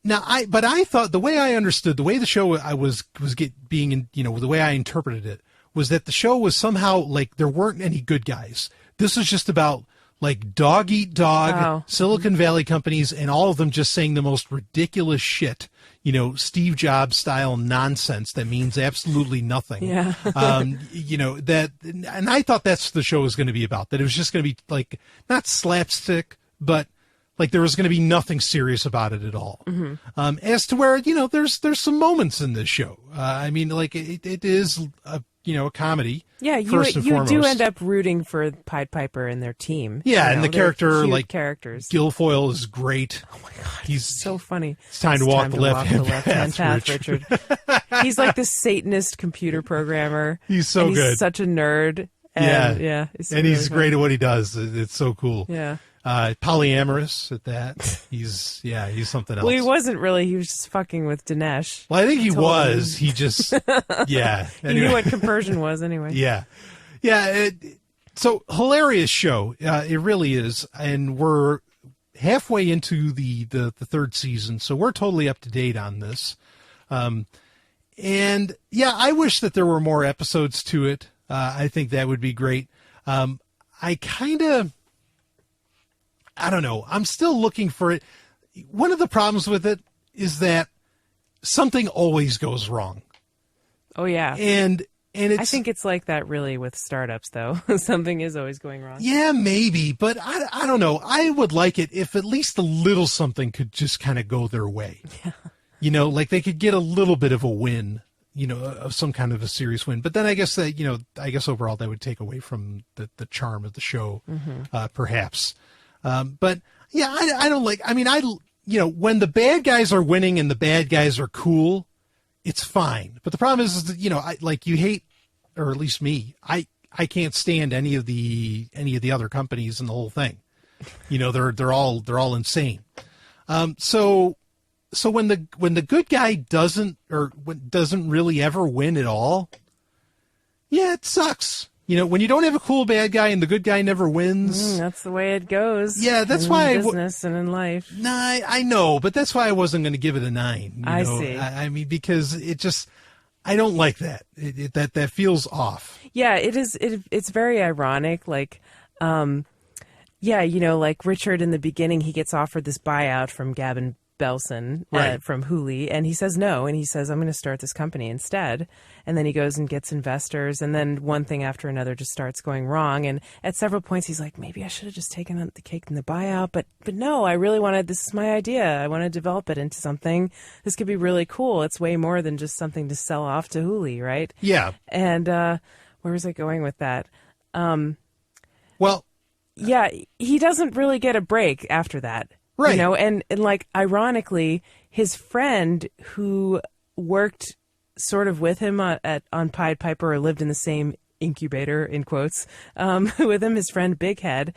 I thought the way I understood the way the show the way I interpreted it was that the show was somehow like there weren't any good guys. This was just about like dog eat dog, Silicon Valley companies, and all of them just saying the most ridiculous shit, Steve Jobs style nonsense that means absolutely nothing. Yeah. And I thought that's the show was going to be about, that it was just going to be like not slapstick, but like there was going to be nothing serious about it at all. Mm-hmm. As to where, there's some moments in this show. It is a comedy. Yeah, you do end up rooting for Pied Piper and their team. Yeah, and the character, characters. Guilfoyle is great. Oh my God, he's so funny. It's time to walk the left-hand path, Richard. He's like the Satanist computer programmer. He's so good. He's such a nerd. And, yeah. And really he's great at what he does. It's so cool. Yeah. Polyamorous at that. He's something else. Well, he wasn't really. He was just fucking with Dinesh. Well, I think he was. He just, yeah. He knew what compersion was anyway. Yeah. Yeah. So hilarious show. It really is. And we're halfway into the third season. So we're totally up to date on this. And yeah, I wish that there were more episodes to it. I think that would be great. I don't know. I'm still looking for it. One of the problems with it is that something always goes wrong. Oh, yeah. And I think it's like that really with startups, though. Something is always going wrong. Yeah, maybe. But I don't know. I would like it if at least a little something could just kind of go their way. Yeah. Like they could get a little bit of a win, of some kind of a serious win. But then I guess that, overall that would take away from the charm of the show, perhaps. But yeah, I don't like, when the bad guys are winning and the bad guys are cool, it's fine. But the problem is that, you hate, or at least me, I can't stand any of the other companies in the whole thing. They're all insane. So when the good guy doesn't really ever win at all, yeah, it sucks. When you don't have a cool bad guy and the good guy never wins. That's the way it goes. Yeah, that's why in business and in life. Nah, I know, but that's why I wasn't going to give it a 9. I see. I mean, because it just, I don't like that. That feels off. Yeah, it is. It's very ironic. Like, like Richard in the beginning, he gets offered this buyout from Gavin Belson from Hulu, and he says no, and he says, I'm going to start this company instead. And then he goes and gets investors, and then one thing after another just starts going wrong. And at several points he's like, maybe I should have just taken the cake in the buyout, but no, I really this is my idea. I want to develop it into something. This could be really cool. It's way more than just something to sell off to Hulu, right? Yeah. And where was I going with that? Well, yeah, he doesn't really get a break after that. Right. And like, ironically, his friend who worked sort of with him on Pied Piper, or lived in the same incubator, in quotes, with him, his friend Big Head,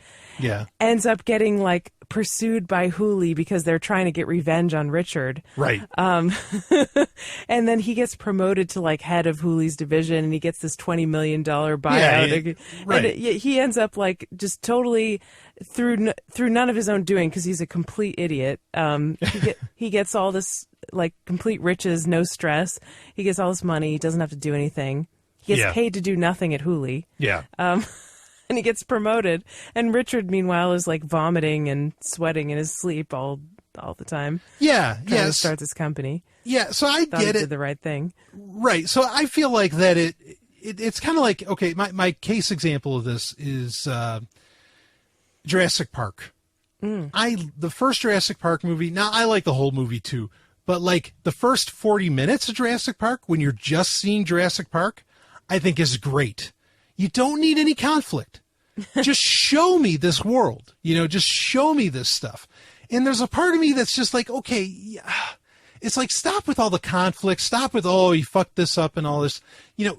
ends up getting like pursued by Hulu because they're trying to get revenge on Richard. Right. And then he gets promoted to like head of Hulu's division, and he gets this $20 million buyout. Right. And he ends up like just totally through none of his own doing, because he's a complete idiot. He gets all this like complete riches, no stress. He gets all this money. He doesn't have to do anything. He gets paid to do nothing at Hulu. Yeah. And he gets promoted. And Richard, meanwhile, is like vomiting and sweating in his sleep all the time. Yeah. Trying to start this company. Yeah. So I Thought get he it. did the right thing. Right. So I feel like that it's kind of like, okay, my case example of this is Jurassic Park. The first Jurassic Park movie, now I like the whole movie too, but like the first 40 minutes of Jurassic Park, when you're just seeing Jurassic Park, I think is great. You don't need any conflict. Just show me this world, just show me this stuff. And there's a part of me that's just like, okay, yeah. it's like, stop with all the conflict. Stop with, oh, you fucked this up and all this.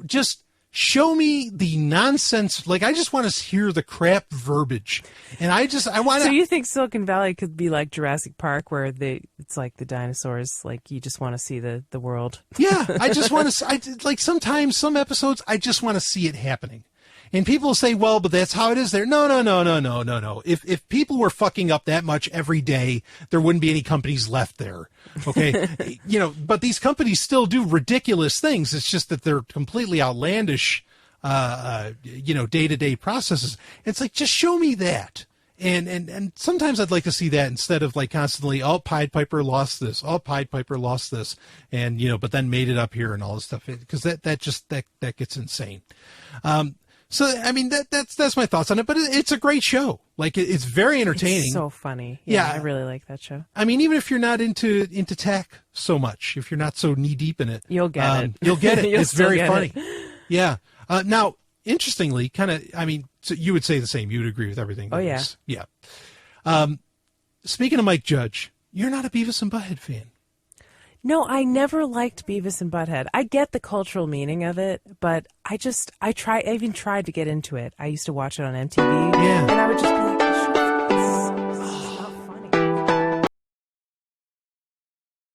Just show me the nonsense. Like, I just want to hear the crap verbiage. And I want to. So you think Silicon Valley could be like Jurassic Park, where it's like the dinosaurs, like you just want to see the world? Yeah, I just want to, like sometimes, some episodes, I just want to see it happening. And people say, well, but that's how it is there. No. If people were fucking up that much every day, there wouldn't be any companies left there. Okay. But these companies still do ridiculous things. It's just that they're completely outlandish, day-to-day processes. It's like, just show me that. And sometimes I'd like to see that instead of like constantly, oh, Pied Piper lost this. Oh, Pied Piper lost this. And, but then made it up here and all this stuff. Because that gets insane. So, I mean, that's my thoughts on it, but it's a great show. Like, it's very entertaining. It's so funny. Yeah, I really like that show. I mean, even if you're not into tech so much, if you're not so knee deep in it, you'll get it. You'll get it. It's very funny. Yeah. Now, interestingly, so you would say the same. You would agree with everything. Oh, yeah. Yeah. Speaking of Mike Judge, you're not a Beavis and Butthead fan. No, I never liked Beavis and Butthead. I get the cultural meaning of it, but I even tried to get into it. I used to watch it on MTV. Yeah. And I would just be like,